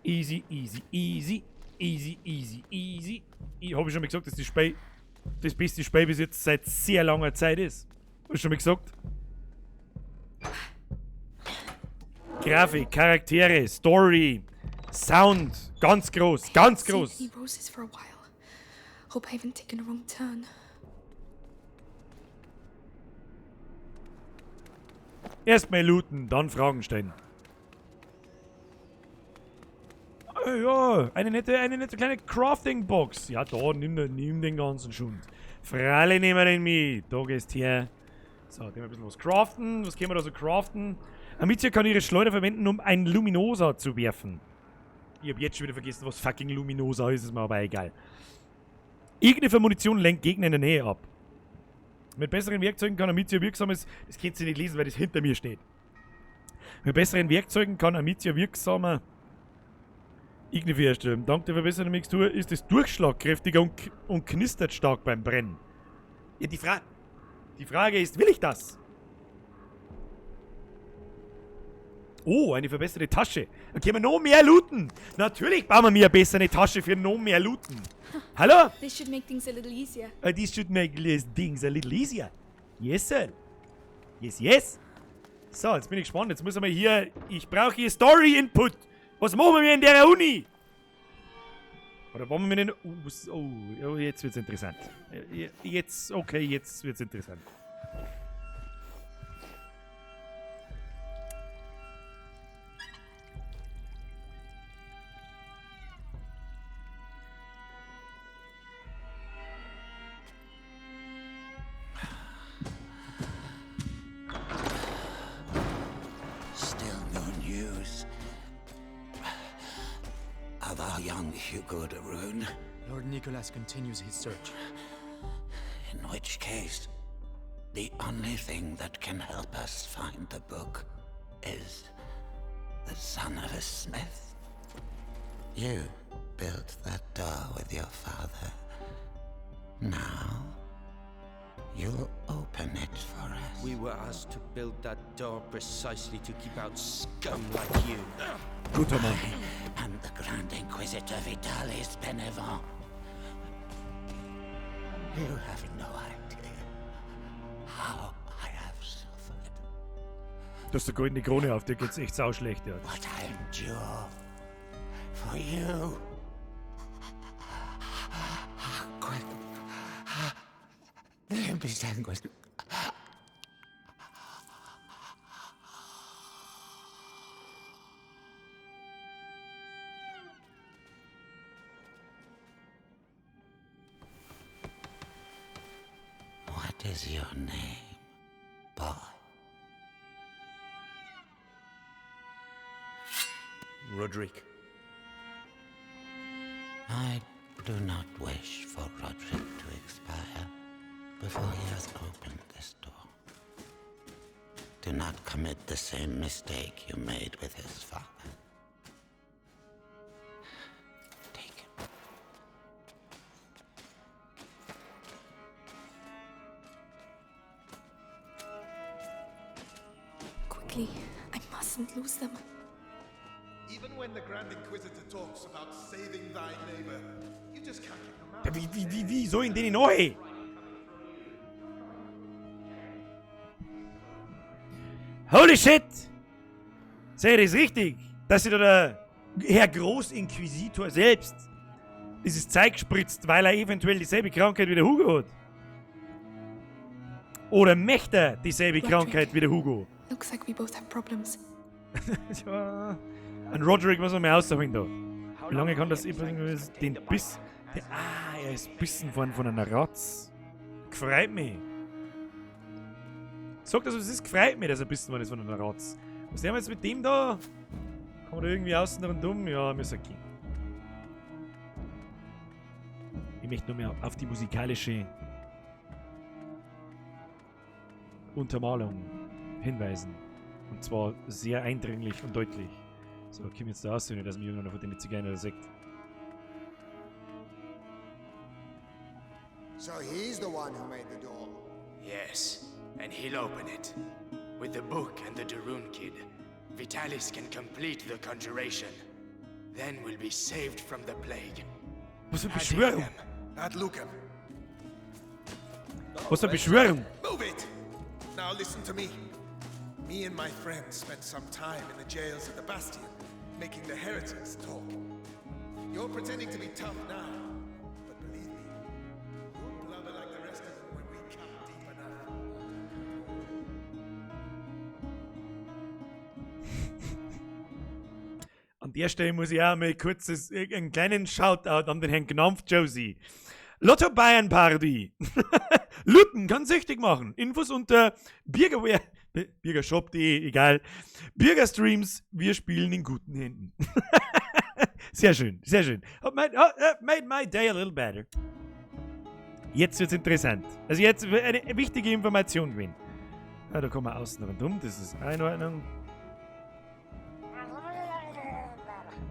Easy. Hab ich schon mal gesagt, dass das Spiel das beste Spiel bis jetzt seit sehr langer Zeit ist. Hab ich schon mal gesagt? Grafik, Charaktere, Story, Sound, ganz groß. Seen any roses for a while. Hope I haven't taken a wrong turn. Erstmal looten, dann Fragen stellen. Ja, eine nette kleine Crafting-Box. Ja, da, nimm den ganzen Schund. Fralle nehmen wir den mit. Da gehst her. So, da haben wir ein bisschen was craften. Was können wir da so craften? Amicia kann ihre Schleuder verwenden, um ein Luminosa zu werfen. Ich hab jetzt schon wieder vergessen, was fucking Luminosa ist mir aber egal. Irgendeine Munition lenkt Gegner in der Nähe ab. Mit besseren Werkzeugen kann Amicia wirksames... Das könnt ihr nicht lesen, weil das hinter mir steht. Mit besseren Werkzeugen kann Amicia wirksamer Ignifer herstellen. Dank der verbesserten Mixtur ist es durchschlagkräftiger und knistert stark beim Brennen. Ja, die Frage ist, will ich das? Oh, eine verbesserte Tasche. Dann können wir noch mehr looten. Natürlich bauen wir mir eine bessere Tasche für noch mehr looten. Hallo? This should make things a little easier. This should make things a little easier. Yes, sir. Yes. So, jetzt bin ich gespannt. Jetzt müssen wir hier... Ich brauche hier Story-Input. Was machen wir in der Uni? Oder wollen wir denn... Oh, jetzt wird's interessant. Jetzt wird's interessant. Our young Hugo de Rune. Lord Nicholas continues his search. In which case, the only thing that can help us find the book is the son of a smith. You built that door with your father. Now, you'll open it for us. We were asked to build that door precisely to keep out scum like you. Guter Mann. And the Grand Inquisitor Vitalis Benevent. You have no idea how I have suffered. Du hast eine goldene Krone auf, dir geht's echt sauschlecht, ja. What I endure for you. What is your name, boy? Roderick. I do not wish for Roderick to expire before he has opened this door. Do not commit the same mistake you made with his father. Take him. Quickly, I mustn't lose them. Even when the Grand Inquisitor talks about saving thy neighbor, you just can't get them out. Ja, wie soll ich denn neu? Holy shit! Seht ihr das richtig? Dass sich da der Herr Großinquisitor selbst dieses Zeug spritzt, weil er eventuell dieselbe Krankheit wie der Hugo hat. Oder möchte dieselbe Krankheit wie der Hugo. Looks like we both have problems. Ja. Ein Roderick muss man mal aussuchen da. Wie lange kann das übrigens den Biss... er ist bissen worden von einer Ratz. Gefreut mich. Sag das, es ist gefreut mich, dass er bissen worden ist von einer Ratz. Was haben wir jetzt mit dem da? Kann man da irgendwie außen rundum? Ja, müssen gehen. Ich möchte nur mehr auf die musikalische Untermalung hinweisen. Und zwar sehr eindringlich und deutlich. So, komm jetzt da aus, dass mir irgendeiner von den Zigeuner sagt. So he's the one who made the door. Yes, and he'll open it. With the book and the Darun Kid, Vitalis can complete the conjuration. Then we'll be saved from the plague. Was für Beschwörung? At Lucan. Was für Beschwörung? Move it! Now listen to me. Me and my friends spent some time in the jails of the Bastion, making the heretics talk. You're pretending to be tough now, but believe me, you'll blubber like the rest of them when we come deep enough. An der Stelle muss ich auch mal kurz einen kleinen Shoutout an den Herrn Gnamf Josie. Lotto Bayern Party. Lütten kann süchtig machen. Infos unter Bürgershop.de, egal. Bürgerstreams, wir spielen in guten Händen. Sehr schön, sehr schön. Made my day a little better. Jetzt wird's interessant. Also jetzt eine wichtige Information gewinnen. Ja, da kommen wir außen rundum, das ist Einordnung.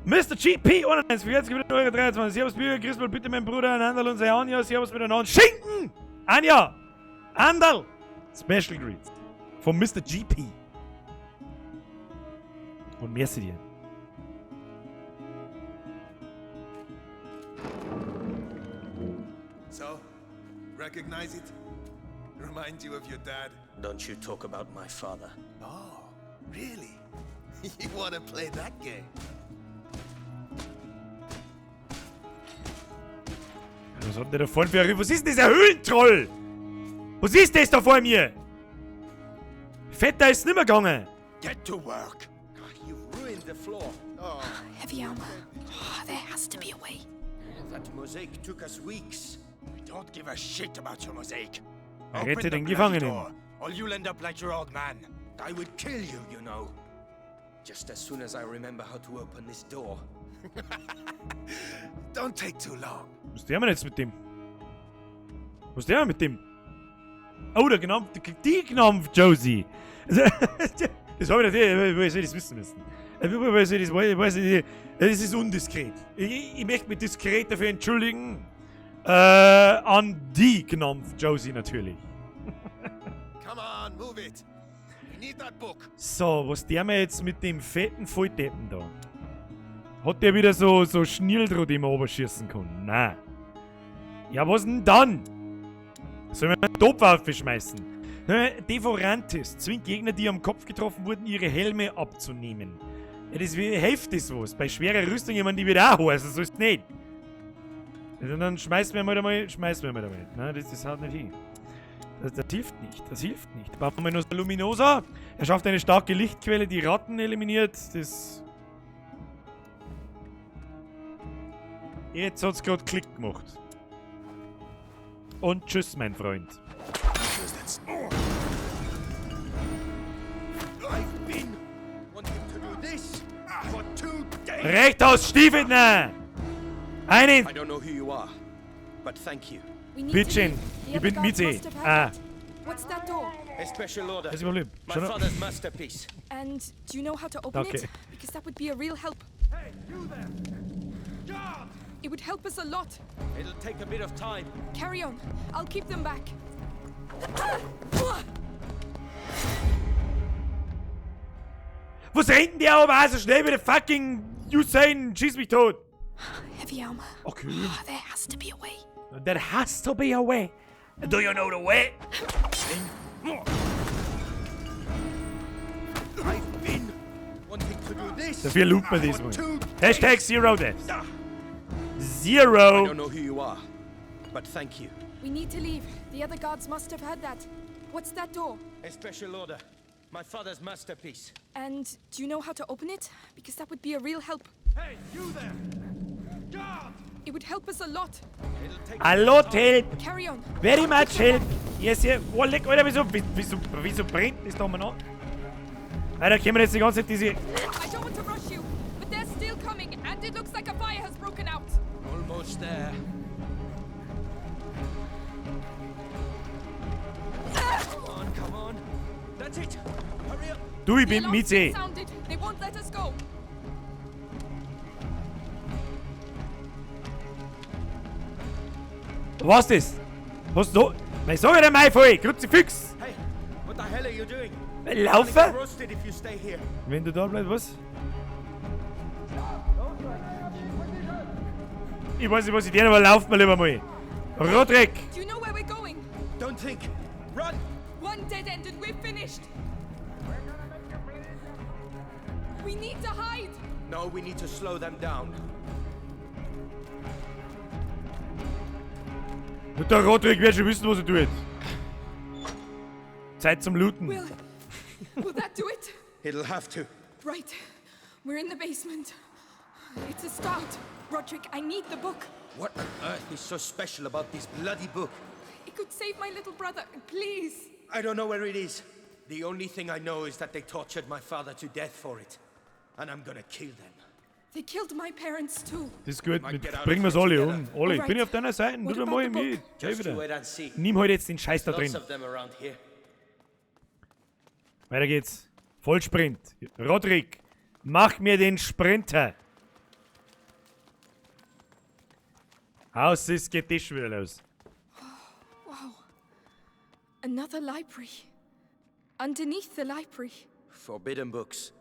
Mr. GP, 41, 23. Servus, Bürger, Christoph, bitte mein Bruder, Andal und seine Anja. Servus miteinander. Schinken! Anja! Andal! Special Greets. Von Mr. GP. Und merci dir. So, recognize it? Remind you of your dad? Don't you talk about my father. Oh, really? You want to play that game? Was hat der da vorne für ein... Was ist denn dieser Höhlentroll? Was ist das da vor mir? Fetter ist nimmer gegangen. Get to work. You've ruined the floor. Oh, Heavy armor. Oh, there has to be a way. That mosaic took us weeks. We don't give a shit about your mosaic. Rette den bloody Gefangenen. door, or you'll end up like your old man. I would kill you, you know. Just as soon as I remember how to open this door. don't take too long. Was der denn jetzt mit dem? Was der mit dem? Oh, der Gnamf, die Gnamf Josie. Das habe ich nicht, weil ich das wissen müssen. Das ist undiskret. Ich möchte mich diskret dafür entschuldigen. An die Gnamf Josie natürlich. Come on, move it. We need that book. So, was der mir jetzt mit dem fetten Volldeppen da? Hat der wieder so Schnildro, die man oberschießen kann? Nein. Ja, was denn dann? Sollen wir eine Topwaffe schmeißen? Devorantis zwingt Gegner, die am Kopf getroffen wurden, ihre Helme abzunehmen. Ja, das hilft das was. Bei schwerer Rüstung jemand, die wird auch heißen, so ist es nicht. Also dann schmeißen wir mal damit. Nein, das haut nicht hin. Das hilft nicht, das hilft nicht. Bauen wir noch Luminosa. Er schafft eine starke Lichtquelle, die Ratten eliminiert. Das... Jetzt hat's gerade Klick gemacht. Und tschüss, mein Freund. rats! I've been wanting to do this for 2 days! Recht aus, Stiefel, ne! Einen! I don't know who you are, but thank you. We need Bitchin, to leave. The ich other bin guards Miete. must have heard Ah, that. What's that door? A special order. das ist Problem. My Schon father's masterpiece. And do you know how to open Okay. it? Because that would be a real help. Hey, you there! Guard! It would help us a lot. It'll take a bit of time. Carry on. I'll keep them back. Was rennt denn der aber so schnell wie der fucking Usain? Schieß mich tot! Heavy armor. Okay. There has to be a way. There has to be a way. Do you know the way? I've been wanting to do this Dafür loopt man diesmal. for 2 Hashtag days. Zero Deaths. I Zero! don't know who you are, but thank you. We need to leave. The other guards must have heard that. What's that door? A special order. My father's masterpiece. And do you know how to open it? Because that would be a real help. Hey, you there! Guard! It would help us a lot. It'll take A lot help! Carry on. Very much help! Yes, yeah. Oh, leck, Alter, wieso brennt das da mal noch? Alter, können wir jetzt die ganze Zeit diese... I don't want to rush you, but they're still coming, and it looks like a fire has broken out. almost there. Come on. That's it. Hurry up. Du, ich The bin alarm's Miete. been sounded. They won't let us go. Was das? Was du? Was sag ich denn mal voll? Kruzifix! Hey, what the hell are you doing? Laufen? You'll get roasted if you stay here. Wenn du da bleibst, was? Ich weiß nicht, was ich dir, aber lauf mal lieber mal. Rodrik! Do you know where we're going? Don't think. Run. One dead end and we're finished. We need to hide. No, we need to slow them down. Und der Rodrik wird schon wissen, was er tut. Zeit zum Looten. Will that do it? It'll have to. Right. We're in the basement. It's a start. Roderick, I need the book. What on earth is so special about this bloody book? It could save my little brother. Please. I don't know where it is. The only thing I know is that they tortured my father to death for it. And I'm gonna kill them. They killed my parents too. Das ist gut, bringen wir es alle um. Alle, ich bin auf deiner Seite. What Du about mal the book? mit. Geh Just you wieder. wait and see. Nimm heute jetzt den Scheiß da drin. Lots of them around here. Weiter geht's. Vollsprint. Rodrik, mach mir den Sprinter. Aus ist Getisch wieder los. Wow. Another library. Underneath the library. Forbidden books.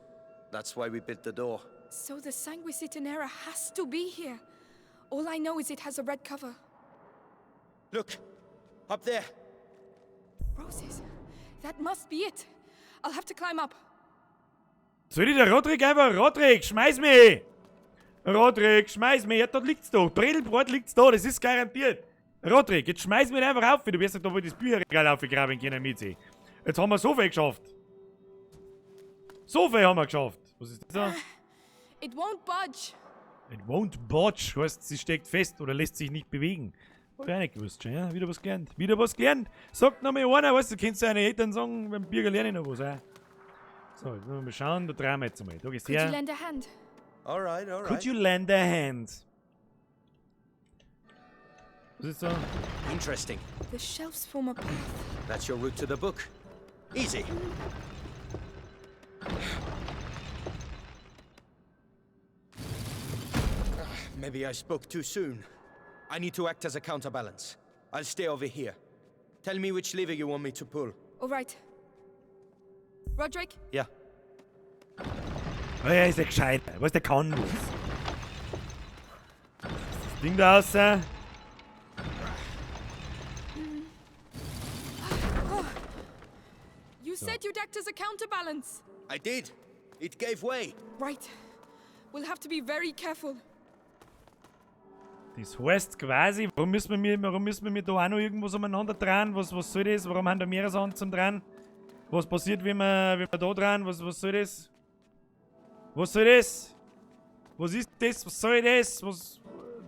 That's why we built the door. So the Sanguisitanera has to be here. All I know is it has a red cover. Look, up there. Roses. That must be it. I'll have to climb up. Soll ich der Rodrik einfach? Rodrik, schmeiß mich! Rodrik, schmeiß mich! Ja, dort liegt's doch. Bredelbrot liegt's da, das ist garantiert. Rodrik, jetzt schmeiß mich einfach auf, du wirst doch wohl das Bücherregal aufgegraben können mit sich. Jetzt haben wir so viel geschafft. So viel haben wir geschafft. Was ist das da? It won't budge. It won't budge, heißt, sie steckt fest oder lässt sich nicht bewegen. Hab ich auch nicht gewusst schon, ja? Wieder was gelernt. Wieder was gelernt. Sagt noch mal einer, weißt du, kennst du deine Eltern sagen, beim Bürger lerne ich noch was, ja? So, jetzt müssen wir mal schauen, da drehen wir jetzt einmal. Da geht's Could you her. lend a hand? All right. Could you lend a hand? Was ist da? Interesting. The shelves form a path. That's your route to the book. Easy. Maybe I spoke too soon. I need to act as a counterbalance. I'll stay over here. Tell me which lever you want me to pull. All right. Roderick? Yeah. Oh ja, ist der Gescheiter. Was der kann was. Das Ding da außer. You said you'd act as a counterbalance. I did. It gave way. Right. We'll have to be very careful. Das heißt quasi, warum müssen wir da auch noch irgendwas umeinander drehen? Was soll das? Warum haben da mehrere Sachen zum Drehen? Was passiert, wenn wir da drehen? Was soll das? Was soll das? Was ist das? Was soll das? Was...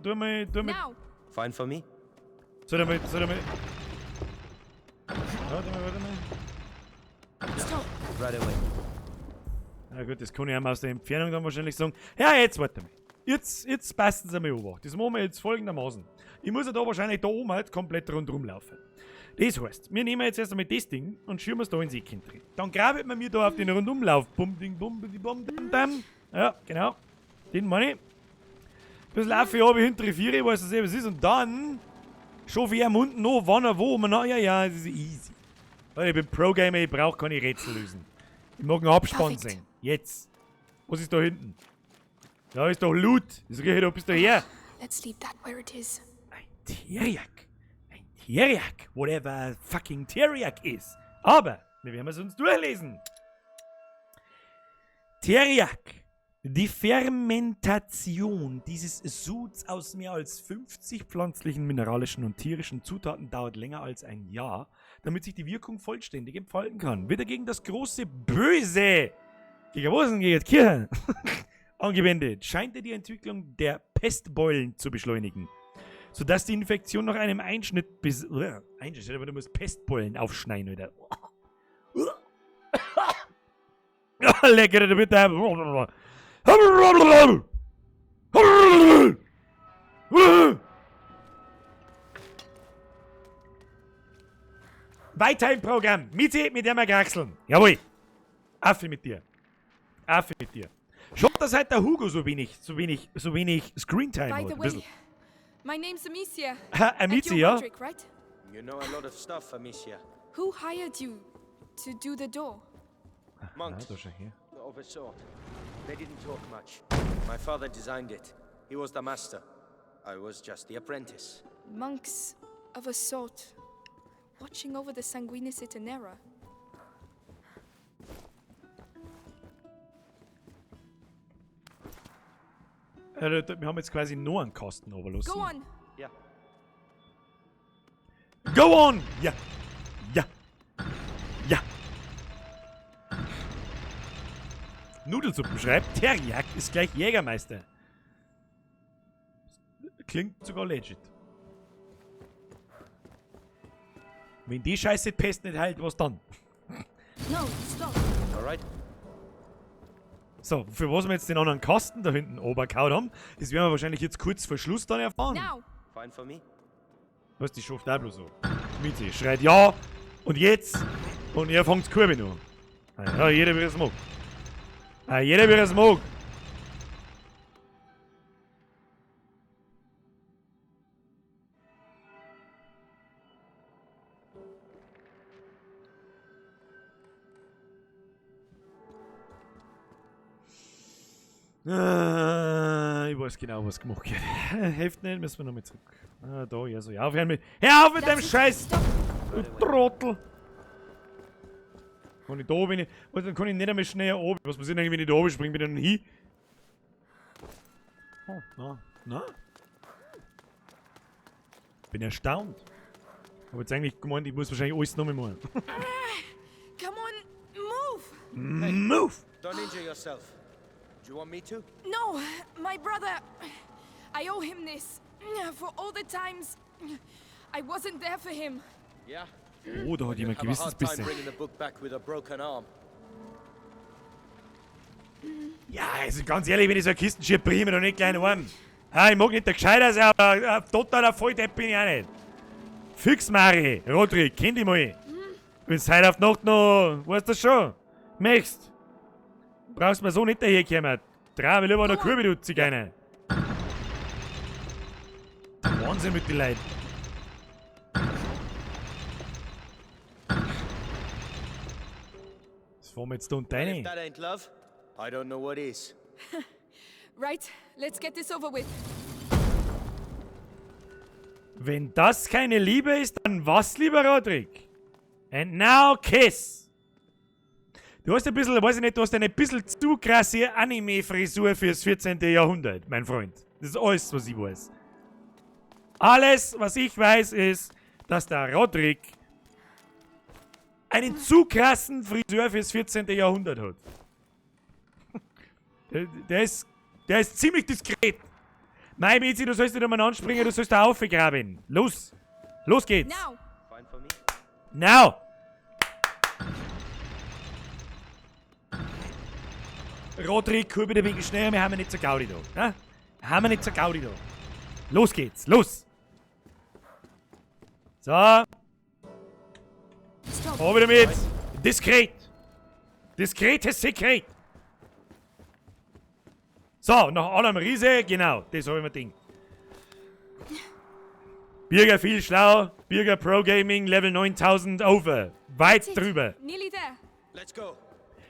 Tu mal... Now. Fine for me. Soll er mal... Warte mal. Stop. Right away. Na gut, das kann ich einmal aus der Entfernung dann wahrscheinlich sagen. Ja, jetzt warte mal. Jetzt passen Sie mir an. Das machen wir jetzt folgendermaßen. Ich muss ja da wahrscheinlich da oben halt komplett rundherum laufen. Das heißt, wir nehmen jetzt erst einmal das Ding und schieben es da ins Eckchen drin. Dann graben wir mir da auf den Rundumlauf. Bum, ding, bum, bum, dam, dam. Ja, genau. Den meine ich. Das laufe ich aber hinter die Viere, weiß ich was ist. Und dann schaffe ich am unten noch, wann er wo. Ja, das ist easy. Weil ich bin Pro-Gamer, ich brauche keine Rätsel lösen. Ich mag einen Abspann Perfekt. sehen. Jetzt. Was ist da hinten? Da ist doch Loot. Das rieche ich doch bis daher. Let's leave that where it is. Ein Teriak. Ein Teriak. Whatever fucking Teriak ist. Aber, wir werden es uns durchlesen. Teriak. Die Fermentation dieses Suds aus mehr als 50 pflanzlichen, mineralischen und tierischen Zutaten dauert länger als ein Jahr, damit sich die Wirkung vollständig entfalten kann. Wird dagegen das große Böse gegen was denn? Gegen die Kirche angewendet, scheint er die Entwicklung der Pestbeulen zu beschleunigen, sodass die Infektion nach einem Einschnitt aber du musst Pestbeulen aufschneiden wieder. Lecker, bitte. Weiter im Programm. Miete, mit dem wir kraxeln. Jawohl. Affe mit dir. Affe mit dir. Schaut, dass halt der Hugo so wenig Screentime By hat. the Ein way, bisschen. my name's Amicia. Amicia, And you're ja? Roderick, right? You know a lot of stuff, Amicia. Who hired you to do the door? Monks. da schau her. Of a sort. They didn't talk much. My father designed it. He was the master. I was just the apprentice. Monks of a sort, watching over the Sanguinis Itinera. Wir haben jetzt quasi nur einen Kasten overlassen. Go on. Yeah. Go on! Ja. Ja. Ja. Nudelsuppen schreibt, Teriak ist gleich Jägermeister. Klingt sogar legit. Wenn die scheiße Pest nicht heilt, was dann? No, stop. Alright. So, für was wir jetzt den anderen Kasten da hinten oberkaut haben, das werden wir wahrscheinlich jetzt kurz vor Schluss dann erfahren. Now. Fine for me. Was, die schafft auch bloß so. Miete schreit ja und jetzt und ihr fangt Kurve an. Ja, jeder wie er es mag. Jeder wie er es mag. Ich weiß genau, was gemacht wird. Hilft nicht, müssen wir nochmal zurück. Da, ja, so. Ja, hör auf mit dem Scheiß! Du Trottel! Kann ich da oben nicht. Dann kann ich nicht einmal schnell oben. Was passiert eigentlich, wenn ich da oben springe? Bin ich dann hin? Oh, na, na? Bin erstaunt. Aber jetzt eigentlich gemeint, ich muss wahrscheinlich alles nochmal machen. Come on, move. Hey, Move! don't injure yourself. Do you want me to? No, my brother. I owe him this. For all the times I wasn't there for him. Yeah. Oh, da hat jemand Have a hard time Gewissensbisse. bringing the book back with a broken arm. Ja, also ganz ehrlich, wenn ich so eine Kisten schiebe, bringe ich mir doch nicht klein arm. Ich mag nicht der Gescheiter sein, aber ein totaler Volldepp bin ich auch nicht. Fix, Mari, Rodrik, kenn dich mal. Wenn's heute auf die Nacht noch, weißt du schon, möchtest. Brauchst mir so nicht daherkommen. Trau mir lieber noch Kurve, du Zigeuner. Wahnsinn mit den Leuten. Das fahren wir jetzt da unten If rein. that ain't love, I don't know what is. Right, let's get this over with. Wenn das keine Liebe ist, dann was, lieber Rodrik? And now kiss! Du hast ein bisschen, weiß ich nicht, du hast eine bisschen zu krasse Anime-Frisur fürs 14. Jahrhundert, mein Freund. Das ist alles, was ich weiß. Alles, was ich weiß, ist, dass der Rodrik einen zu krassen Friseur fürs 14. Jahrhundert hat. Der ist ziemlich diskret. Mein Mädchen, du sollst nicht einmal anspringen, du sollst da aufgraben. Los! Los geht's! Now. Fine for me. Now! Rodrik, komm bitte wegen schnell, wir haben nicht so Gaudi da. Haben wir nicht so Gaudi da. Los geht's, los! So. Over damit! Diskret! Diskretes Sekret! So, nach allem Riese, genau, das habe ich mir gedacht. Bürger viel schlau, Bürger Pro Gaming, Level 9000 over. Weit drüber. Nearly there. Let's go.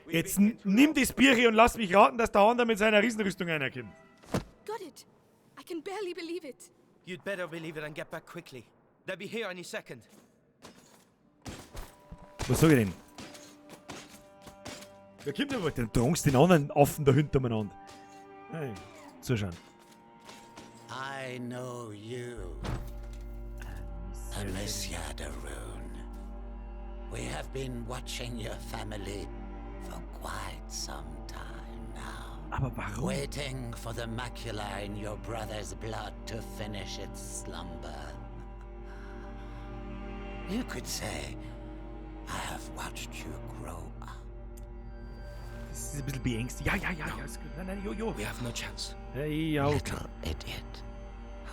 Jetzt nimm das Bierchen und lass mich raten, dass der Hunter mit seiner Riesenrüstung reinkommt. Got it. I can barely believe it. You'd better believe it and get back quickly. They'll be here any second. Was sag ich denn? Wer kommt denn? Du drangst den anderen Affen da hintereinander. Hey, zuschauen. I know you, Amicia de Rune. We have been watching your family for quite some time now. Aber warum? Waiting for the macula in your brother's blood to finish its slumber. You could say, I have watched you grow up. Das ist ein bisschen beängstigt. Ja, ist gut. Nein, jo. We have no chance. Hey, ja. Little idiot.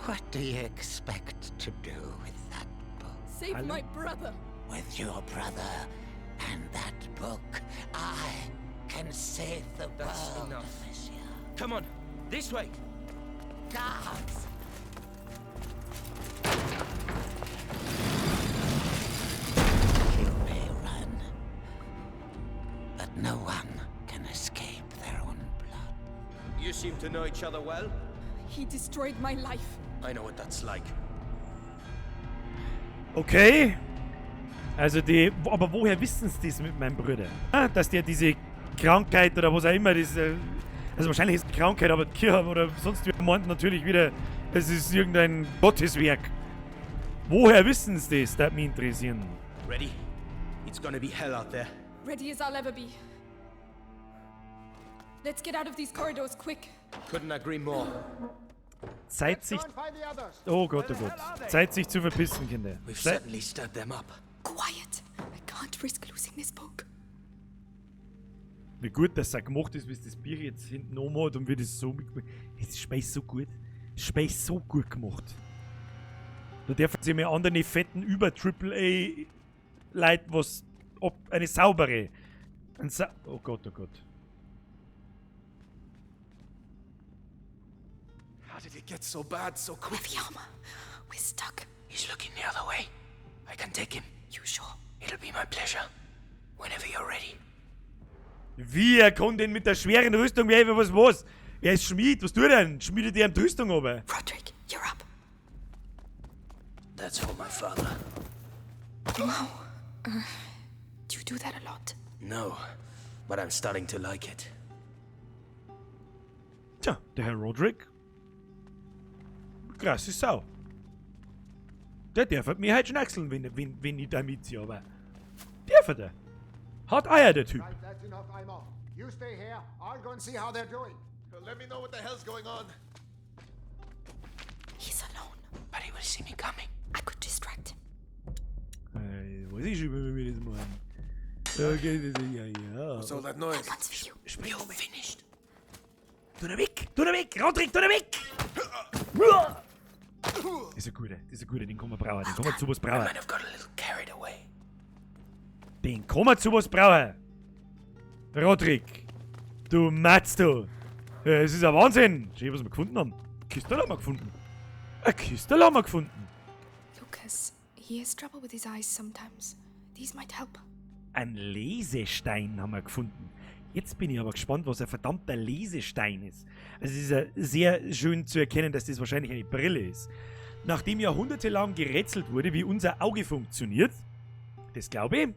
What do you expect to do with that book? Save my brother. With your brother and that book, I can save the That's world, enough. Amicia. Come on, this way. Guards! You may run, but no one can escape their own blood. You seem to know each other well. He destroyed my life. I know what that's like. Okay. Also aber woher wissen sie das mit meinem Bruder? Dass der diese Krankheit oder was auch immer, also wahrscheinlich ist es Krankheit, aber Kirche oder sonst jemand natürlich wieder, es ist irgendein Gotteswerk. Woher wissen sie das? Das mich interessieren. Ready? It's gonna be hell out there. Ready as I'll ever be. Let's get out of these corridors quick. Couldn't agree more. Zeit sich... Oh Gott. Zeit sich zu verpissen, Kinder. We've certainly stirred them up. Quiet. I can't risk losing this book. Wie gut, dass er gemacht ist, wie das Bier jetzt hinten oben hat und wie das so... Es ist Speis so gut. Speis so gut gemacht. Da dürfen sie mir andere fetten über AAA Leute was... eine saubere. Oh Gott. How did it get so bad so quick? Heavy armor. We're stuck. He's looking the other way. I can take him. You sure? It'll be my pleasure. Whenever you're ready. Wie, er kann denn mit der schweren Rüstung wie was? Er ist Schmied, was tut er denn? Schmiedet er die Rüstung runter? Rodrik, you're up. That's for my father. Wow. Do you do that a lot? No, but I'm starting to like it. Tja, der Herr Rodrik. Krasse Sau. Der darf mir halt schnackseln, wenn ich da mitziehe, aber... Darf er? Hat Eier, der Typ. Right, that's enough, Eimer. You stay here. I'll go and see how they're doing. Let me know what the hell's going on. He's alone. But he will see me coming. I could distract him. Weiß ich schon, wenn wir das machen. Okay, ja. What's all that noise? One's for you. You finished. Tu da weg! Rodrik, tu da weg! Das ist ein guter, den kann man brauchen, den kann man zu was brauchen. Might have got a little carried away. Den kann man zu was brauchen. Rodrik, du Matz, du. Es ist ein Wahnsinn. Schau, was wir gefunden haben. Kistel haben wir gefunden. Ein Kistel haben wir gefunden. Lucas, he has trouble with his eyes sometimes. These might help. Ein Lesestein haben wir gefunden. Jetzt bin ich aber gespannt, was ein verdammter Lesestein ist. Also es ist ja sehr schön zu erkennen, dass das wahrscheinlich eine Brille ist. Nachdem jahrhundertelang gerätselt wurde, wie unser Auge funktioniert, das glaube ich,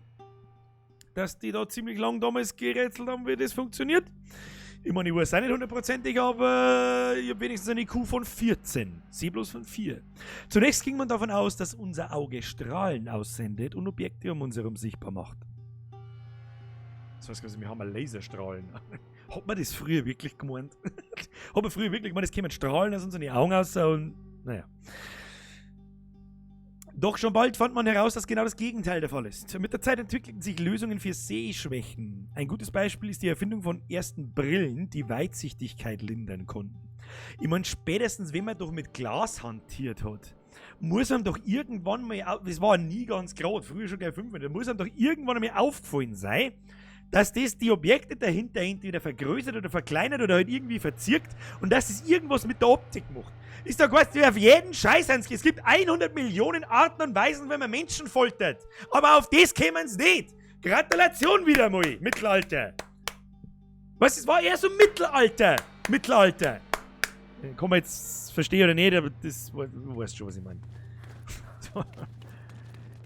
dass die da ziemlich lang damals gerätselt haben, wie das funktioniert. Ich meine, ich weiß auch nicht hundertprozentig, aber ich habe wenigstens eine IQ von 14. C bloß von 4. Zunächst ging man davon aus, dass unser Auge Strahlen aussendet und Objekte um uns herum sichtbar macht. Das heißt quasi, wir haben Laserstrahlen. Hat man das früher wirklich gemeint? Hat man früher wirklich gemeint, es kämen Strahlen aus unseren Augen raus und... Naja. Doch schon bald fand man heraus, dass genau das Gegenteil der Fall ist. Mit der Zeit entwickelten sich Lösungen für Sehschwächen. Ein gutes Beispiel ist die Erfindung von ersten Brillen, die Weitsichtigkeit lindern konnten. Ich meine, spätestens wenn man doch mit Glas hantiert hat, muss einem doch irgendwann mal, das war nie ganz gerade, früher schon gleich 5 Meter, muss einem doch irgendwann einmal aufgefallen sein, dass das die Objekte dahinter entweder vergrößert oder verkleinert oder halt irgendwie verzirkt und dass es irgendwas mit der Optik macht. Ist doch weißt du, auf jeden Scheiß, es gibt 100 Millionen Arten und Weisen, wenn man Menschen foltert. Aber auf das kämen sie nicht. Gratulation wieder mal, Mittelalter. Was, es war eher so Mittelalter. Kann man jetzt verstehen oder nicht, aber das, du weißt schon, was ich meine.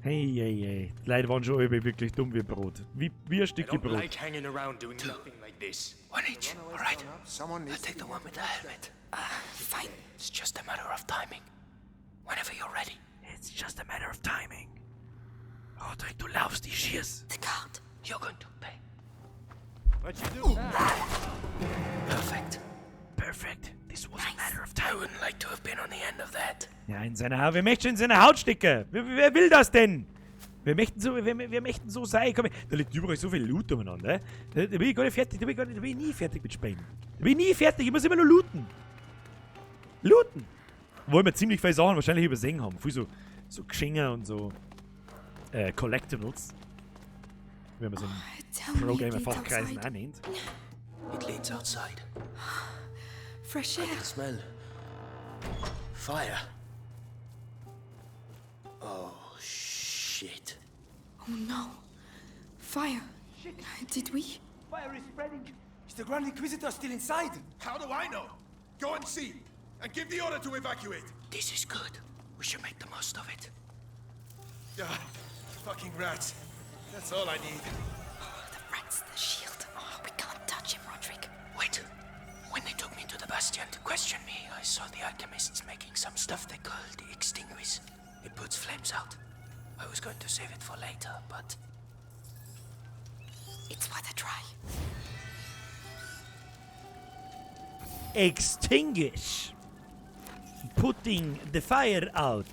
Hey. Die Leute waren schon wirklich dumm wie Brot. Wie ein Stückchen Brot. One each, alright? Someone I'll needs take the one with the helmet. Fine. It's just a matter of timing. Whenever you're ready. It's just a matter of timing. Roderick, du laufst, ich schieß. The card. You're going to pay. What you do now? Perfect. Perfect. This was a matter of I time. wouldn't like to have been on the end of that. Ja, in seiner Haut. Wer möchte in seiner Haut stecken? Wer will das denn? Wir möchten so sein. Komm, da liegt überall so viel Loot umeinander. Da bin ich gar nicht fertig. Da bin ich nie fertig mit Spielen. Da bin ich nie fertig. Ich muss immer nur looten. Obwohl wir ziemlich viele Sachen wahrscheinlich übersehen haben. Viel so Geschenke und so Collectibles. Wie man so Tell in me it leads Pro-Gamer-Fachkreisen outside. auch nennt. It leads outside. Fresh I air. can smell fire. Oh, shit. Oh no. Fire. Shit, Did we? fire is spreading. Is the Grand Inquisitor still inside? How do I know? Go and see, and give the order to evacuate. This is good. We should make the most of it. Ah, fucking rats. That's all I need. The rats, the shield. Oh, we can't touch him, Roderick. Wait. When they took me to the Bastion to question me, I saw the alchemists making some stuff they called the Extinguish. It puts flames out. I was going to save it for later, but... It's worth a try. Extinguish. Putting the fire out.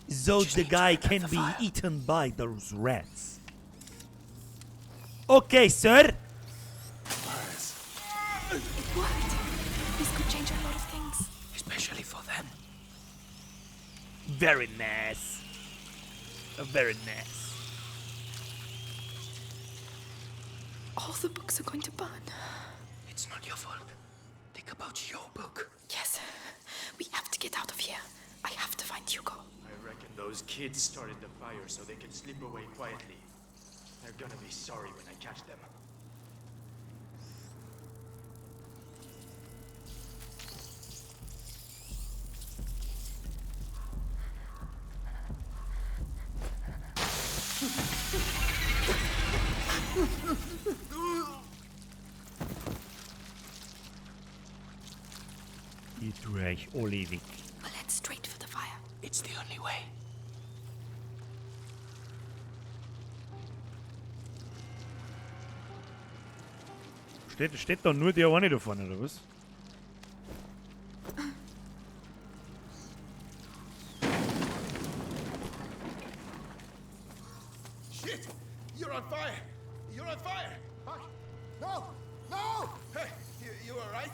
So the guy can be eaten by those rats. Okay, sir. It worked. This could change a lot of things. especially for them. Very nice. Very nice. All the books are going to burn. It's not your fault. Think about your book. Yes. We have to get out of here. I have to find Hugo. I reckon those kids started the fire so they can slip away quietly. They're gonna be sorry when I catch them. Ich tue euch alle weg. We'll head straight for the fire. It's the only way. Steht da nur der eine da vorne, oder was? Shit! You're on fire! You're on fire! Fuck! No! No! Hey, you alright?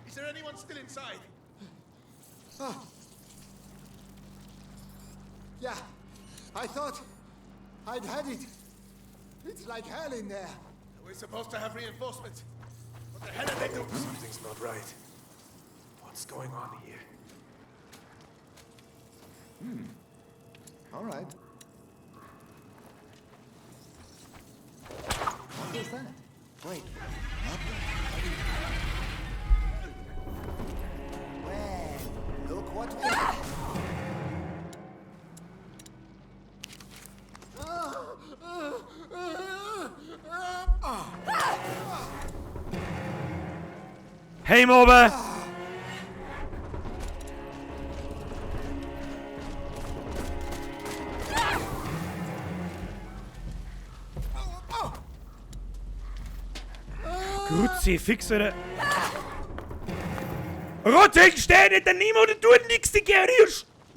Is there anyone still inside? Oh. Yeah, I thought I'd had it. It's like hell in there. We're supposed to have reinforcements. What the hell are they doing? Something's not right. What's going on here? All right. What was that? Wait. Well, look what we have. Hey, Mobe! Kruzifix, oder? Roderick, steh nicht daneben oder tu nichts, Digga!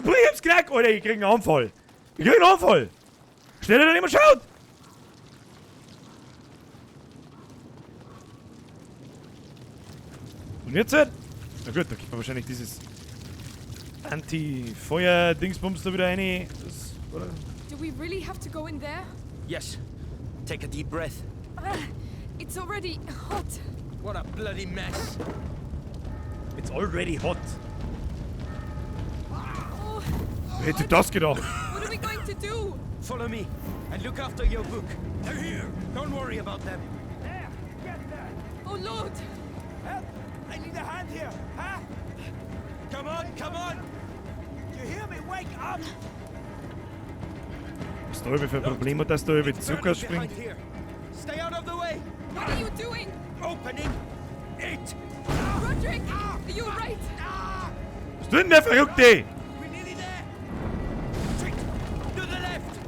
Brief's Knack, Alter, ich krieg einen Anfall. Schneller, dann jemand schaut. Und jetzt? Na gut, da kriegt man wahrscheinlich dieses Anti-Feuer-Dingsbums da wieder rein. Das, oder? Do we really have to go in there? Yes. Take a deep breath. It's already hot. What a bloody mess. It's already hot. Oh, Wer hätte das gedacht? what are we going to do? Follow me and look after your book. They're here. Don't worry about them. There! Get there! Oh, Lord! Help! I need a hand here! Huh? Come on, come on! You hear me? Wake up! Was da für ein Problem hat, dass da über Zucker springt? Behind here. Stay out of the way. What are you doing? Opening it. Roderick! Are you right? Was tut denn der Verrückte? We're nearly there. Quick, to the left.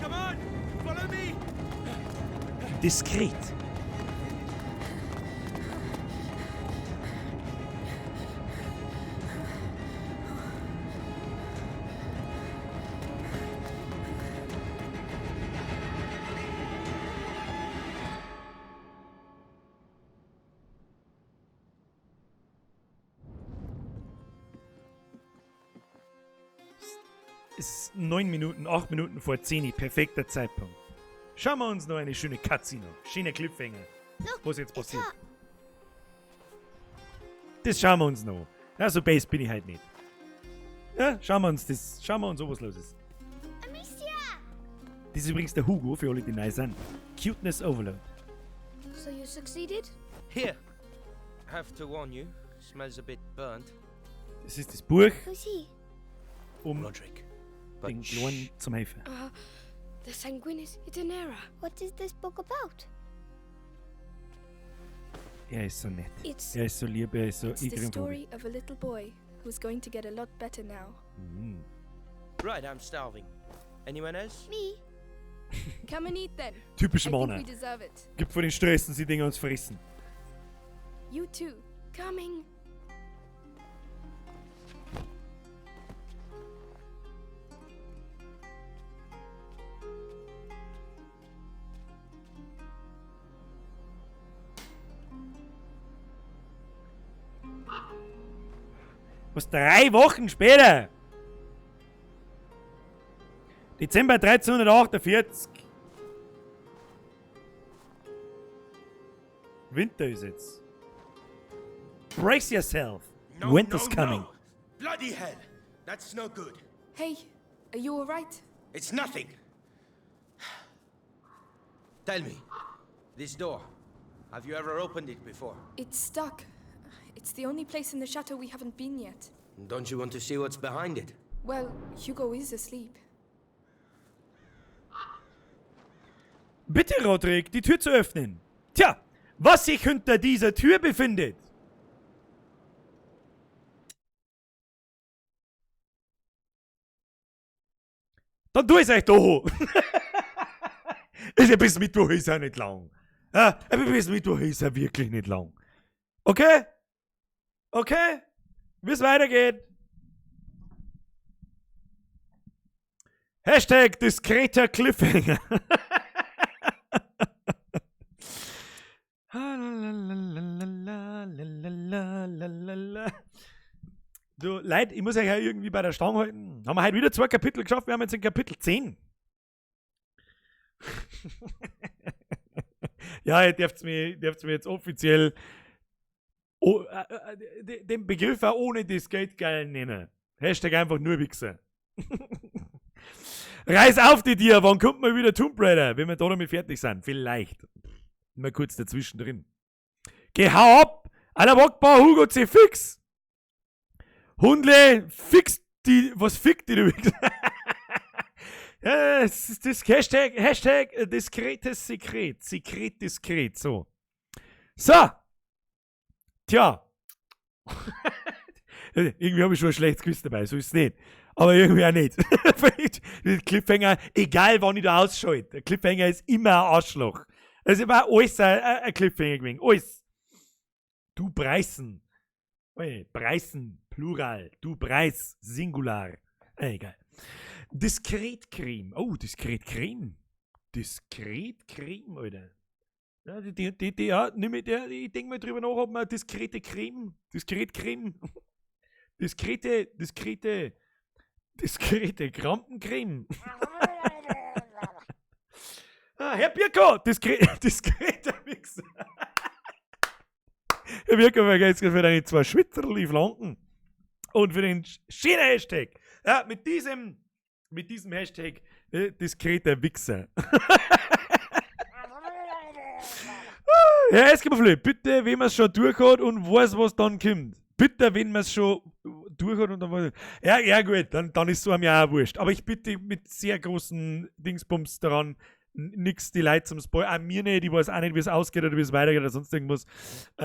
Come on, follow me. Diskret. Es ist 8 Minuten vor 10 Uhr, perfekter Zeitpunkt. Schauen wir uns noch eine schöne Cutscene an. Schöne Cliffhanger. Was jetzt passiert. Das schauen wir uns noch. Ja, so base bin ich halt nicht. Ja, schauen wir uns an, was los ist. Das ist übrigens der Hugo, für alle, die neu sind. Cuteness Overload. So you succeeded? Here. Have to warn you. Smells a bit burnt. Das ist das Buch, Who's he? Roderick. But den Kleinen zum Helfen. The Sanguinis Itinera. What is this book about? Er ist so nett. It's, Er ist so lieb, er ist so it's the irgendwo. story of a little boy who's going to get a lot better now. Right, I'm starving. Anyone else? Me? Come and eat then. Typische I think Männer. we deserve it. Gibt vor den Stressen, sie Dinge uns fressen. You too. Coming. Was, 3 Wochen später? Dezember 1348. Winter ist jetzt. Brace yourself. Winter's coming. No. Bloody hell. That's no good. Hey, are you alright? It's nothing. Tell me, this door, have you ever opened it before? It's stuck. It's the only place in the chateau we haven't been yet. Don't you want to see what's behind it? Well, Hugo is asleep. Bitte, Roderick, die Tür zu öffnen. Tja, was sich hinter dieser Tür befindet. Dann tu es euch da. Bis Mittwoch ist ja nicht lang. Ja, aber bis Mittwoch ist ja wirklich nicht lang. Okay? Okay? Wie es weitergeht. Hashtag diskreter Cliffhanger. Du, Leute, ich muss euch ja irgendwie bei der Stange halten. Haben wir heute wieder 2 Kapitel geschafft, wir haben jetzt in Kapitel 10. Ja, ihr dürft mir jetzt offiziell den Begriff auch ohne das Geld geil nennen. Hashtag einfach nur Wichser. Reiß auf die Tier, wann kommt mal wieder Tomb Raider, wenn wir da damit fertig sind? Vielleicht. Mal kurz dazwischen drin. Geh, hau ab! Aller Bockbar, Hugo C. Fix! Hundle, fix die, was fickt die, du Wichser? Ja, das ist das Hashtag diskretes Sekret. Sekret diskret, so. So! Tja. Irgendwie habe ich schon ein schlechtes Gewissen dabei, so ist es nicht. Aber irgendwie auch nicht. Cliffhanger, egal wann ich da ausschalte, der Cliffhanger ist immer ein Arschloch. Also war alles ein Cliffhanger gewesen. Alles. Du Preisen. Oje, Preisen, Plural. Du Preis, Singular. Egal. Diskretcreme. Oh, Diskretcreme. Diskretcreme, Alter. Ja, ich denke mal drüber nach, ob man diskrete Krampencreme. Herr Birko, diskreter Wichser. Herr Birko, vergesst für deine 2 Schwitzerli Flanken und für den schönen Hashtag. Ja, mit diesem Hashtag diskreter Wichser. Herr Eskimoflö, bitte, wenn man es schon durch hat und weiß, was dann kommt. Bitte, wenn man es schon durch hat und dann weiß. Ja, gut, dann ist so mir auch wurscht. Aber ich bitte mit sehr großen Dingsbums daran, nix die Leute zum Spoil. Auch mir nicht, ich weiß auch nicht, wie es ausgeht oder wie es weitergeht oder sonst irgendwas.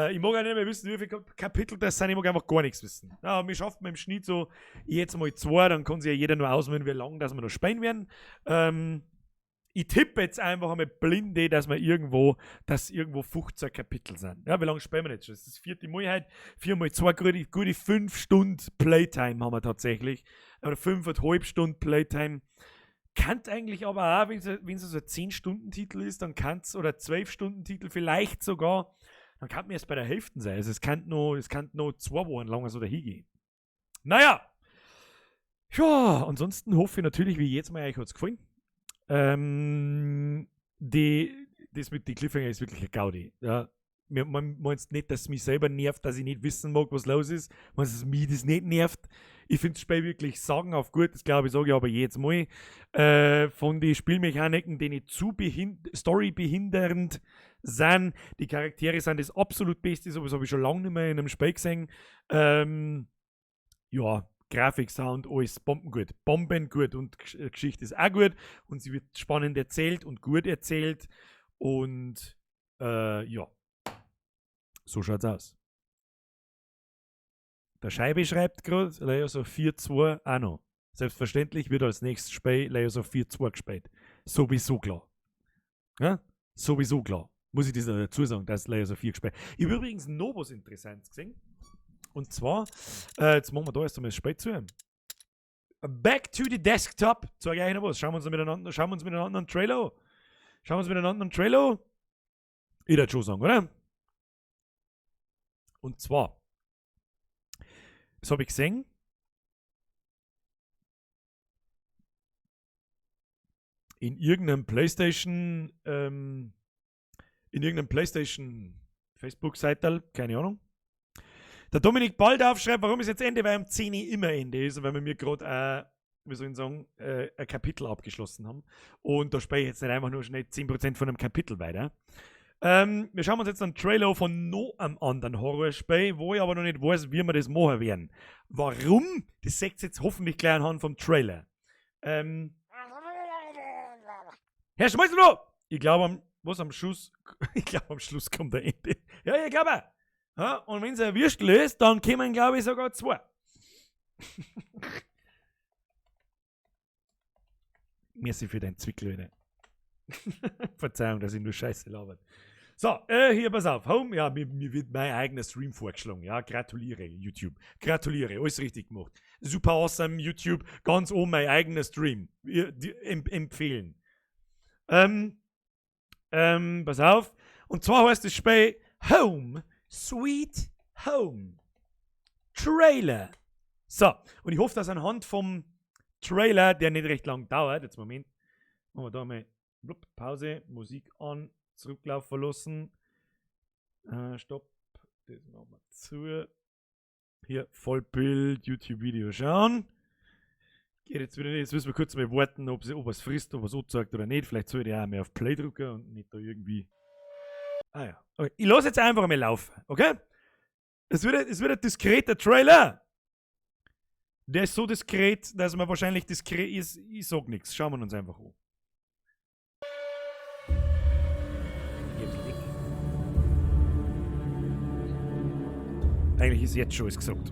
Ich mag auch nicht mehr wissen, wie viele Kapitel das sind, ich mag einfach gar nichts wissen. Ja, wir schaffen im Schnitt so jetzt mal 2, dann kann sich ja jeder nur auswählen, wie lange dass wir noch spielen werden. Ich tippe jetzt einfach einmal blinde, dass irgendwo 15 Kapitel sind. Ja, wie lange spielen wir jetzt schon? Das ist das 4. Mal heute. 4 mal 2, gute 5 Stunden Playtime haben wir tatsächlich. Oder 5,5 Stunden Playtime. Kann eigentlich aber auch, wenn es so ein 10-Stunden-Titel ist, dann kann es, oder 12-Stunden-Titel vielleicht sogar, dann kann man erst bei der Hälfte sein. Also es kann noch 2 Wochen lang so dahin gehen. Naja. Ja, ansonsten hoffe ich natürlich, wie jetzt mal, euch hat es gefallen. Das mit den Cliffhanger ist wirklich ein Gaudi. Ja. Man meint nicht, dass es mich selber nervt, dass ich nicht wissen mag, was los ist. Man es mich das nicht nervt. Ich finde das Spiel wirklich sagen auf gut, das glaube ich, sage ich aber jedes Mal. Von den Spielmechaniken, die nicht zu storybehindernd sind. Die Charaktere sind das absolut Beste, so was habe ich schon lange nicht mehr in einem Spiel gesehen. Ja, Grafik, Sound, alles bombengut. Bombengut und Geschichte ist auch gut und sie wird spannend erzählt und gut erzählt und ja, so schaut's aus. Der Scheibe schreibt gerade, Layers of 4.2 auch noch. Selbstverständlich wird als nächstes Spiel Layers of 4.2 gespielt. Sowieso klar. Ja? Sowieso klar. Muss ich das dazu sagen, dass Layers of 4 gespielt. Ich habe übrigens noch was Interessantes gesehen. Und zwar, jetzt machen wir da erst einmal das Spiel zu. Back to the Desktop. Sag ich euch noch was. Schauen wir uns miteinander einen Trailer an. Ich würde schon sagen, oder? Und zwar, das habe ich gesehen. In irgendeinem PlayStation Facebook-Seite, keine Ahnung. Der Dominik Bald aufschreibt, warum ist jetzt Ende, weil am 10 immer Ende ist, weil wir mir gerade, wie soll ich sagen, ein Kapitel abgeschlossen haben. Und da spiele ich jetzt nicht einfach nur schnell 10% von einem Kapitel weiter. Wir schauen uns jetzt einen Trailer von noch einem anderen Horrorspiel, wo ich aber noch nicht weiß, wie wir das machen werden. Warum? Das seht ihr jetzt hoffentlich gleich anhand vom Trailer. Herr Schmeißler! Ich glaube, am Schluss kommt der Ende. Ja, ich glaube. Ja, und wenn es ein Würstel ist, dann kommen, glaube ich, sogar 2. Merci für deinen Zwickel, Leute. Verzeihung, dass ich nur Scheiße labert. So, hier, pass auf. Home, ja, mir wird mein eigener Stream vorgeschlagen. Ja, gratuliere, YouTube. Gratuliere, alles richtig gemacht. Super awesome, YouTube. Ganz oben mein eigener Stream. Empfehlen. Pass auf. Und zwar heißt das Spiel Home Sweet Home. Trailer. So, und ich hoffe, dass anhand vom Trailer, der nicht recht lang dauert, jetzt Moment, machen wir da mal Pause, Musik an, zurücklaufen lassen. Stopp, das machen wir zu. Hier, Vollbild, YouTube-Video schauen. Geht jetzt wieder nicht, jetzt müssen wir kurz mal warten, ob es frisst, ob es so sagt oder nicht. Vielleicht sollte ich auch mehr auf Play drücken und nicht da irgendwie. Ah ja, okay. Ich lasse jetzt einfach mal laufen, okay? Es wird ein diskreter Trailer. Der ist so diskret, dass man wahrscheinlich diskret ist. Ich sag nichts. Schauen wir uns einfach an. Eigentlich ist jetzt schon alles gesagt.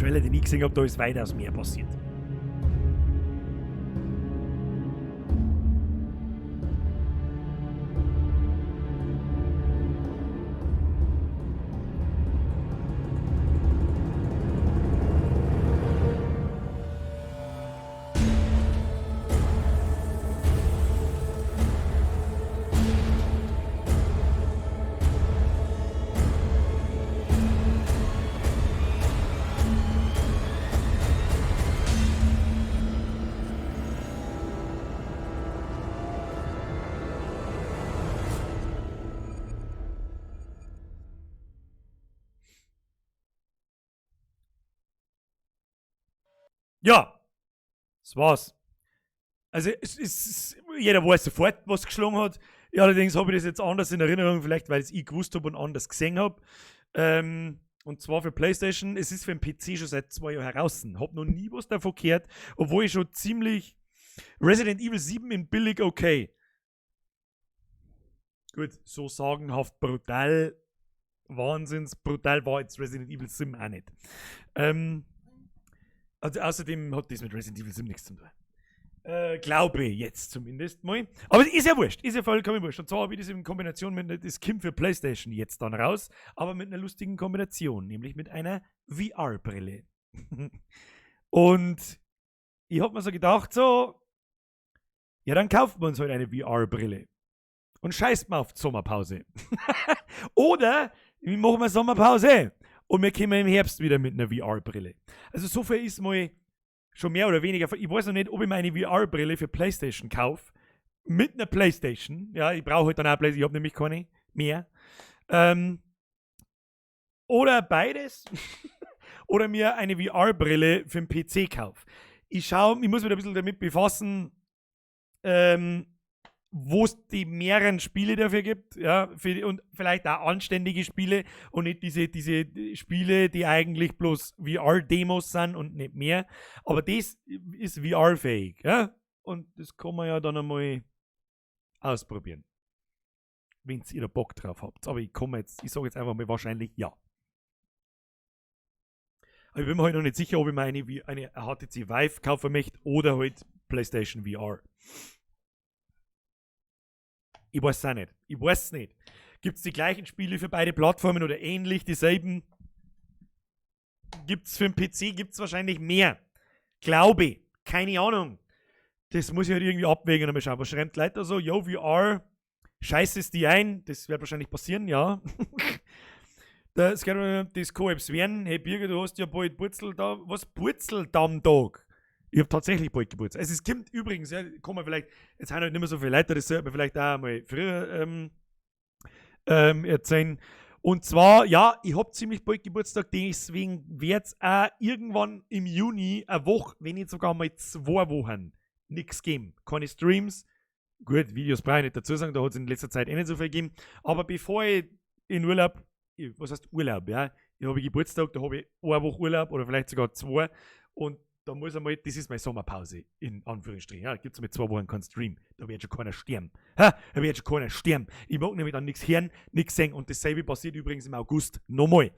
Trailer, den ich gesehen habe, da ist weitaus mehr passiert. Ja, das war's. Also, jeder weiß sofort, was geschlagen hat. Ja, allerdings habe ich das jetzt anders in Erinnerung, vielleicht weil ich es gewusst habe und anders gesehen habe. Und zwar für PlayStation. Es ist für den PC schon seit 2 Jahren heraus. Hab noch nie was davon gehört, obwohl ich schon ziemlich Resident Evil 7 in billig okay. Gut, so sagenhaft brutal, wahnsinns brutal war jetzt Resident Evil 7 auch nicht. Also außerdem hat das mit Resident Evil 7 nichts zu tun. Glaube jetzt zumindest mal. Aber ist ja wurscht, ist ja vollkommen wurscht. Und zwar habe ich das in Kombination mit das Kim für PlayStation jetzt dann raus, aber mit einer lustigen Kombination, nämlich mit einer VR-Brille. Und ich habe mir so gedacht, so, ja, dann kaufen wir uns halt eine VR-Brille. Und scheißt mal auf die Sommerpause. Oder wir machen wir Sommerpause. Und wir kommen im Herbst wieder mit einer VR-Brille. Also so viel ist mal schon mehr oder weniger. Ich weiß noch nicht, ob ich meine VR-Brille für PlayStation kaufe. Mit einer PlayStation. Ja, ich brauche halt dann auch PlayStation. Ich habe nämlich keine mehr. Oder beides. Oder mir eine VR-Brille für den PC kaufe. Ich muss mich ein bisschen damit befassen, wo es die mehreren Spiele dafür gibt, ja, und vielleicht auch anständige Spiele und nicht diese Spiele, die eigentlich bloß VR-Demos sind und nicht mehr. Aber das ist VR-fähig, ja, und das kann man ja dann einmal ausprobieren, wenn ihr da Bock drauf habt. Aber ich sage jetzt einfach mal wahrscheinlich ja. Aber ich bin mir halt noch nicht sicher, ob ich mir eine HTC Vive kaufen möchte oder halt PlayStation VR. Ich weiß es auch nicht. Ich weiß es nicht. Gibt es die gleichen Spiele für beide Plattformen oder ähnlich dieselben? Gibt es für den PC? Gibt es wahrscheinlich mehr. Glaube ich. Keine Ahnung. Das muss ich halt irgendwie abwägen und mal schauen. Was schreibt Leute da so? Yo, VR, scheiß es die ein. Das wird wahrscheinlich passieren, ja. Das Co-Ops werden. Hey Birger, du hast ja bald Purzeldamm-Tag. Ich habe tatsächlich bald Geburtstag. Also es kommt übrigens, ja, kann man vielleicht, jetzt sind halt nicht mehr so viele Leute, das sollte man vielleicht auch mal früher erzählen. Und zwar, ja, ich habe ziemlich bald Geburtstag, deswegen wird es auch irgendwann im Juni eine Woche, wenn nicht sogar mal 2 Wochen, nichts geben. Keine Streams, gut, Videos brauche ich nicht dazu sagen, da hat es in letzter Zeit nicht so viel gegeben. Aber bevor ich in Urlaub, was heißt Urlaub, ja, ich habe Geburtstag, da habe ich 1 Woche Urlaub oder vielleicht sogar 2 und da muss einmal, das ist meine Sommerpause, in Anführungsstrichen. Ja, gibt es mit 2 Wochen keinen Stream. Da wird schon keiner sterben. Da wird schon keiner sterben. Ich mag nämlich dann nichts hören, nichts sehen. Und dasselbe passiert übrigens im August nochmal.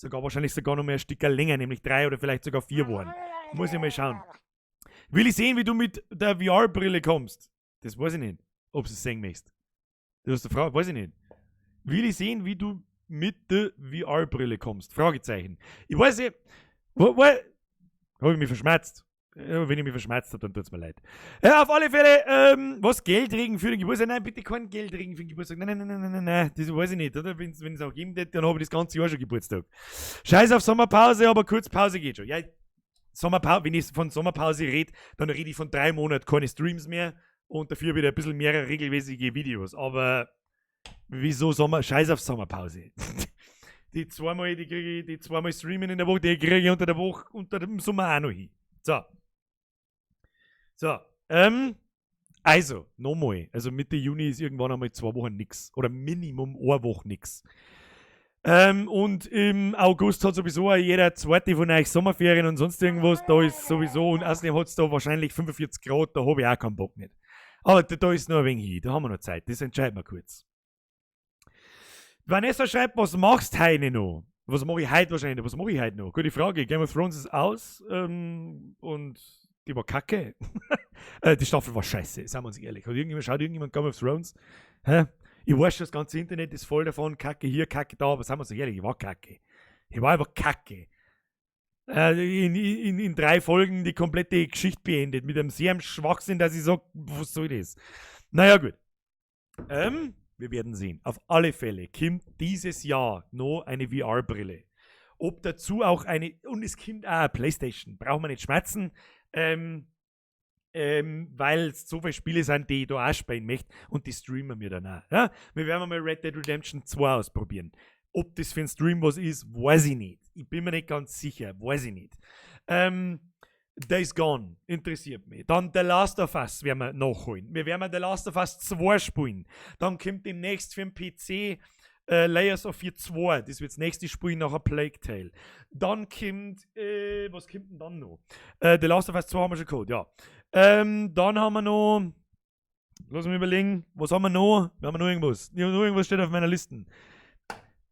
Wahrscheinlich sogar noch mal ein Stück länger, nämlich 3 oder vielleicht sogar 4 Wochen. Muss ich mal schauen. Will ich sehen, wie du mit der VR-Brille kommst? Das weiß ich nicht, ob du es sehen möchtest. Du hast eine Frage, weiß ich nicht. Will ich sehen, wie du mit der VR-Brille kommst? Fragezeichen. Ich weiß nicht, habe ich mich verschmerzt? Ja, wenn ich mich verschmerzt habe, dann tut es mir leid. Ja, auf alle Fälle, was Geldregen für den Geburtstag? Nein, bitte kein Geldregen für den Geburtstag. Nein, das weiß ich nicht, oder? Wenn es auch geben hätte, dann habe ich das ganze Jahr schon Geburtstag. Scheiß auf Sommerpause, aber Kurzpause geht schon. Ja, wenn ich von Sommerpause rede, dann rede ich von 3 Monaten keine Streams mehr und dafür wieder ein bisschen mehr regelmäßige Videos. Aber wieso Scheiß auf Sommerpause? Die zweimal streamen in der Woche, die kriege ich unter der Woche, unter dem Sommer auch noch hin. Also, nochmal. Also Mitte Juni ist irgendwann einmal 2 Wochen nix. Oder Minimum 1 Woche nix. Und im August hat sowieso auch jeder zweite von euch Sommerferien und sonst irgendwas. Da ist sowieso, und außerdem hat es da wahrscheinlich 45 Grad, da habe ich auch keinen Bock nicht. Aber da ist noch ein wenig hin, da haben wir noch Zeit, das entscheiden wir kurz. Vanessa schreibt, was machst du heute noch? Was mache ich heute wahrscheinlich? Was mache ich heute noch? Gute Frage. Game of Thrones ist aus und die war kacke. Die Staffel war scheiße, sagen wir uns ehrlich. Schaut irgendjemand Game of Thrones? Hä? Ich weiß schon, das ganze Internet ist voll davon, Kacke hier, Kacke da, aber sagen wir uns ehrlich, ich war kacke. Ich war einfach kacke. In 3 Folgen die komplette Geschichte beendet, mit einem sehr Schwachsinn, dass ich sage, was soll das? Naja, gut. Wir werden sehen. Auf alle Fälle kommt dieses Jahr noch eine VR-Brille. Ob dazu auch und es kommt auch eine Playstation, brauchen wir nicht schmerzen, weil es so viele Spiele sind, die ich da auch spielen möchte und die streamen wir dann auch. Ja? Wir werden mal Red Dead Redemption 2 ausprobieren. Ob das für einen Stream was ist, weiß ich nicht. Ich bin mir nicht ganz sicher, weiß ich nicht. Days Gone interessiert mich. Dann The Last of Us werden wir nachholen. Wir werden The Last of Us 2 spielen. Dann kommt demnächst für den PC Layers of Fear 2. Das wird das nächste Spiel nach A Plague Tale. Dann kommt, was kommt denn dann noch? The Last of Us 2 haben wir schon gehabt, ja. Dann haben wir noch, lass mich überlegen, was haben wir noch? Wir haben noch irgendwas. Irgendwas steht auf meiner Liste.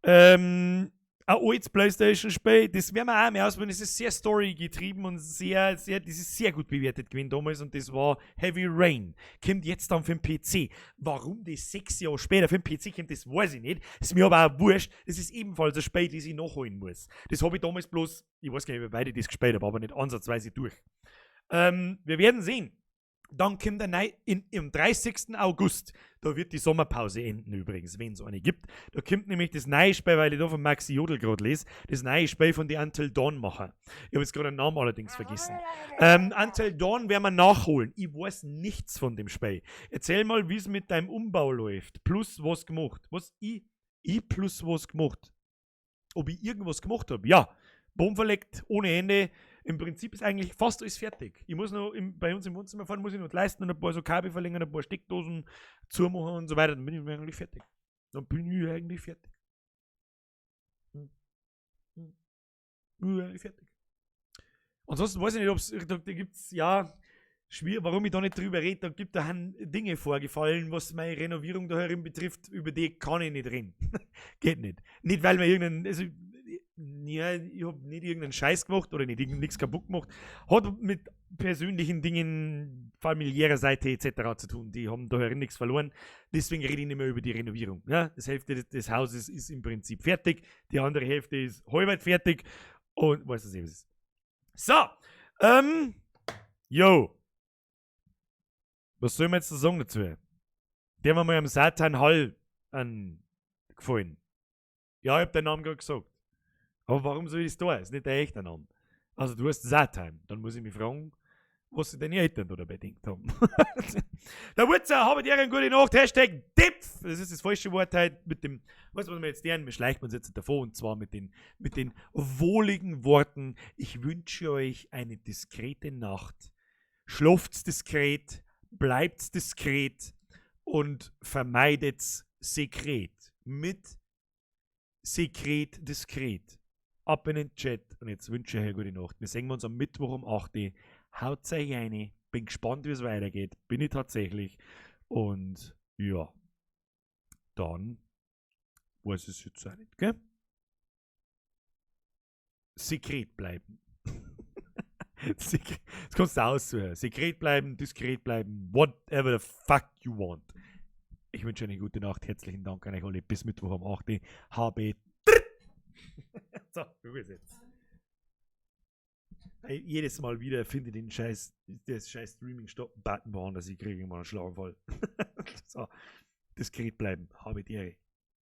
Ein altes Playstation-Spiel, das werden wir auch mehr ausprobieren. Das ist sehr storygetrieben und das ist sehr gut bewertet gewesen damals und das war Heavy Rain. Kommt jetzt dann für den PC. Warum das 6 Jahre später für den PC kommt, das weiß ich nicht. Das ist mir aber auch wurscht. Das ist ebenfalls ein Spiel, das ich nachholen muss. Das habe ich damals bloß, ich weiß gar nicht, wie beide das gespielt haben, aber nicht ansatzweise durch. Wir werden sehen. Dann kommt im 30. August, da wird die Sommerpause enden übrigens, wenn es eine gibt. Da kommt nämlich das neue Spiel, weil ich da von Maxi Jodl gerade lese, das neue Spiel von den Until Dawn Macher. Ich habe jetzt gerade den Namen allerdings vergessen. Until Dawn werden wir nachholen. Ich weiß nichts von dem Spiel. Erzähl mal, wie es mit deinem Umbau läuft. Plus was gemacht. Was? Ich plus was gemacht. Ob ich irgendwas gemacht habe? Ja. Baum verlegt, ohne Ende. Im Prinzip ist eigentlich fast alles fertig. Ich muss noch bei uns im Wohnzimmer fahren, muss ich noch leisten und ein paar so Kabel verlängern, ein paar Steckdosen zumachen und so weiter. Dann bin ich eigentlich fertig. Ansonsten weiß ich nicht, ob es, da gibt es, ja, schwierig, warum ich da nicht drüber rede, da gibt da Dinge vorgefallen, was meine Renovierung da herin betrifft, über die kann ich nicht reden. Geht nicht. Nicht, weil mir ja, ich habe nicht irgendeinen Scheiß gemacht oder nichts kaputt gemacht. Hat mit persönlichen Dingen, familiärer Seite etc. zu tun. Die haben da nichts verloren. Deswegen rede ich nicht mehr über die Renovierung. Ja, das Hälfte des Hauses ist im Prinzip fertig. Die andere Hälfte ist halbweit fertig. Und weißt du, was ist. So. Was soll man jetzt sagen dazu? Der haben wir mal am Satan Hall gefallen. Ja, ich habe den Namen gerade gesagt. Aber warum soll ich das tun? Das ist nicht der echte Name. Also du hast Satan. Dann muss ich mich fragen, was sie deine Eltern da dabei gedacht haben. Der Wutzer, habe dir eine gute Nacht. Hashtag Dipf. Das ist das falsche Wort heute mit dem, was wir jetzt lernen, wir schleichen uns jetzt davor und zwar mit den wohligen Worten. Ich wünsche euch eine diskrete Nacht. Schlaft diskret, bleibt diskret und vermeidet Sekret. Mit Sekret diskret. Ab in den Chat und jetzt wünsche ich euch eine gute Nacht. Wir sehen uns am Mittwoch um 8 Uhr. Haut euch rein. Bin gespannt, wie es weitergeht. Bin ich tatsächlich. Und ja, dann weiß es jetzt auch nicht, gell? Sekret bleiben. Das kannst du auszuhören. Sekret bleiben, diskret bleiben, whatever the fuck you want. Ich wünsche eine gute Nacht. Herzlichen Dank an euch alle. Bis Mittwoch um 8 Uhr. HB. So, du bist jetzt. Jedes Mal wieder finde ich das scheiß Streaming-Stop-Button woanders. Ich kriege immer einen Schlaganfall. So, diskret bleiben. Habe die Ehre.